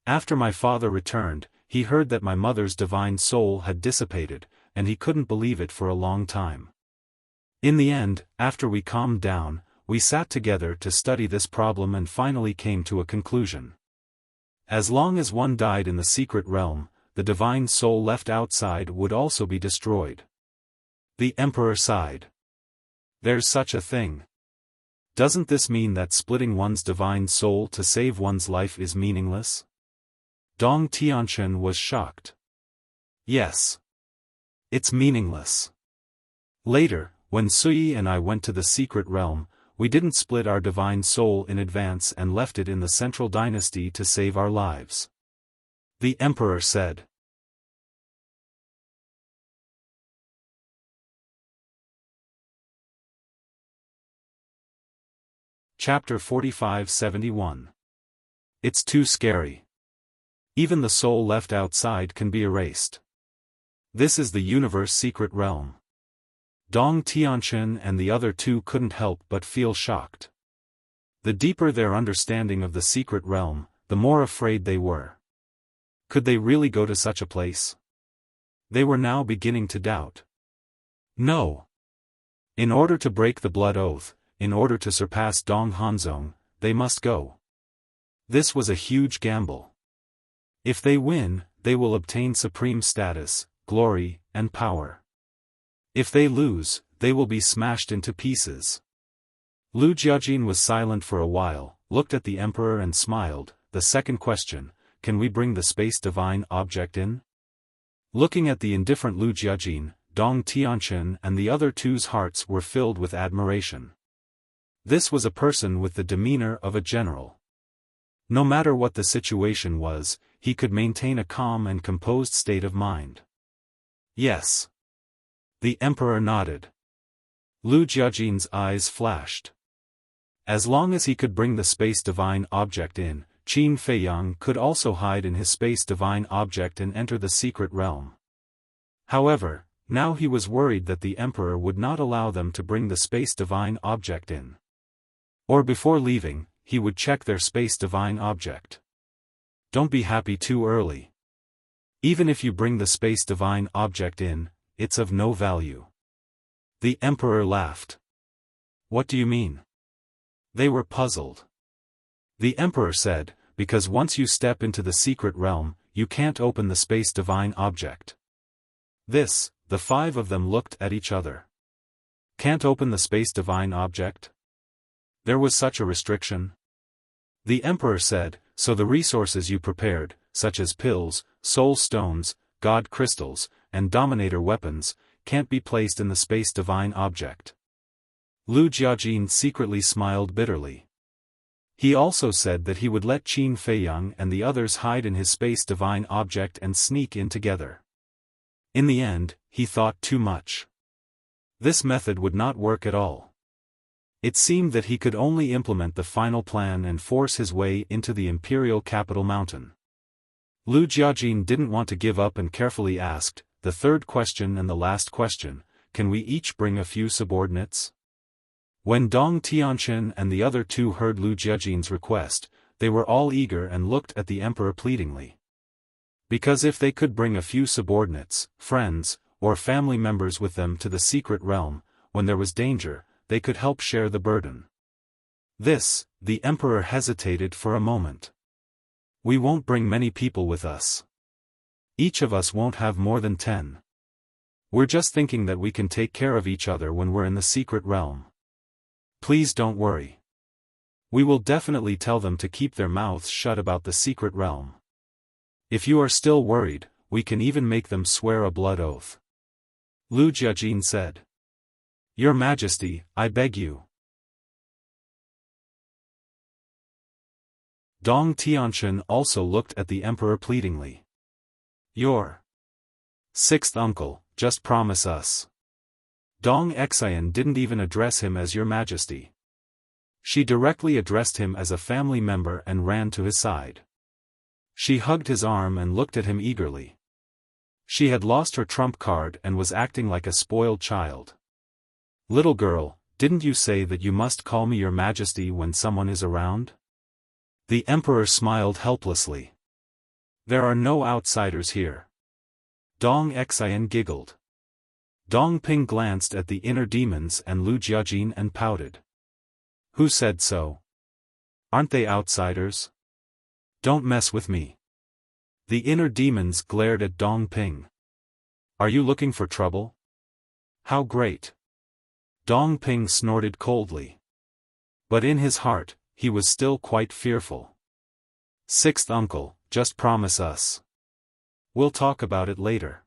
After my father returned, he heard that my mother's divine soul had dissipated, and he couldn't believe it for a long time. In the end, after we calmed down, we sat together to study this problem and finally came to a conclusion. As long as one died in the secret realm, the divine soul left outside would also be destroyed. The emperor sighed. There's such a thing. Doesn't this mean that splitting one's divine soul to save one's life is meaningless? Dong Tianqian was shocked. Yes. It's meaningless. Later, when Sui and I went to the secret realm, we didn't split our divine soul in advance and left it in the central dynasty to save our lives. The emperor said. Chapter 45-71. It's too scary. Even the soul left outside can be erased. This is the universe secret realm. Dong Tianqian and the other 2 couldn't help but feel shocked. The deeper their understanding of the secret realm, the more afraid they were. Could they really go to such a place? They were now beginning to doubt. No. In order to break the blood oath, in order to surpass Dong Hanzong, they must go. This was a huge gamble. If they win, they will obtain supreme status, glory, and power. If they lose, they will be smashed into pieces. Lu Jiajin was silent for a while, looked at the emperor and smiled. The second question, can we bring the space divine object in? Looking at the indifferent Lu Jiajin, Dong Tianqian and the other 2's hearts were filled with admiration. This was a person with the demeanor of a general. No matter what the situation was, he could maintain a calm and composed state of mind. Yes. The emperor nodded. Lu Jiajin's eyes flashed. As long as he could bring the space divine object in, Qin Feiyang could also hide in his space divine object and enter the secret realm. However, now he was worried that the emperor would not allow them to bring the space divine object in. Or before leaving, he would check their space divine object. Don't be happy too early. Even if you bring the space divine object in, it's of no value. The emperor laughed. What do you mean? They were puzzled. The emperor said, because once you step into the secret realm, you can't open the space divine object. This, the 5 of them looked at each other. Can't open the space divine object? There was such a restriction? The emperor said, so the resources you prepared, such as pills, soul stones, god crystals, and dominator weapons, can't be placed in the space divine object. Lu Jiajin secretly smiled bitterly. He also said that he would let Qin Feiyang and the others hide in his space divine object and sneak in together. In the end, he thought too much. This method would not work at all. It seemed that he could only implement the final plan and force his way into the imperial capital mountain. Lu Jiajin didn't want to give up and carefully asked, the third question and the last question, can we each bring a few subordinates? When Dong Tianqian and the other 2 heard Lu Jiajin's request, they were all eager and looked at the emperor pleadingly. Because if they could bring a few subordinates, friends, or family members with them to the secret realm, when there was danger, they could help share the burden. This, the emperor hesitated for a moment. We won't bring many people with us. Each of us won't have more than 10. We're just thinking that we can take care of each other when we're in the secret realm. Please don't worry. We will definitely tell them to keep their mouths shut about the secret realm. If you are still worried, we can even make them swear a blood oath. Lu Jiajin said. Your Majesty, I beg you. Dong Tianqian also looked at the emperor pleadingly. Your sixth uncle, just promise us. Dong Xian didn't even address him as Your Majesty. She directly addressed him as a family member and ran to his side. She hugged his arm and looked at him eagerly. She had lost her trump card and was acting like a spoiled child. Little girl, didn't you say that you must call me Your Majesty when someone is around? The emperor smiled helplessly. There are no outsiders here. Dong Xian giggled. Dong Ping glanced at the inner demons and Lu Jiajin and pouted. Who said so? Aren't they outsiders? Don't mess with me. The inner demons glared at Dong Ping. Are you looking for trouble? How great. Dong Ping snorted coldly. But in his heart, he was still quite fearful. Sixth uncle, just promise us. We'll talk about it later.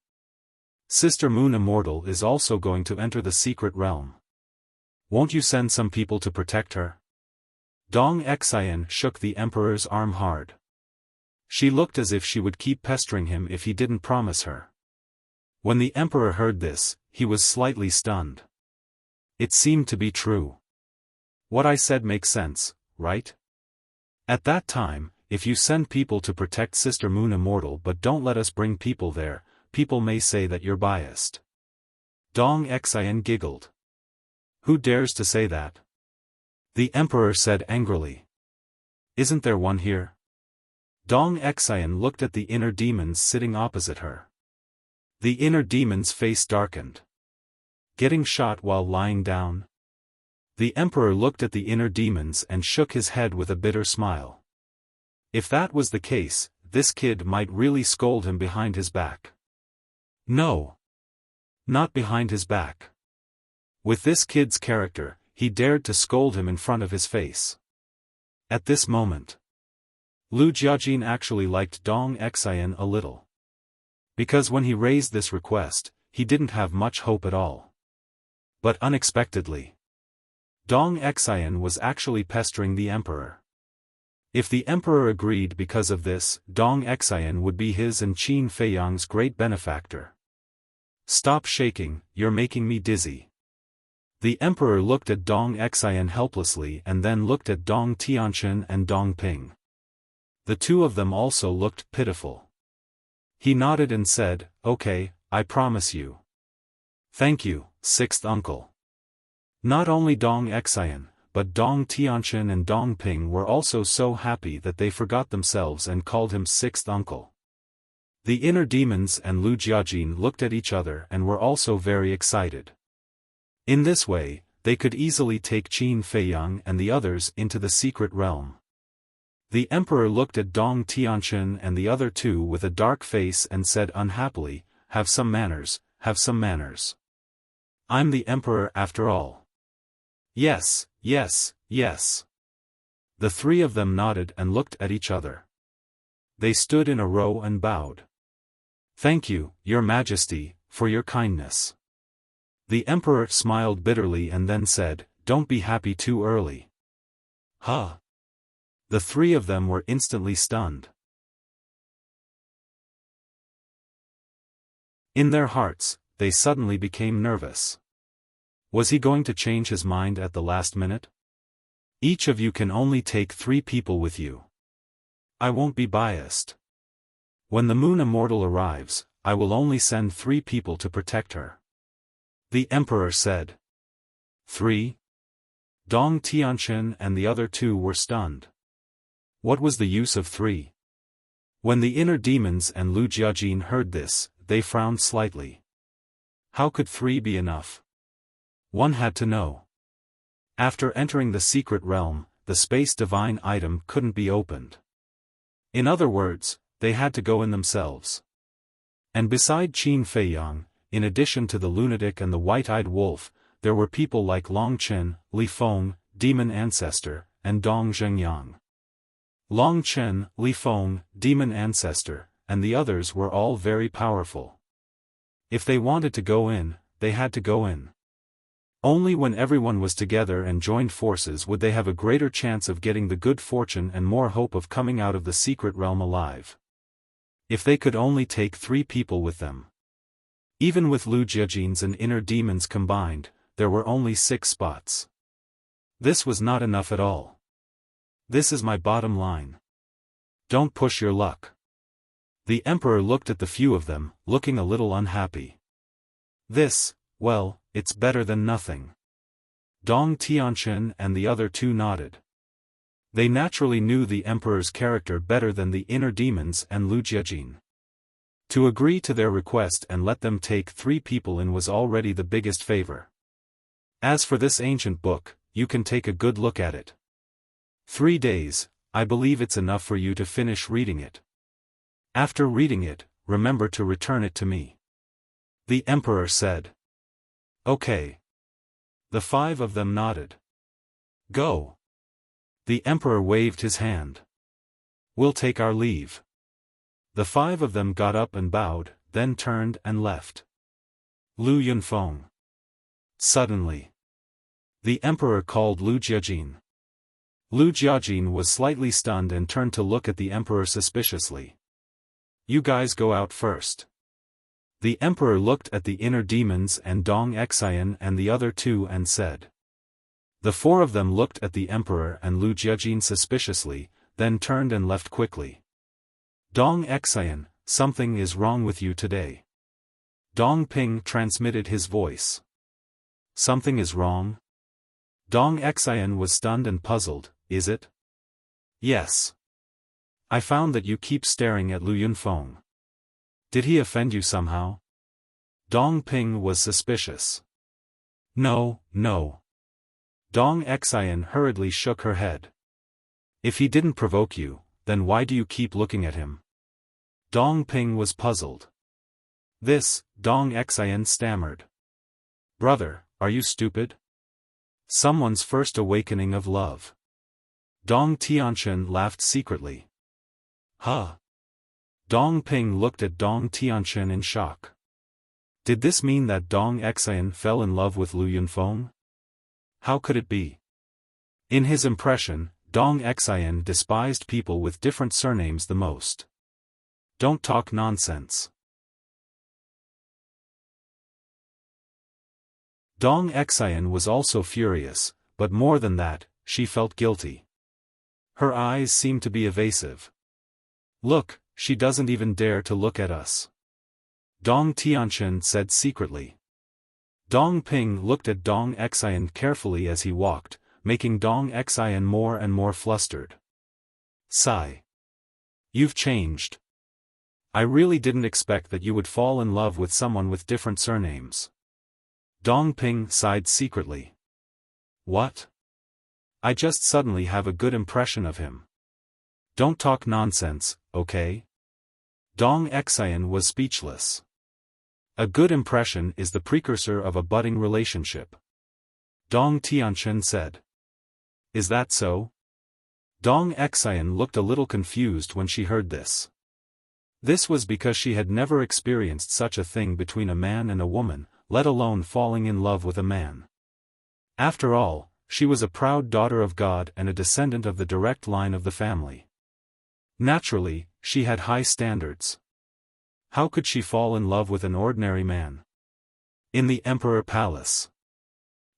Sister Moon Immortal is also going to enter the secret realm. Won't you send some people to protect her? Dong Xian shook the emperor's arm hard. She looked as if she would keep pestering him if he didn't promise her. When the emperor heard this, he was slightly stunned. It seemed to be true. What I said makes sense, right? At that time, if you send people to protect Sister Moon Immortal but don't let us bring people there, people may say that you're biased. Dong Xian giggled. Who dares to say that? The emperor said angrily. Isn't there one here? Dong Xian looked at the inner demons sitting opposite her. The inner demon's face darkened. Getting shot while lying down? The emperor looked at the inner demons and shook his head with a bitter smile. If that was the case, this kid might really scold him behind his back. No. Not behind his back. With this kid's character, he dared to scold him in front of his face. At this moment, Lu Jiajin actually liked Dong Xian a little. Because when he raised this request, he didn't have much hope at all. But unexpectedly, Dong Xian was actually pestering the emperor. If the emperor agreed because of this, Dong Xian would be his and Qin Feiyang's great benefactor. Stop shaking, you're making me dizzy. The emperor looked at Dong Xian helplessly and then looked at Dong Tianqian and Dong Ping. The two of them also looked pitiful. He nodded and said, okay, I promise you. Thank you, sixth uncle. Not only Dong Xian, but Dong Tianqian and Dong Ping were also so happy that they forgot themselves and called him sixth uncle. The inner demons and Lu Jiajin looked at each other and were also very excited. In this way, they could easily take Qin Feiyang and the others into the secret realm. The emperor looked at Dong Tianqian and the other two with a dark face and said unhappily, have some manners, have some manners. I'm the emperor after all. Yes, yes, yes. The three of them nodded and looked at each other. They stood in a row and bowed. Thank you, Your Majesty, for your kindness. The emperor smiled bitterly and then said, don't be happy too early. Huh? The three of them were instantly stunned. In their hearts, they suddenly became nervous. Was he going to change his mind at the last minute? Each of you can only take 3 people with you. I won't be biased. When the Moon Immortal arrives, I will only send 3 people to protect her. The emperor said. 3? Dong Tianqian and the other 2 were stunned. What was the use of 3? When the inner demons and Lu Jiajin heard this, they frowned slightly. How could 3 be enough? One had to know. After entering the secret realm, the space divine item couldn't be opened. In other words, they had to go in themselves. And beside Qin Feiyang, in addition to the lunatic and the white-eyed wolf, there were people like Long Chen, Li Feng, demon ancestor, and Dong Zhengyang. Long Chen, Li Feng, demon ancestor, and the others were all very powerful. If they wanted to go in, they had to go in. Only when everyone was together and joined forces would they have a greater chance of getting the good fortune and more hope of coming out of the secret realm alive. If they could only take 3 people with them. Even with Lu Jiajin's and inner demons combined, there were only 6 spots. This was not enough at all. This is my bottom line. Don't push your luck. The emperor looked at the few of them, looking a little unhappy. This, well, it's better than nothing. Dong Tianchen and the other 2 nodded. They naturally knew the emperor's character better than the inner demons and Lu Jiajin. To agree to their request and let them take 3 people in was already the biggest favor. As for this ancient book, you can take a good look at it. 3 days, I believe it's enough for you to finish reading it. After reading it, remember to return it to me. The emperor said. Okay. The 5 of them nodded. Go. The emperor waved his hand. We'll take our leave. The 5 of them got up and bowed, then turned and left. Lu Yunfeng. Suddenly. The emperor called Lu Jiajin. Lu Jiajin was slightly stunned and turned to look at the emperor suspiciously. You guys go out first. The emperor looked at the inner demons and Dong Xian and the other 2 and said. The 4 of them looked at the emperor and Lu Jiajin suspiciously, then turned and left quickly. Dong Xian, something is wrong with you today. Dong Ping transmitted his voice. Something is wrong? Dong Xian was stunned and puzzled, is it? Yes. I found that you keep staring at Lu Yunfeng. Did he offend you somehow? Dong Ping was suspicious. No, no. Dong Xian hurriedly shook her head. If he didn't provoke you, then why do you keep looking at him? Dong Ping was puzzled. This, Dong Xian stammered. Brother, are you stupid? Someone's first awakening of love. Dong Tianchen laughed secretly. Huh? Dong Ping looked at Dong Tianchen in shock. Did this mean that Dong Xian fell in love with Lu Yunfeng? How could it be? In his impression, Dong Xian despised people with different surnames the most. Don't talk nonsense. Dong Xian was also furious, but more than that, she felt guilty. Her eyes seemed to be evasive. Look, she doesn't even dare to look at us. Dong Tianchen said secretly. Dong Ping looked at Dong Xian carefully as he walked, making Dong Xian more and more flustered. Sigh. You've changed. I really didn't expect that you would fall in love with someone with different surnames. Dong Ping sighed secretly. What? I just suddenly have a good impression of him. Don't talk nonsense, okay? Dong Xian was speechless. A good impression is the precursor of a budding relationship. Dong Tianchen said. Is that so? Dong Xian looked a little confused when she heard this. This was because she had never experienced such a thing between a man and a woman, let alone falling in love with a man. After all, she was a proud daughter of God and a descendant of the direct line of the family. Naturally, she had high standards. How could she fall in love with an ordinary man? In the Emperor Palace.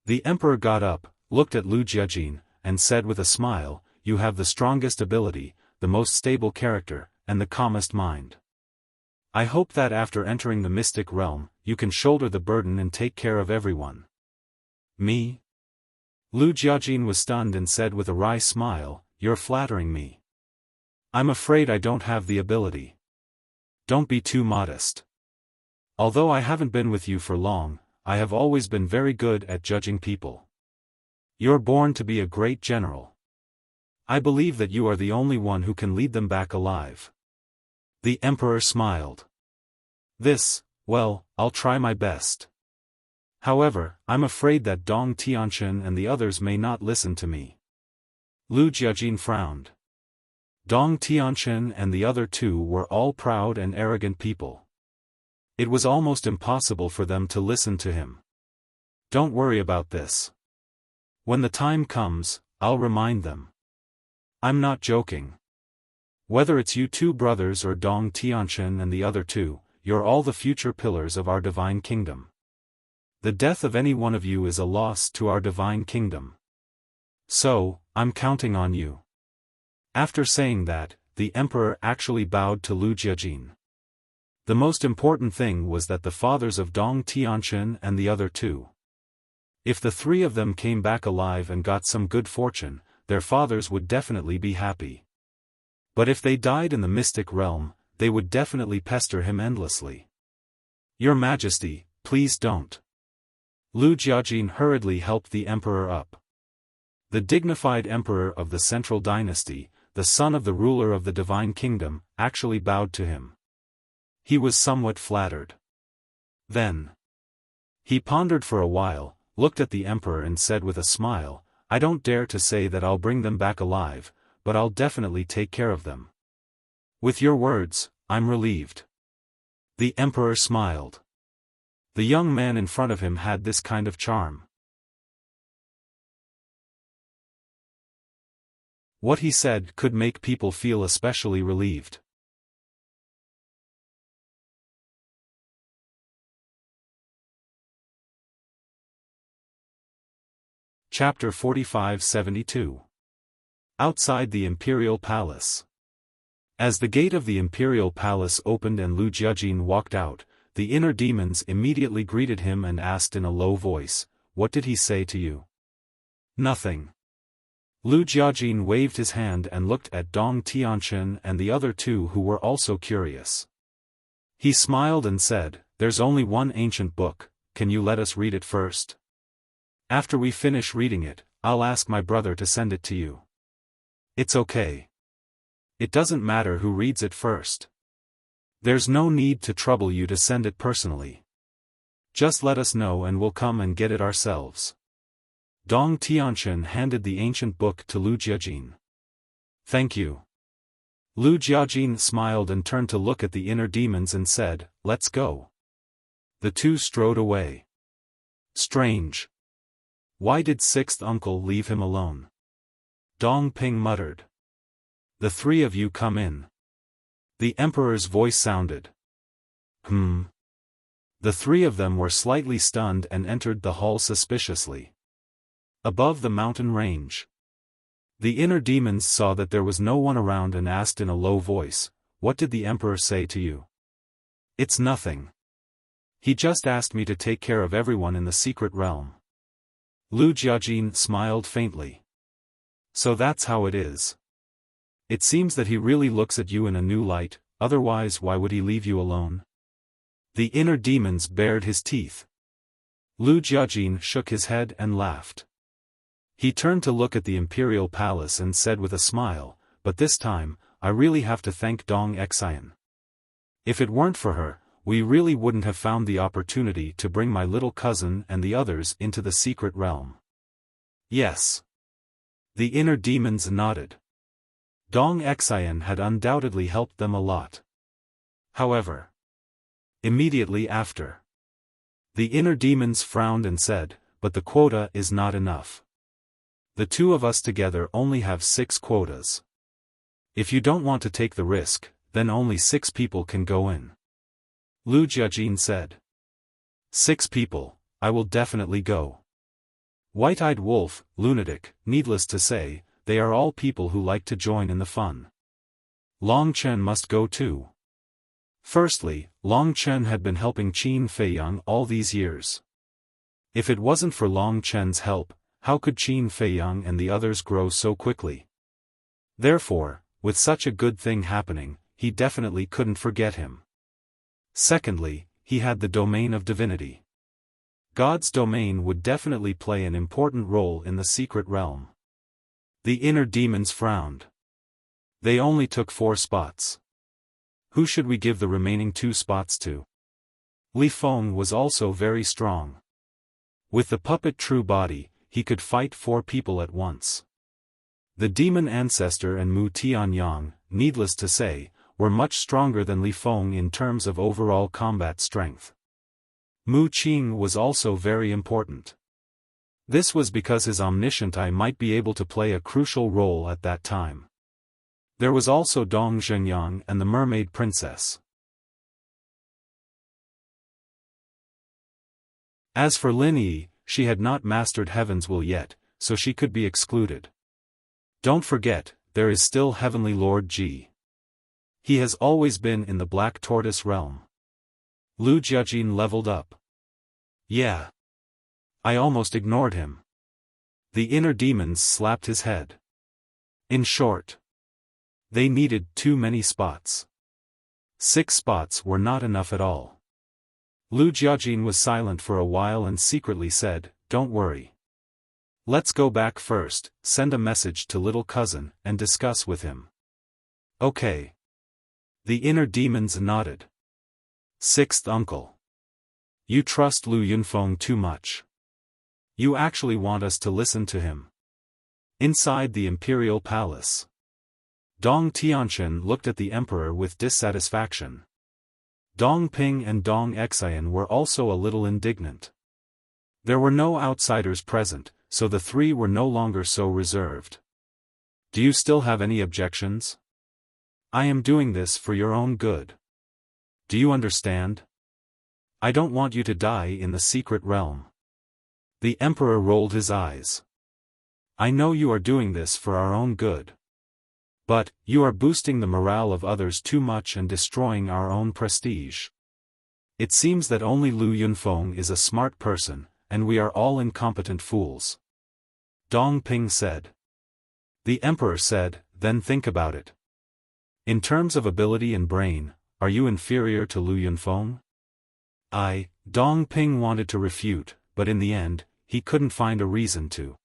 The Emperor got up, looked at Lu Jiajin, and said with a smile, You have the strongest ability, the most stable character, and the calmest mind. I hope that after entering the mystic realm, you can shoulder the burden and take care of everyone. Me? Lu Jiajin was stunned and said with a wry smile, You're flattering me. I'm afraid I don't have the ability. Don't be too modest. Although I haven't been with you for long, I have always been very good at judging people. You're born to be a great general. I believe that you are the only one who can lead them back alive. The Emperor smiled. This, Well, I'll try my best. However, I'm afraid that Dong Tianchen and the others may not listen to me. Lu Jiajin frowned. Dong Tianchen and the other two were all proud and arrogant people. It was almost impossible for them to listen to him. Don't worry about this. When the time comes, I'll remind them. I'm not joking. Whether it's you two brothers or Dong Tianchen and the other two, you're all the future pillars of our divine kingdom. The death of any one of you is a loss to our divine kingdom. So, I'm counting on you. After saying that, the emperor actually bowed to Lu Jiajin. The most important thing was that the fathers of Dong Tianchen and the other two. If the three of them came back alive and got some good fortune, their fathers would definitely be happy. But if they died in the mystic realm, they would definitely pester him endlessly. Your Majesty, please don't. Lu Jiajin hurriedly helped the emperor up. The dignified emperor of the central dynasty, the son of the ruler of the divine kingdom, actually bowed to him. He was somewhat flattered. Then he pondered for a while, looked at the emperor and said with a smile, I don't dare to say that I'll bring them back alive, but I'll definitely take care of them. With your words, I'm relieved. The emperor smiled. The young man in front of him had this kind of charm. What he said could make people feel especially relieved. Chapter 45-72. Outside the Imperial Palace. As the gate of the Imperial Palace opened and Lu Jiajin walked out, the inner demons immediately greeted him and asked in a low voice, What did he say to you? Nothing. Lu Jiajin waved his hand and looked at Dong Tianchen and the other two who were also curious. He smiled and said, There's only one ancient book, can you let us read it first? After we finish reading it, I'll ask my brother to send it to you. It's okay. It doesn't matter who reads it first. There's no need to trouble you to send it personally. Just let us know and we'll come and get it ourselves. Dong Tianchen handed the ancient book to Lu Jiajin. Thank you. Lu Jiajin smiled and turned to look at the inner demons and said, Let's go. The two strode away. Strange. Why did sixth uncle leave him alone? Dong Ping muttered. The three of you come in. The emperor's voice sounded. The three of them were slightly stunned and entered the hall suspiciously. Above the mountain range. The inner demons saw that there was no one around and asked in a low voice, What did the emperor say to you? It's nothing. He just asked me to take care of everyone in the secret realm. Lu Jiajin smiled faintly. So that's how it is. It seems that he really looks at you in a new light, otherwise why would he leave you alone? The inner demons bared his teeth. Lu Jiajin shook his head and laughed. He turned to look at the imperial palace and said with a smile, But this time, I really have to thank Dong Xian. If it weren't for her, we really wouldn't have found the opportunity to bring my little cousin and the others into the secret realm. Yes. The inner demons nodded. Dong Xian had undoubtedly helped them a lot. However, immediately after, the inner demons frowned and said, But the quota is not enough. The two of us together only have 6 quotas. If you don't want to take the risk, then only 6 people can go in. Lu Jiajin said. 6 people, I will definitely go. White-eyed wolf, lunatic, needless to say, they are all people who like to join in the fun. Long Chen must go too. Firstly, Long Chen had been helping Qin Feiyang all these years. If it wasn't for Long Chen's help, how could Qin Feiyang and the others grow so quickly? Therefore, with such a good thing happening, he definitely couldn't forget him. Secondly, he had the domain of divinity. God's domain would definitely play an important role in the secret realm. The inner demons frowned. They only took 4 spots. Who should we give the remaining 2 spots to? Li Feng was also very strong. With the puppet true body, he could fight 4 people at once. The demon ancestor and Mu Tianyang, needless to say, were much stronger than Li Feng in terms of overall combat strength. Mu Qing was also very important. This was because his omniscient eye might be able to play a crucial role at that time. There was also Dong Zhenyang and the Mermaid Princess. As for Lin Yi, she had not mastered Heaven's Will yet, so she could be excluded. Don't forget, there is still Heavenly Lord Ji. He has always been in the Black Tortoise realm. Lu Jiajin leveled up. Yeah. I almost ignored him. The inner demons slapped his head. In short, they needed too many spots. 6 spots were not enough at all. Lu Jiajin was silent for a while and secretly said, "Don't worry. Let's go back first, send a message to little cousin, and discuss with him." Okay. The inner demons nodded. 6th uncle. You trust Lu Yunfeng too much. You actually want us to listen to him. Inside the imperial palace, Dong Tianqian looked at the emperor with dissatisfaction. Dong Ping and Dong Xian were also a little indignant. There were no outsiders present, so the 3 were no longer so reserved. Do you still have any objections? I am doing this for your own good. Do you understand? I don't want you to die in the secret realm. The emperor rolled his eyes. I know you are doing this for our own good. But, you are boosting the morale of others too much and destroying our own prestige. It seems that only Lu Yunfeng is a smart person, and we are all incompetent fools. Dong Ping said. The emperor said, then think about it. In terms of ability and brain, are you inferior to Lu Yunfeng? Dong Ping wanted to refute, but in the end, he couldn't find a reason to.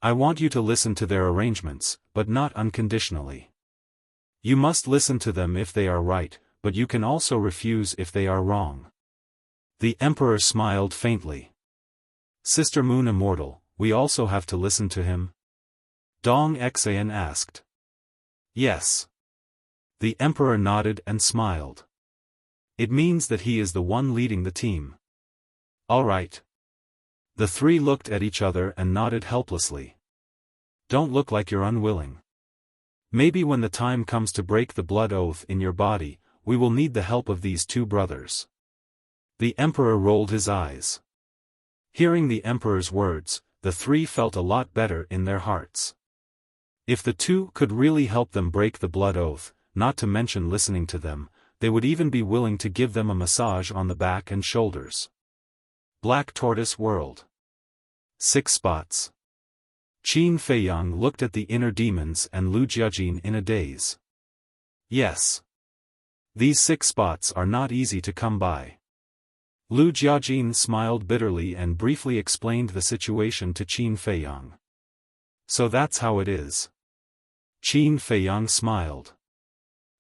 I want you to listen to their arrangements, but not unconditionally. You must listen to them if they are right, but you can also refuse if they are wrong. The emperor smiled faintly. Sister Moon Immortal, we also have to listen to him? Dong Xian asked. Yes. The emperor nodded and smiled. It means that he is the one leading the team. All right. The 3 looked at each other and nodded helplessly. Don't look like you're unwilling. Maybe when the time comes to break the blood oath in your body, we will need the help of these 2 brothers. The emperor rolled his eyes. Hearing the emperor's words, the 3 felt a lot better in their hearts. If the 2 could really help them break the blood oath, not to mention listening to them, they would even be willing to give them a massage on the back and shoulders. Black Tortoise World. 6 spots. Qin Feiyang looked at the inner demons and Lu Jiajin in a daze. Yes. These 6 spots are not easy to come by. Lu Jiajin smiled bitterly and briefly explained the situation to Qin Feiyang. So that's how it is. Qin Feiyang smiled.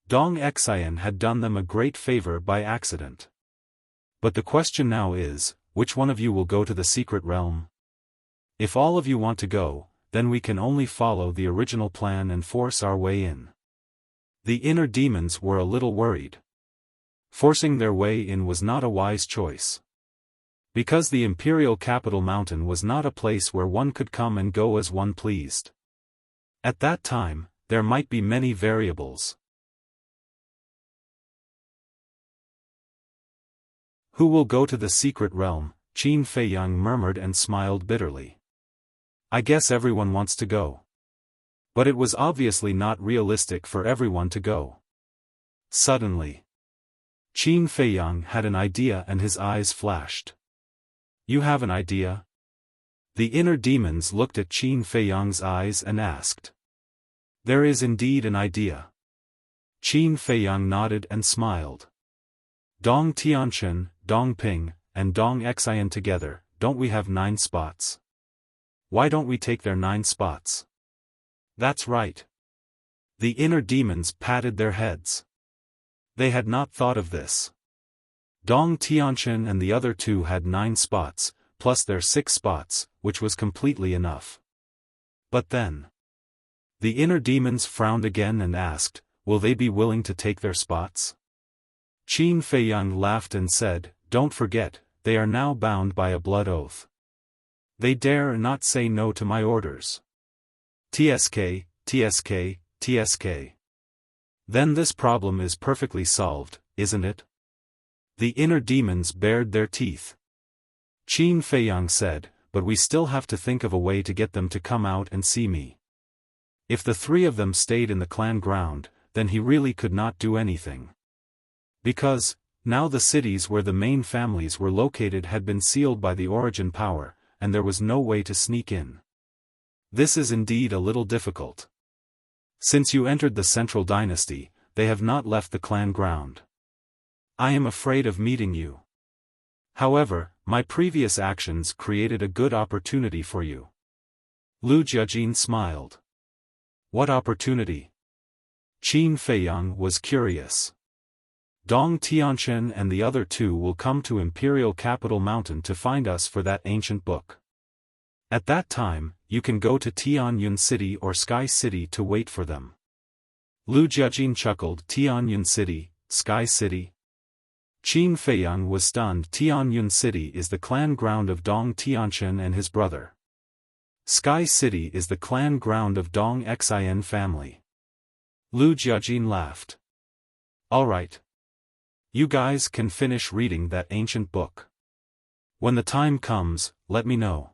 Dong Xian had done them a great favor by accident. But the question now is, which one of you will go to the secret realm? If all of you want to go, then we can only follow the original plan and force our way in. The inner demons were a little worried. Forcing their way in was not a wise choice. Because the imperial capital mountain was not a place where one could come and go as one pleased. At that time, there might be many variables. Who will go to the secret realm? Qin Feiyang murmured and smiled bitterly. I guess everyone wants to go. But it was obviously not realistic for everyone to go. Suddenly, Qin Feiyang had an idea and his eyes flashed. You have an idea? The inner demons looked at Qin Feiyang's eyes and asked. There is indeed an idea. Qin Feiyang nodded and smiled. Dong Tianqian, Dong Ping, and Dong Xian together, don't we have 9 spots? Why don't we take their 9 spots? That's right. The inner demons patted their heads. They had not thought of this. Dong Tianchen and the other two had 9 spots, plus their 6 spots, which was completely enough. But then, the inner demons frowned again and asked, will they be willing to take their spots? Qin Feiyang laughed and said, don't forget, they are now bound by a blood oath. They dare not say no to my orders. TSK, TSK, TSK. Then this problem is perfectly solved, isn't it? The inner demons bared their teeth. Qin Feiyang said, but we still have to think of a way to get them to come out and see me. If the 3 of them stayed in the clan ground, then he really could not do anything. Because, now the cities where the main families were located had been sealed by the origin power, and there was no way to sneak in. This is indeed a little difficult. Since you entered the central dynasty, they have not left the clan ground. I am afraid of meeting you. However, my previous actions created a good opportunity for you. Lu Jiajin smiled. What opportunity? Qin Feiyang was curious. Dong Tianchen and the other 2 will come to Imperial Capital Mountain to find us for that ancient book. At that time, you can go to Tianyun City or Sky City to wait for them. Lu Jiajin chuckled. Tianyun City, Sky City? Qin Feiyang was stunned. Tianyun City is the clan ground of Dong Tianchen and his brother. Sky City is the clan ground of Dong Xin family. Lu Jiajin laughed. Alright. You guys can finish reading that ancient book. When the time comes, let me know.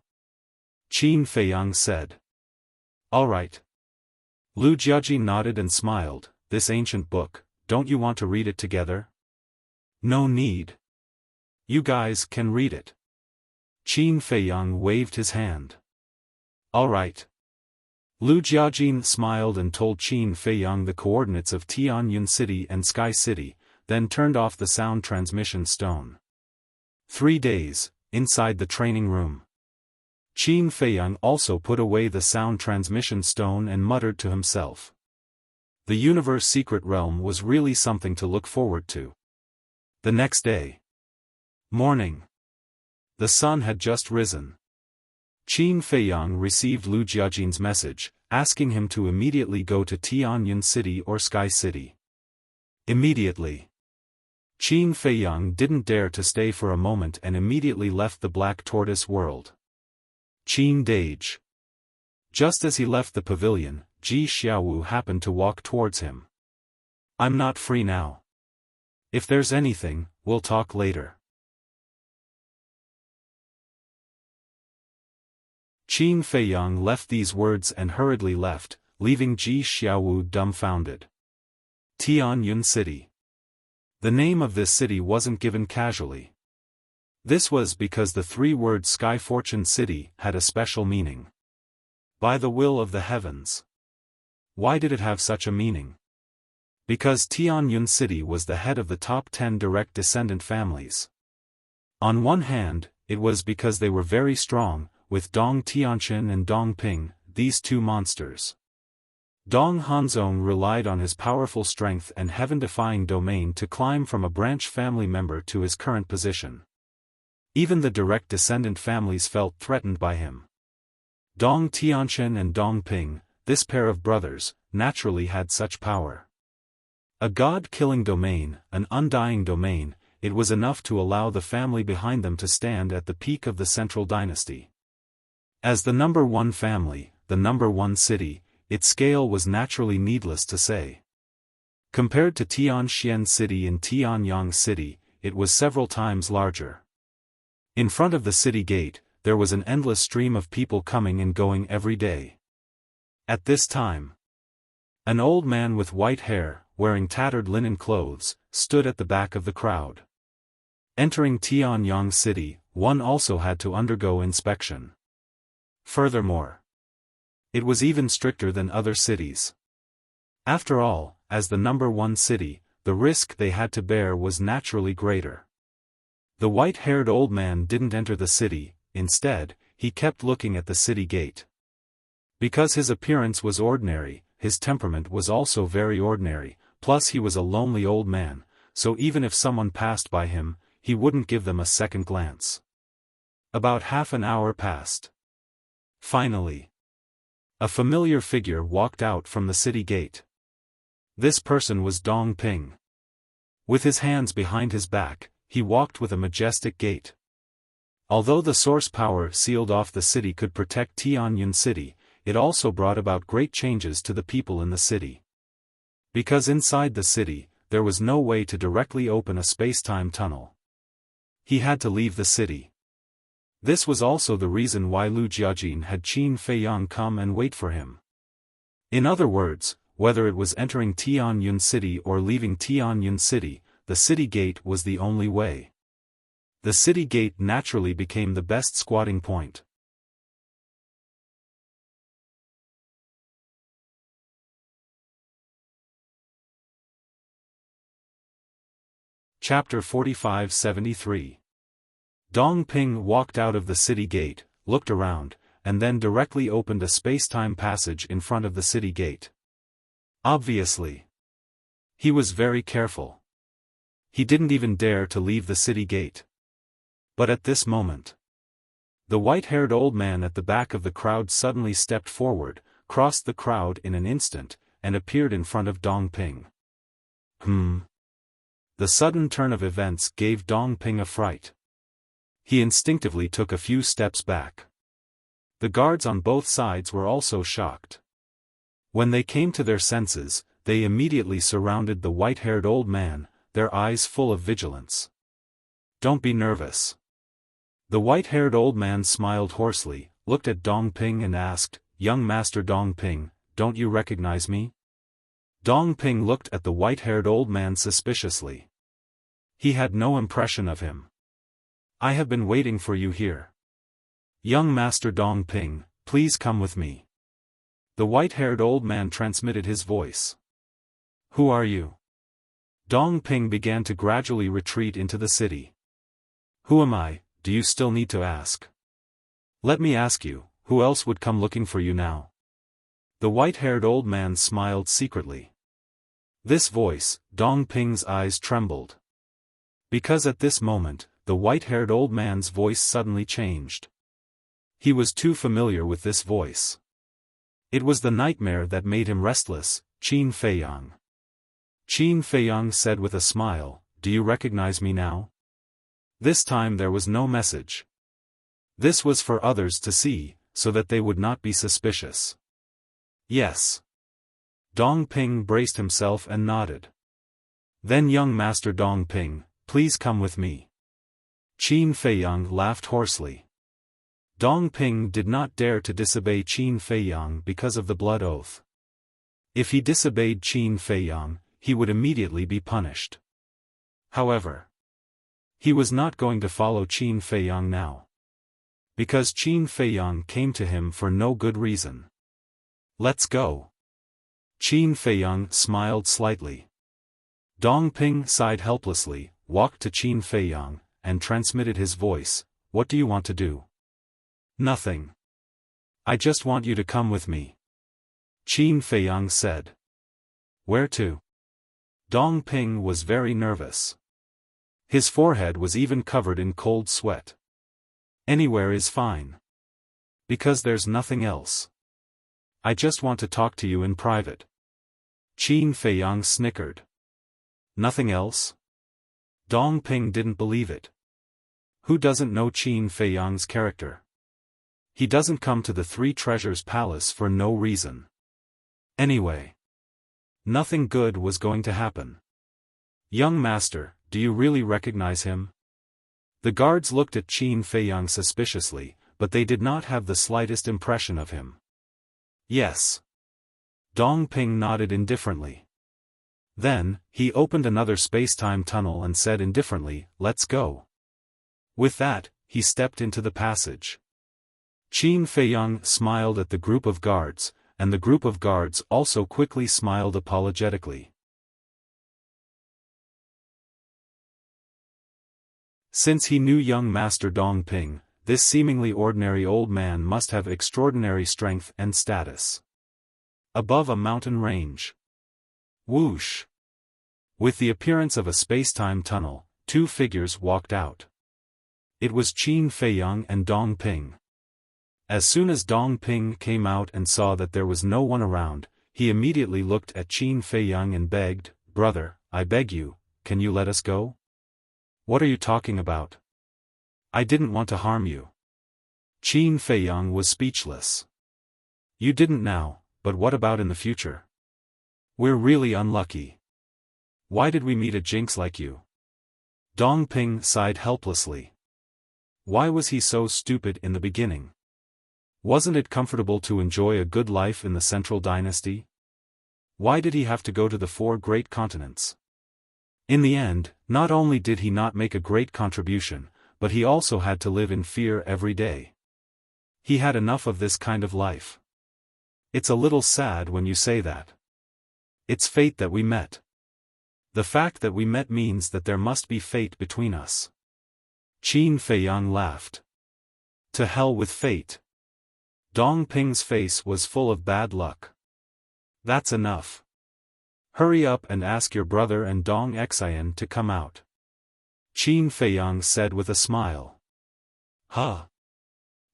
Qin Feiyang said. Alright. Lu Jiajin nodded and smiled. This ancient book, don't you want to read it together? No need. You guys can read it. Qin Feiyang waved his hand. Alright. Lu Jiajin smiled and told Qin Feiyang the coordinates of Tianyun City and Sky City, then turned off the sound transmission stone. 3 days, inside the training room. Qin Feiyang also put away the sound transmission stone and muttered to himself. The universe secret realm was really something to look forward to. The next day. Morning. The sun had just risen. Qin Feiyang received Lu Jiajin's message, asking him to immediately go to Tianyun City or Sky City. Immediately. Qin Feiyang didn't dare to stay for a moment and immediately left the Black Tortoise world. Qin Dage. Just as he left the pavilion, Ji Xiaowu happened to walk towards him. I'm not free now. If there's anything, we'll talk later. Qin Feiyang left these words and hurriedly left, leaving Ji Xiaowu dumbfounded. Tianyun City. The name of this city wasn't given casually. This was because the 3-word Sky Fortune City had a special meaning. By the will of the heavens. Why did it have such a meaning? Because Tianyun City was the head of the top 10 direct descendant families. On one hand, it was because they were very strong, with Dong Tianchen and Dong Ping, these 2 monsters. Dong Hanzong relied on his powerful strength and heaven-defying domain to climb from a branch family member to his current position. Even the direct descendant families felt threatened by him. Dong Tianchen and Dong Ping, this pair of brothers, naturally had such power. A god-killing domain, an undying domain, it was enough to allow the family behind them to stand at the peak of the central dynasty. As the number 1 family, the number 1 city, its scale was naturally needless to say. Compared to Tianxian City and Tianyang City, it was several times larger. In front of the city gate, there was an endless stream of people coming and going every day. At this time, an old man with white hair, wearing tattered linen clothes, stood at the back of the crowd. Entering Tianyang City, one also had to undergo inspection. Furthermore, it was even stricter than other cities. After all, as the number 1 city, the risk they had to bear was naturally greater. The white-haired old man didn't enter the city, instead, he kept looking at the city gate. Because his appearance was ordinary, his temperament was also very ordinary, plus he was a lonely old man, so even if someone passed by him, he wouldn't give them a second glance. About half an hour passed. Finally, a familiar figure walked out from the city gate. This person was Dong Ping. With his hands behind his back, he walked with a majestic gait. Although the source power sealed off the city could protect Tianyun City, it also brought about great changes to the people in the city. Because inside the city, there was no way to directly open a space-time tunnel. He had to leave the city. This was also the reason why Lu Jiajin had Qin Feiyang come and wait for him. In other words, whether it was entering Tianyun City or leaving Tianyun City, the city gate was the only way. The city gate naturally became the best squatting point. Chapter 45-73. Dong Ping walked out of the city gate, looked around, and then directly opened a space-time passage in front of the city gate. Obviously, he was very careful. He didn't even dare to leave the city gate. But at this moment, the white-haired old man at the back of the crowd suddenly stepped forward, crossed the crowd in an instant, and appeared in front of Dong Ping. The sudden turn of events gave Dong Ping a fright. He instinctively took a few steps back. The guards on both sides were also shocked. When they came to their senses, they immediately surrounded the white-haired old man, their eyes full of vigilance. "Don't be nervous." The white-haired old man smiled hoarsely, looked at Dong Ping and asked, "Young Master Dong Ping, don't you recognize me?" Dong Ping looked at the white-haired old man suspiciously. He had no impression of him. "I have been waiting for you here. Young Master Dong Ping, please come with me." The white-haired old man transmitted his voice. "Who are you?" Dong Ping began to gradually retreat into the city. "Who am I, do you still need to ask? Let me ask you, who else would come looking for you now?" The white-haired old man smiled secretly. This voice, Dong Ping's eyes trembled. Because at this moment, the white-haired old man's voice suddenly changed. He was too familiar with this voice. It was the nightmare that made him restless, Qin Feiyang. Qin Feiyang said with a smile, "Do you recognize me now?" This time there was no message. This was for others to see, so that they would not be suspicious. "Yes." Dong Ping braced himself and nodded. "Then young Master Dong Ping, please come with me." Qin Feiyang laughed hoarsely. Dong Ping did not dare to disobey Qin Feiyang because of the blood oath. If he disobeyed Qin Feiyang, he would immediately be punished. However, he was not going to follow Qin Feiyang now. Because Qin Feiyang came to him for no good reason. "Let's go." Qin Feiyang smiled slightly. Dong Ping sighed helplessly, walked to Qin Feiyang, and transmitted his voice, "What do you want to do?" "Nothing. I just want you to come with me." Qin Feiyang said. "Where to?" Dong Ping was very nervous. His forehead was even covered in cold sweat. "Anywhere is fine. Because there's nothing else. I just want to talk to you in private." Qin Feiyang snickered. "Nothing else?" Dong Ping didn't believe it. Who doesn't know Qin Feiyang's character? He doesn't come to the Three Treasures Palace for no reason. Anyway, nothing good was going to happen. "Young master, do you really recognize him?" The guards looked at Qin Feiyang suspiciously, but they did not have the slightest impression of him. "Yes." Dong Ping nodded indifferently. Then, he opened another space-time tunnel and said indifferently, "Let's go." With that, he stepped into the passage. Qin Feiyang smiled at the group of guards, and the group of guards also quickly smiled apologetically. Since he knew young Master Dong Ping, this seemingly ordinary old man must have extraordinary strength and status. Above a mountain range. Whoosh! With the appearance of a space-time tunnel, two figures walked out. It was Qin Feiyang and Dong Ping. As soon as Dong Ping came out and saw that there was no one around, he immediately looked at Qin Feiyang and begged, "Brother, I beg you, can you let us go?" "What are you talking about? I didn't want to harm you." Qin Feiyang was speechless. "You didn't now, but what about in the future? We're really unlucky. Why did we meet a jinx like you?" Dong Ping sighed helplessly. Why was he so stupid in the beginning? Wasn't it comfortable to enjoy a good life in the Central Dynasty? Why did he have to go to the 4 great continents? In the end, not only did he not make a great contribution, but he also had to live in fear every day. He had enough of this kind of life. It's a little sad when you say that. It's fate that we met. The fact that we met means that there must be fate between us. Qin Feiyang laughed. To hell with fate. Dong Ping's face was full of bad luck. That's enough. Hurry up and ask your brother and Dong Xian to come out. Qin Feiyang said with a smile. Huh?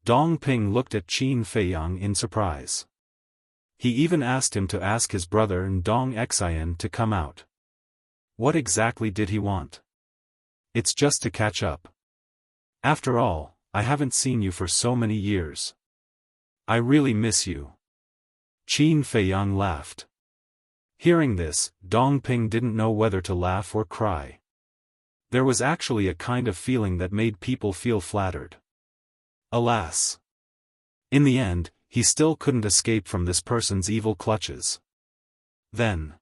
Dong Ping looked at Qin Feiyang in surprise. He even asked him to ask his brother and Dong Xian to come out. What exactly did he want? It's just to catch up. After all, I haven't seen you for so many years. I really miss you. Qin Feiyang laughed. Hearing this, Dong Ping didn't know whether to laugh or cry. There was actually a kind of feeling that made people feel flattered. Alas! In the end, he still couldn't escape from this person's evil clutches. Then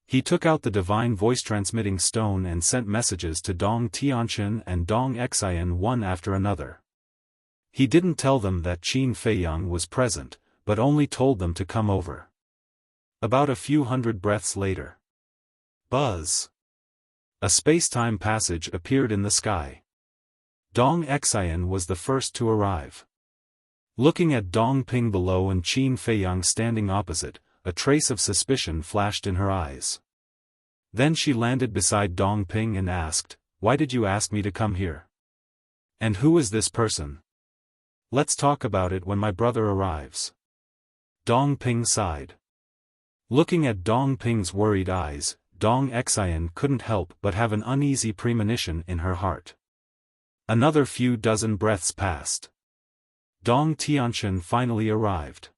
he took out the divine voice-transmitting stone and sent messages to Dong Tianqian and Dong Xian one after another. He didn't tell them that Qin Feiyang was present, but only told them to come over. About a few hundred breaths later. Buzz! A space-time passage appeared in the sky. Dong Xian was the first to arrive. Looking at Dong Ping below and Qin Feiyang standing opposite, a trace of suspicion flashed in her eyes. Then she landed beside Dong Ping and asked, "Why did you ask me to come here? And who is this person? Let's talk about it when my brother arrives." Dong Ping sighed. Looking at Dong Ping's worried eyes, Dong Xian couldn't help but have an uneasy premonition in her heart. Another few dozen breaths passed. Dong Tianqian finally arrived.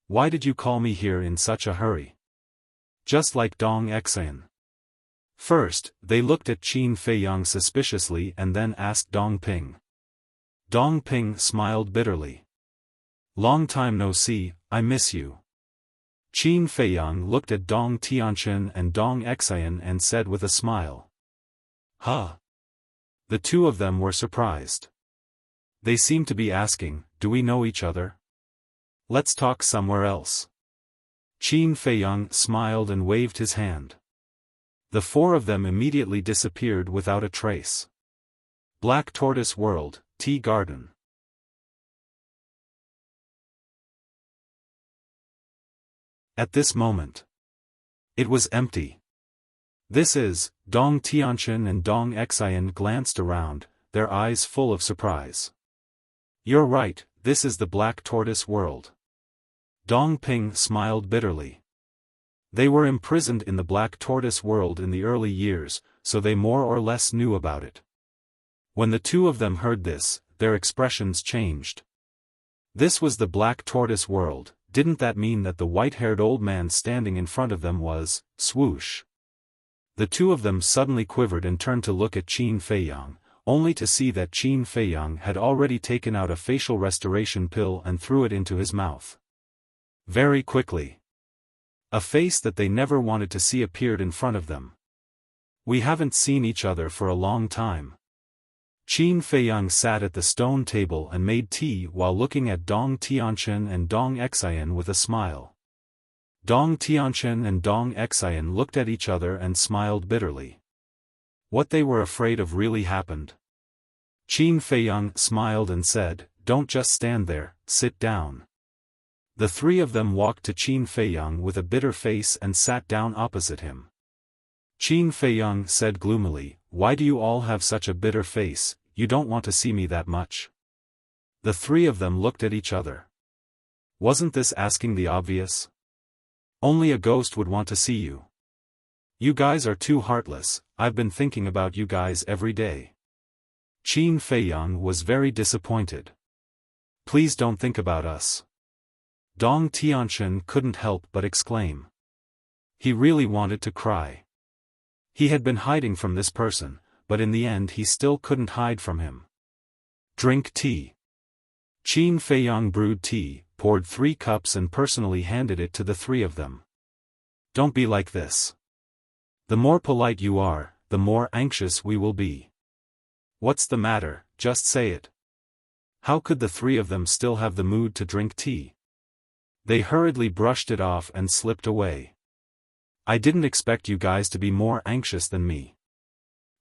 "Why did you call me here in such a hurry?" Just like Dong Xian. First, they looked at Qin Feiyang suspiciously and then asked Dong Ping. Dong Ping smiled bitterly. "Long time no see, I miss you." Qin Feiyang looked at Dong Tianqian and Dong Xian and said with a smile. Huh? The two of them were surprised. They seemed to be asking, "Do we know each other? Let's talk somewhere else." Qin Feiyang smiled and waved his hand. The 4 of them immediately disappeared without a trace. Black Tortoise World, Tea Garden. At this moment, it was empty. This is, Dong Tianqian and Dong Xian glanced around, their eyes full of surprise. "You're right, this is the Black Tortoise World." Dong Ping smiled bitterly. They were imprisoned in the Black Tortoise World in the early years, so they more or less knew about it. When the two of them heard this, their expressions changed. This was the Black Tortoise World. Didn't that mean that the white-haired old man standing in front of them was, swoosh? The two of them suddenly quivered and turned to look at Qin Feiyang, only to see that Qin Feiyang had already taken out a facial restoration pill and threw it into his mouth. Very quickly. A face that they never wanted to see appeared in front of them. "We haven't seen each other for a long time." Qin Feiyang sat at the stone table and made tea while looking at Dong Tianqian and Dong Xian with a smile. Dong Tianqian and Dong Xian looked at each other and smiled bitterly. What they were afraid of really happened. Qin Feiyang smiled and said, "Don't just stand there, sit down." The 3 of them walked to Qin Feiyang with a bitter face and sat down opposite him. Qin Feiyang said gloomily, "Why do you all have such a bitter face? You don't want to see me that much?" The three of them looked at each other. Wasn't this asking the obvious? Only a ghost would want to see you. You guys are too heartless. I've been thinking about you guys every day. Qin Feiyang was very disappointed. Please don't think about us. Dong Tianqian couldn't help but exclaim. He really wanted to cry. He had been hiding from this person, but in the end he still couldn't hide from him. Drink tea. Qin Feiyang brewed tea, poured 3 cups and personally handed it to the three of them. Don't be like this. The more polite you are, the more anxious we will be. What's the matter? Just say it. How could the three of them still have the mood to drink tea? They hurriedly brushed it off and slipped away. I didn't expect you guys to be more anxious than me.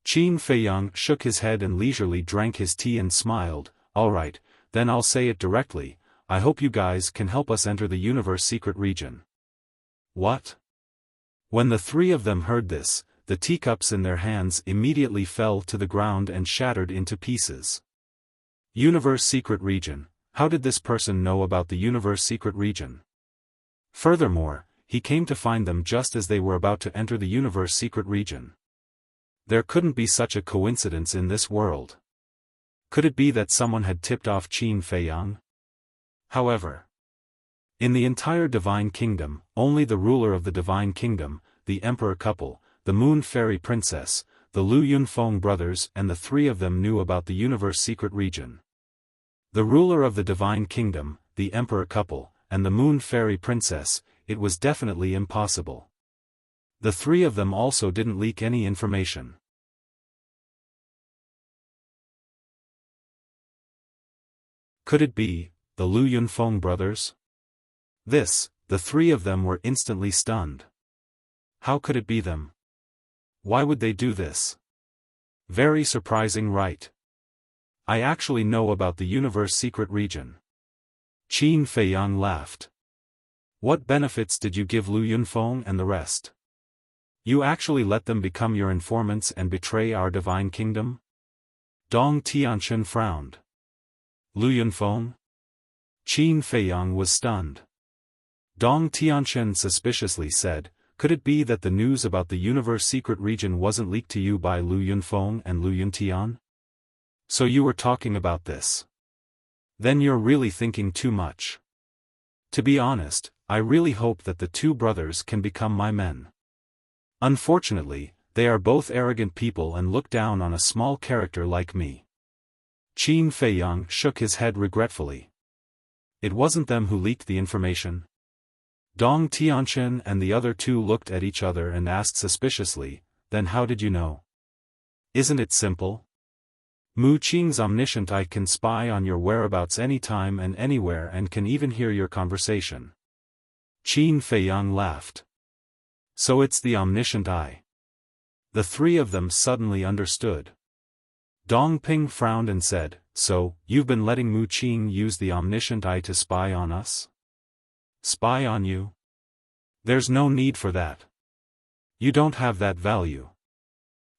Qin Feiyang shook his head and leisurely drank his tea and smiled. All right, then I'll say it directly. I hope you guys can help us enter the universe secret region. What? When the three of them heard this, the teacups in their hands immediately fell to the ground and shattered into pieces. Universe secret region. How did this person know about the universe secret region? Furthermore, he came to find them just as they were about to enter the universe secret region. There couldn't be such a coincidence in this world. Could it be that someone had tipped off Qin Feiyang? However, in the entire Divine Kingdom, only the ruler of the Divine Kingdom, the Emperor couple, the Moon Fairy Princess, the Lu Yunfeng brothers and the three of them knew about the universe secret region. The ruler of the Divine Kingdom, the Emperor couple, and the Moon Fairy Princess, it was definitely impossible. The three of them also didn't leak any information. Could it be the Lu Yunfeng brothers? The three of them were instantly stunned. How could it be them? Why would they do this? Very surprising, right? I actually know about the universe secret region. Qin Feiyang laughed. What benefits did you give Lu Yunfeng and the rest? You actually let them become your informants and betray our divine kingdom? Dong Tianqian frowned. Lu Yunfeng? Qin Feiyang was stunned. Dong Tianqian suspiciously said, could it be that the news about the universe secret region wasn't leaked to you by Lu Yunfeng and Lu Yuntian? So you were talking about this. Then you're really thinking too much. To be honest, I really hope that the two brothers can become my men. Unfortunately, they are both arrogant people and look down on a small character like me. Qin Feiyang shook his head regretfully. It wasn't them who leaked the information. Dong Tianqian and the other two looked at each other and asked suspiciously, then how did you know? Isn't it simple? Mu Qing's omniscient eye can spy on your whereabouts anytime and anywhere and can even hear your conversation. Qin Feiyang laughed. So it's the omniscient eye. The three of them suddenly understood. Dong Ping frowned and said, so, you've been letting Mu Qing use the omniscient eye to spy on us? Spy on you? There's no need for that. You don't have that value.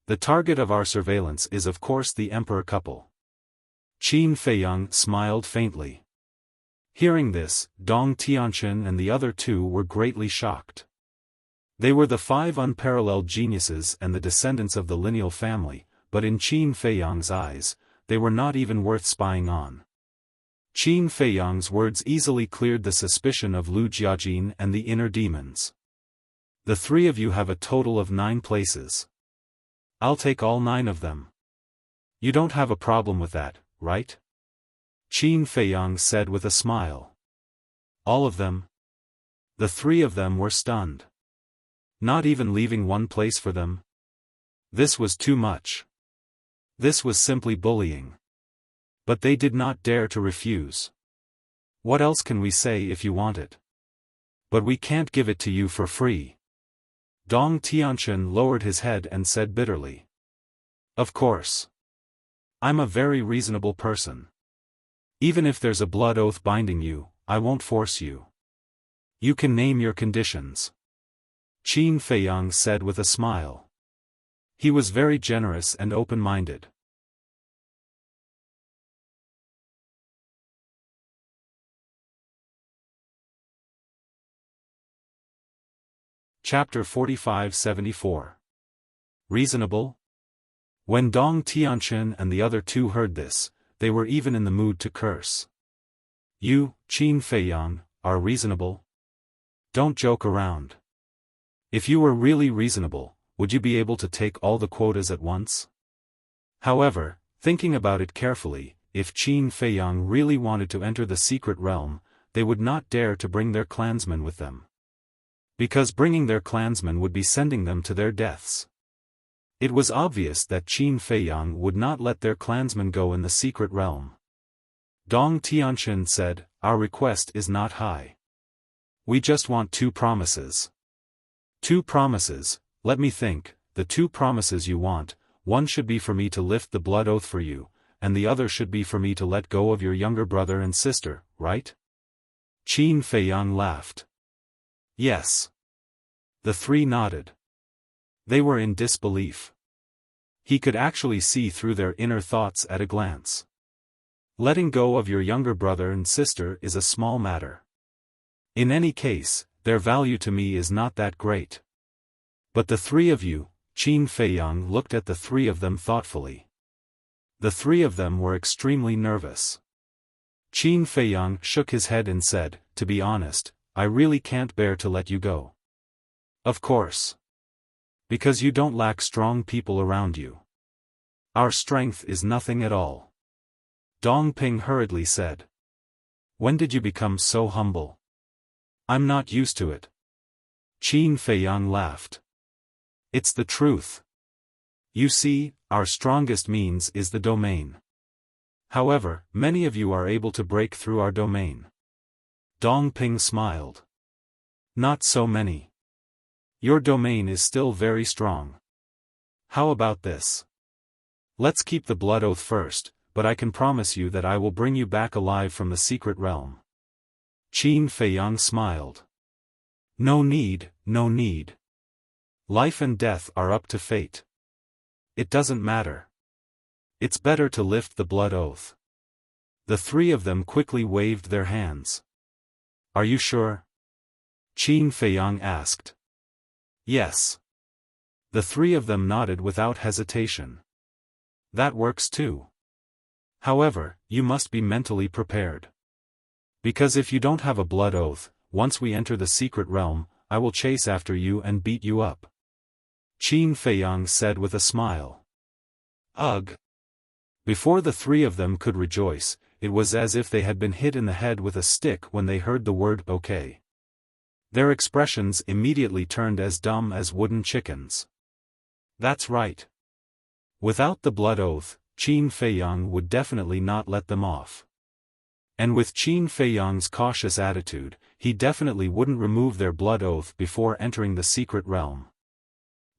The target of our surveillance is of course the Emperor couple. Qin Feiyang smiled faintly. Hearing this, Dong Tianqian and the other two were greatly shocked. They were the 5 unparalleled geniuses and the descendants of the lineal family, but in Qin Feiyang's eyes, they were not even worth spying on. Qin Feiyang's words easily cleared the suspicion of Lu Jiajin and the inner demons. The three of you have a total of 9 places. I'll take all 9 of them. You don't have a problem with that, right? Qin Feiyang said with a smile. All of them? The three of them were stunned. Not even leaving one place for them? This was too much. This was simply bullying. But they did not dare to refuse. What else can we say if you want it? But we can't give it to you for free. Dong Tianqian lowered his head and said bitterly. Of course. I'm a very reasonable person. Even if there's a blood oath binding you, I won't force you. You can name your conditions. Qin Feiyang said with a smile. He was very generous and open-minded. Chapter 45-74. Reasonable? When Dong Tianchen and the other two heard this, they were even in the mood to curse. You, Qin Feiyang, are reasonable? Don't joke around. If you were really reasonable, would you be able to take all the quotas at once? However, thinking about it carefully, if Qin Feiyang really wanted to enter the secret realm, they would not dare to bring their clansmen with them. Because bringing their clansmen would be sending them to their deaths. It was obvious that Qin Feiyang would not let their clansmen go in the secret realm. Dong Tianchen said, "Our request is not high. We just want 2 promises. 2 promises, let me think, the 2 promises you want, one should be for me to lift the blood oath for you, and the other should be for me to let go of your younger brother and sister, right?" Qin Feiyang laughed. Yes. The 3 nodded. They were in disbelief. He could actually see through their inner thoughts at a glance. Letting go of your younger brother and sister is a small matter. In any case, their value to me is not that great. But the 3 of you, Qin Feiyang looked at the 3 of them thoughtfully. The 3 of them were extremely nervous. Qin Feiyang shook his head and said, "To be honest, I really can't bear to let you go." Of course. Because you don't lack strong people around you. Our strength is nothing at all. Dong Ping hurriedly said. When did you become so humble? I'm not used to it. Qin Feiyang laughed. It's the truth. You see, our strongest means is the domain. However, many of you are able to break through our domain. Dong Ping smiled. Not so many. Your domain is still very strong. How about this? Let's keep the blood oath first, but I can promise you that I will bring you back alive from the secret realm. Qin Feiyang smiled. No need, no need. Life and death are up to fate. It doesn't matter. It's better to lift the blood oath. The 3 of them quickly waved their hands. Are you sure? Qin Feiyang asked. Yes. The 3 of them nodded without hesitation. That works too. However, you must be mentally prepared. Because if you don't have a blood oath, once we enter the secret realm, I will chase after you and beat you up. Qin Feiyang said with a smile. Ugh. Before the 3 of them could rejoice, it was as if they had been hit in the head with a stick when they heard the word okay. Their expressions immediately turned as dumb as wooden chickens. That's right. Without the blood oath, Qin Feiyang would definitely not let them off. And with Qin Feiyang's cautious attitude, he definitely wouldn't remove their blood oath before entering the secret realm.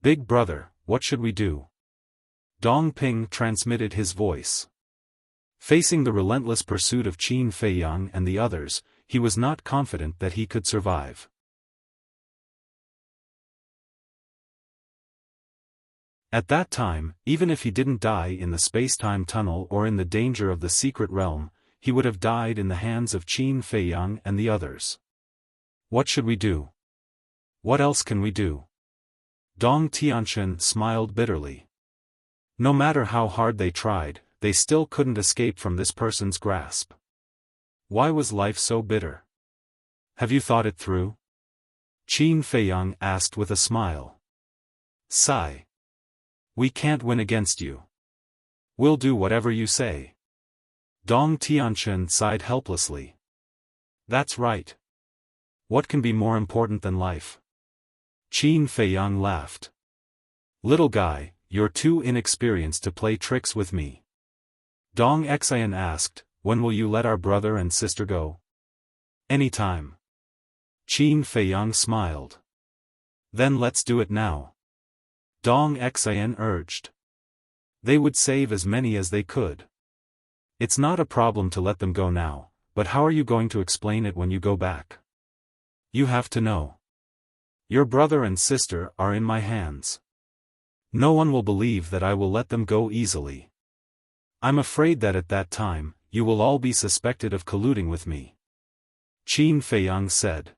Big brother, what should we do? Dong Ping transmitted his voice. Facing the relentless pursuit of Qin Feiyang and the others, he was not confident that he could survive. At that time, even if he didn't die in the space-time tunnel or in the danger of the secret realm, he would have died in the hands of Qin Feiyang and the others. What should we do? What else can we do? Dong Tianchen smiled bitterly. No matter how hard they tried, they still couldn't escape from this person's grasp. Why was life so bitter? Have you thought it through? Qin Feiyang asked with a smile. Sigh. We can't win against you. We'll do whatever you say. Dong Tianchen sighed helplessly. That's right. What can be more important than life? Qin Feiyang laughed. Little guy, you're too inexperienced to play tricks with me. Dong Xian asked, when will you let our brother and sister go? Anytime. Qin Feiyang smiled. Then let's do it now. Dong Xian urged. They would save as many as they could. It's not a problem to let them go now, but how are you going to explain it when you go back? You have to know. Your brother and sister are in my hands. No one will believe that I will let them go easily. I'm afraid that at that time, you will all be suspected of colluding with me. Qin Feiyang said.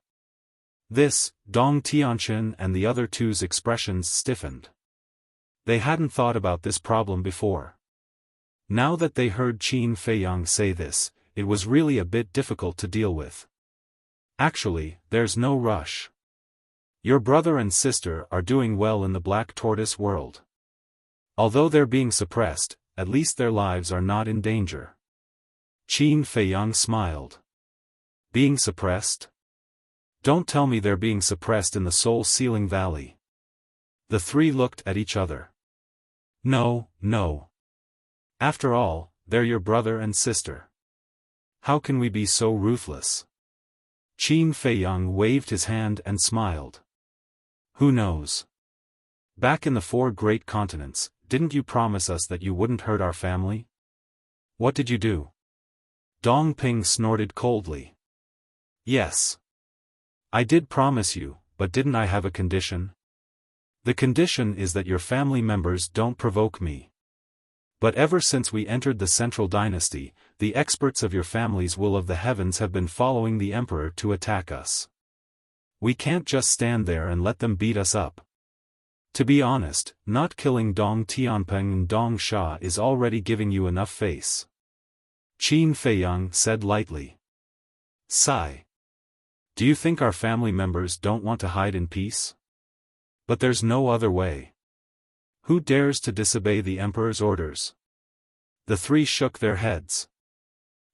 This, Dong Tianqian and the other two's expressions stiffened. They hadn't thought about this problem before. Now that they heard Qin Feiyang say this, it was really a bit difficult to deal with. Actually, there's no rush. Your brother and sister are doing well in the Black Tortoise world. Although they're being suppressed, at least their lives are not in danger. Qin Feiyang smiled. Being suppressed? Don't tell me they're being suppressed in the Soul-Sealing Valley. The three looked at each other. No, no. After all, they're your brother and sister. How can we be so ruthless? Qin Feiyang waved his hand and smiled. Who knows? Back in the 4 great continents, didn't you promise us that you wouldn't hurt our family? What did you do? Dong Ping snorted coldly. Yes. I did promise you, but didn't I have a condition? The condition is that your family members don't provoke me. But ever since we entered the Central Dynasty, the experts of your family's will of the heavens have been following the Emperor to attack us. We can't just stand there and let them beat us up. To be honest, not killing Dong Tianpeng and Dong Sha is already giving you enough face. Qin Feiyang said lightly. Sigh. Do you think our family members don't want to hide in peace? But there's no other way. Who dares to disobey the Emperor's orders? The three shook their heads.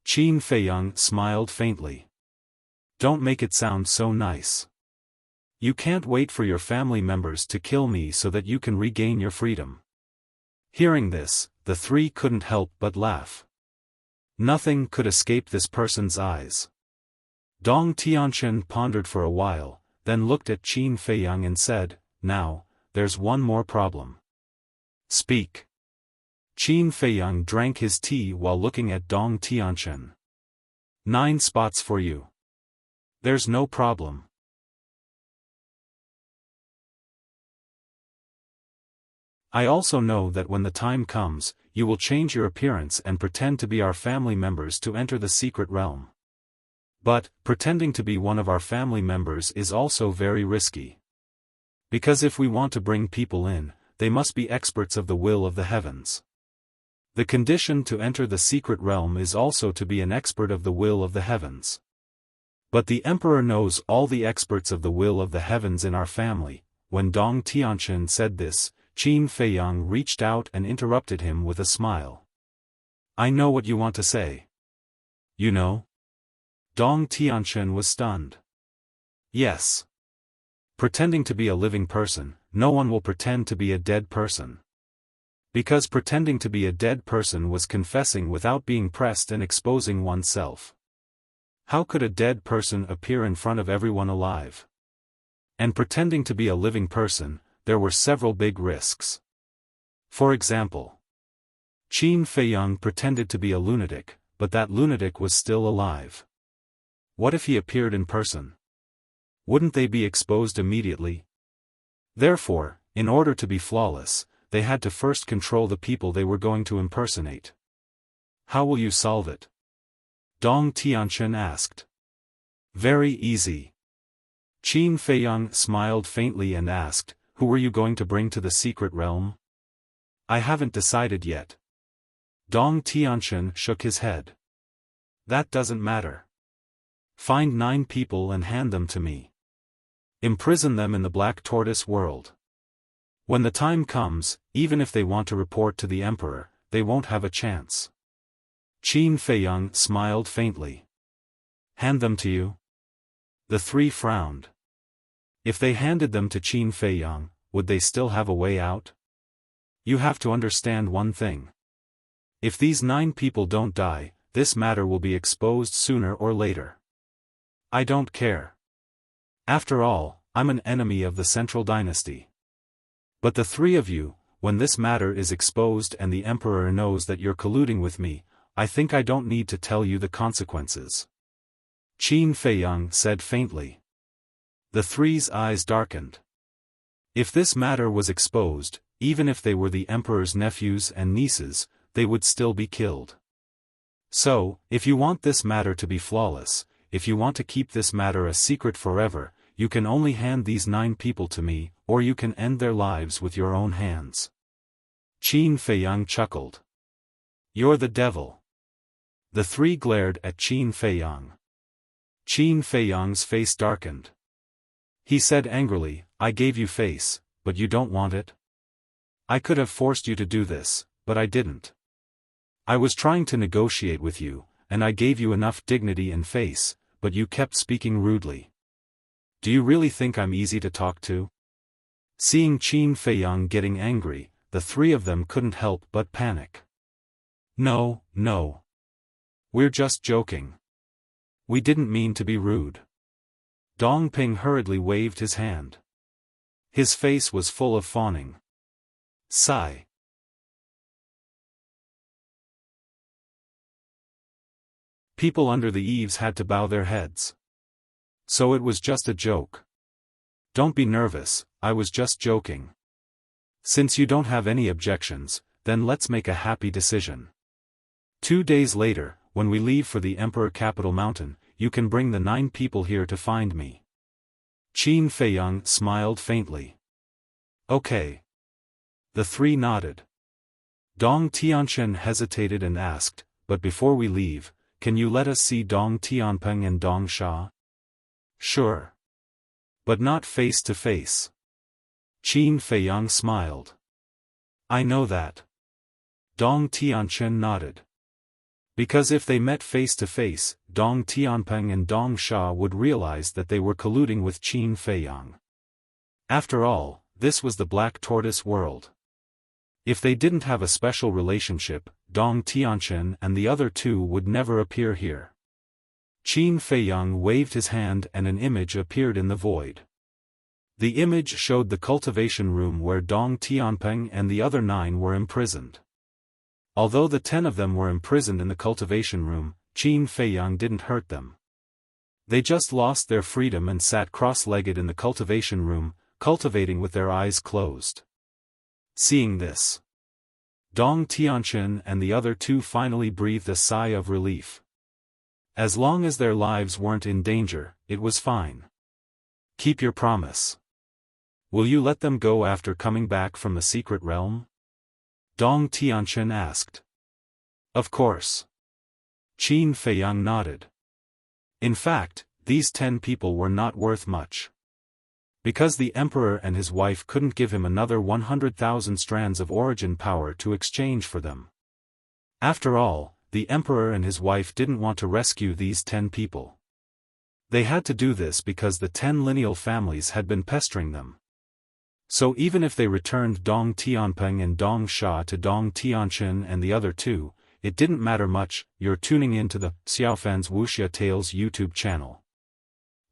Qin Feiyang smiled faintly. Don't make it sound so nice. You can't wait for your family members to kill me so that you can regain your freedom. Hearing this, the three couldn't help but laugh. Nothing could escape this person's eyes. Dong Tianqian pondered for a while, then looked at Qin Feiyang and said, Now, there's one more problem. Speak. Qin Feiyang drank his tea while looking at Dong Tianqian. 9 spots for you. There's no problem. I also know that when the time comes, you will change your appearance and pretend to be our family members to enter the secret realm. But, pretending to be one of our family members is also very risky. Because if we want to bring people in, they must be experts of the will of the heavens. The condition to enter the secret realm is also to be an expert of the will of the heavens. But the Emperor knows all the experts of the will of the heavens in our family. When Dong Tianqian said this, Qin Feiyang reached out and interrupted him with a smile. I know what you want to say. You know? Dong Tianqian was stunned. Yes. Pretending to be a living person, no one will pretend to be a dead person. Because pretending to be a dead person was confessing without being pressed and exposing oneself. How could a dead person appear in front of everyone alive? And pretending to be a living person, there were several big risks. For example, Qin Feiyang pretended to be a lunatic, but that lunatic was still alive. What if he appeared in person? Wouldn't they be exposed immediately? Therefore, in order to be flawless, they had to first control the people they were going to impersonate. How will you solve it? Dong Tianqian asked. Very easy. Qin Feiyang smiled faintly and asked, Who were you going to bring to the secret realm? I haven't decided yet. Dong Tianqian shook his head. That doesn't matter. Find 9 people and hand them to me. Imprison them in the Black Tortoise world. When the time comes, even if they want to report to the Emperor, they won't have a chance. Qin Feiyang smiled faintly. Hand them to you? The three frowned. If they handed them to Qin Feiyang, would they still have a way out? You have to understand one thing. If these 9 people don't die, this matter will be exposed sooner or later. I don't care. After all, I'm an enemy of the Central Dynasty. But the 3 of you, when this matter is exposed and the Emperor knows that you're colluding with me, I think I don't need to tell you the consequences. Qin Feiyang said faintly. The three's eyes darkened. If this matter was exposed, even if they were the emperor's nephews and nieces, they would still be killed. So, if you want this matter to be flawless, if you want to keep this matter a secret forever, you can only hand these 9 people to me, or you can end their lives with your own hands. Qin Feiyang chuckled. You're the devil. The 3 glared at Qin Feiyang. Qin Feiyang's face darkened. He said angrily, I gave you face, but you don't want it? I could have forced you to do this, but I didn't. I was trying to negotiate with you, and I gave you enough dignity and face, but you kept speaking rudely. Do you really think I'm easy to talk to? Seeing Qin Feiyang getting angry, the 3 of them couldn't help but panic. No, no. We're just joking. We didn't mean to be rude. Dongping hurriedly waved his hand. His face was full of fawning. Sigh. People under the eaves had to bow their heads. So it was just a joke. Don't be nervous, I was just joking. Since you don't have any objections, then let's make a happy decision. 2 days later, when we leave for the Emperor Capital Mountain, you can bring the 9 people here to find me. Qin Feiyang smiled faintly. Okay. The 3 nodded. Dong Tianchen hesitated and asked, but before we leave, can you let us see Dong Tianpeng and Dong Sha? Sure. But not face to face. Qin Feiyang smiled. I know that. Dong Tianchen nodded. Because if they met face to face, Dong Tianpeng and Dong Sha would realize that they were colluding with Qin Feiyang. After all, this was the Black Tortoise world. If they didn't have a special relationship, Dong Tianchen and the other 2 would never appear here. Qin Feiyang waved his hand and an image appeared in the void. The image showed the cultivation room where Dong Tianpeng and the other 9 were imprisoned. Although the 10 of them were imprisoned in the cultivation room, Qin Feiyang didn't hurt them. They just lost their freedom and sat cross-legged in the cultivation room, cultivating with their eyes closed. Seeing this, Dong Tianchen and the other 2 finally breathed a sigh of relief. As long as their lives weren't in danger, it was fine. Keep your promise. Will you let them go after coming back from the secret realm? Dong Tianchen asked. Of course. Qin Feiyang nodded. In fact, these 10 people were not worth much. Because the emperor and his wife couldn't give him another 100,000 strands of origin power to exchange for them. After all, the emperor and his wife didn't want to rescue these 10 people. They had to do this because the 10 lineal families had been pestering them. So even if they returned Dong Tianpeng and Dong Sha to Dong Tianchen and the other 2, it didn't matter much. You're tuning in to the Xiaofan's Wuxia Tales YouTube channel.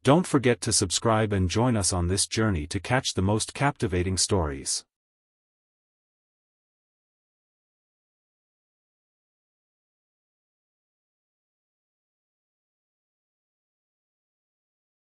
Don't forget to subscribe and join us on this journey to catch the most captivating stories.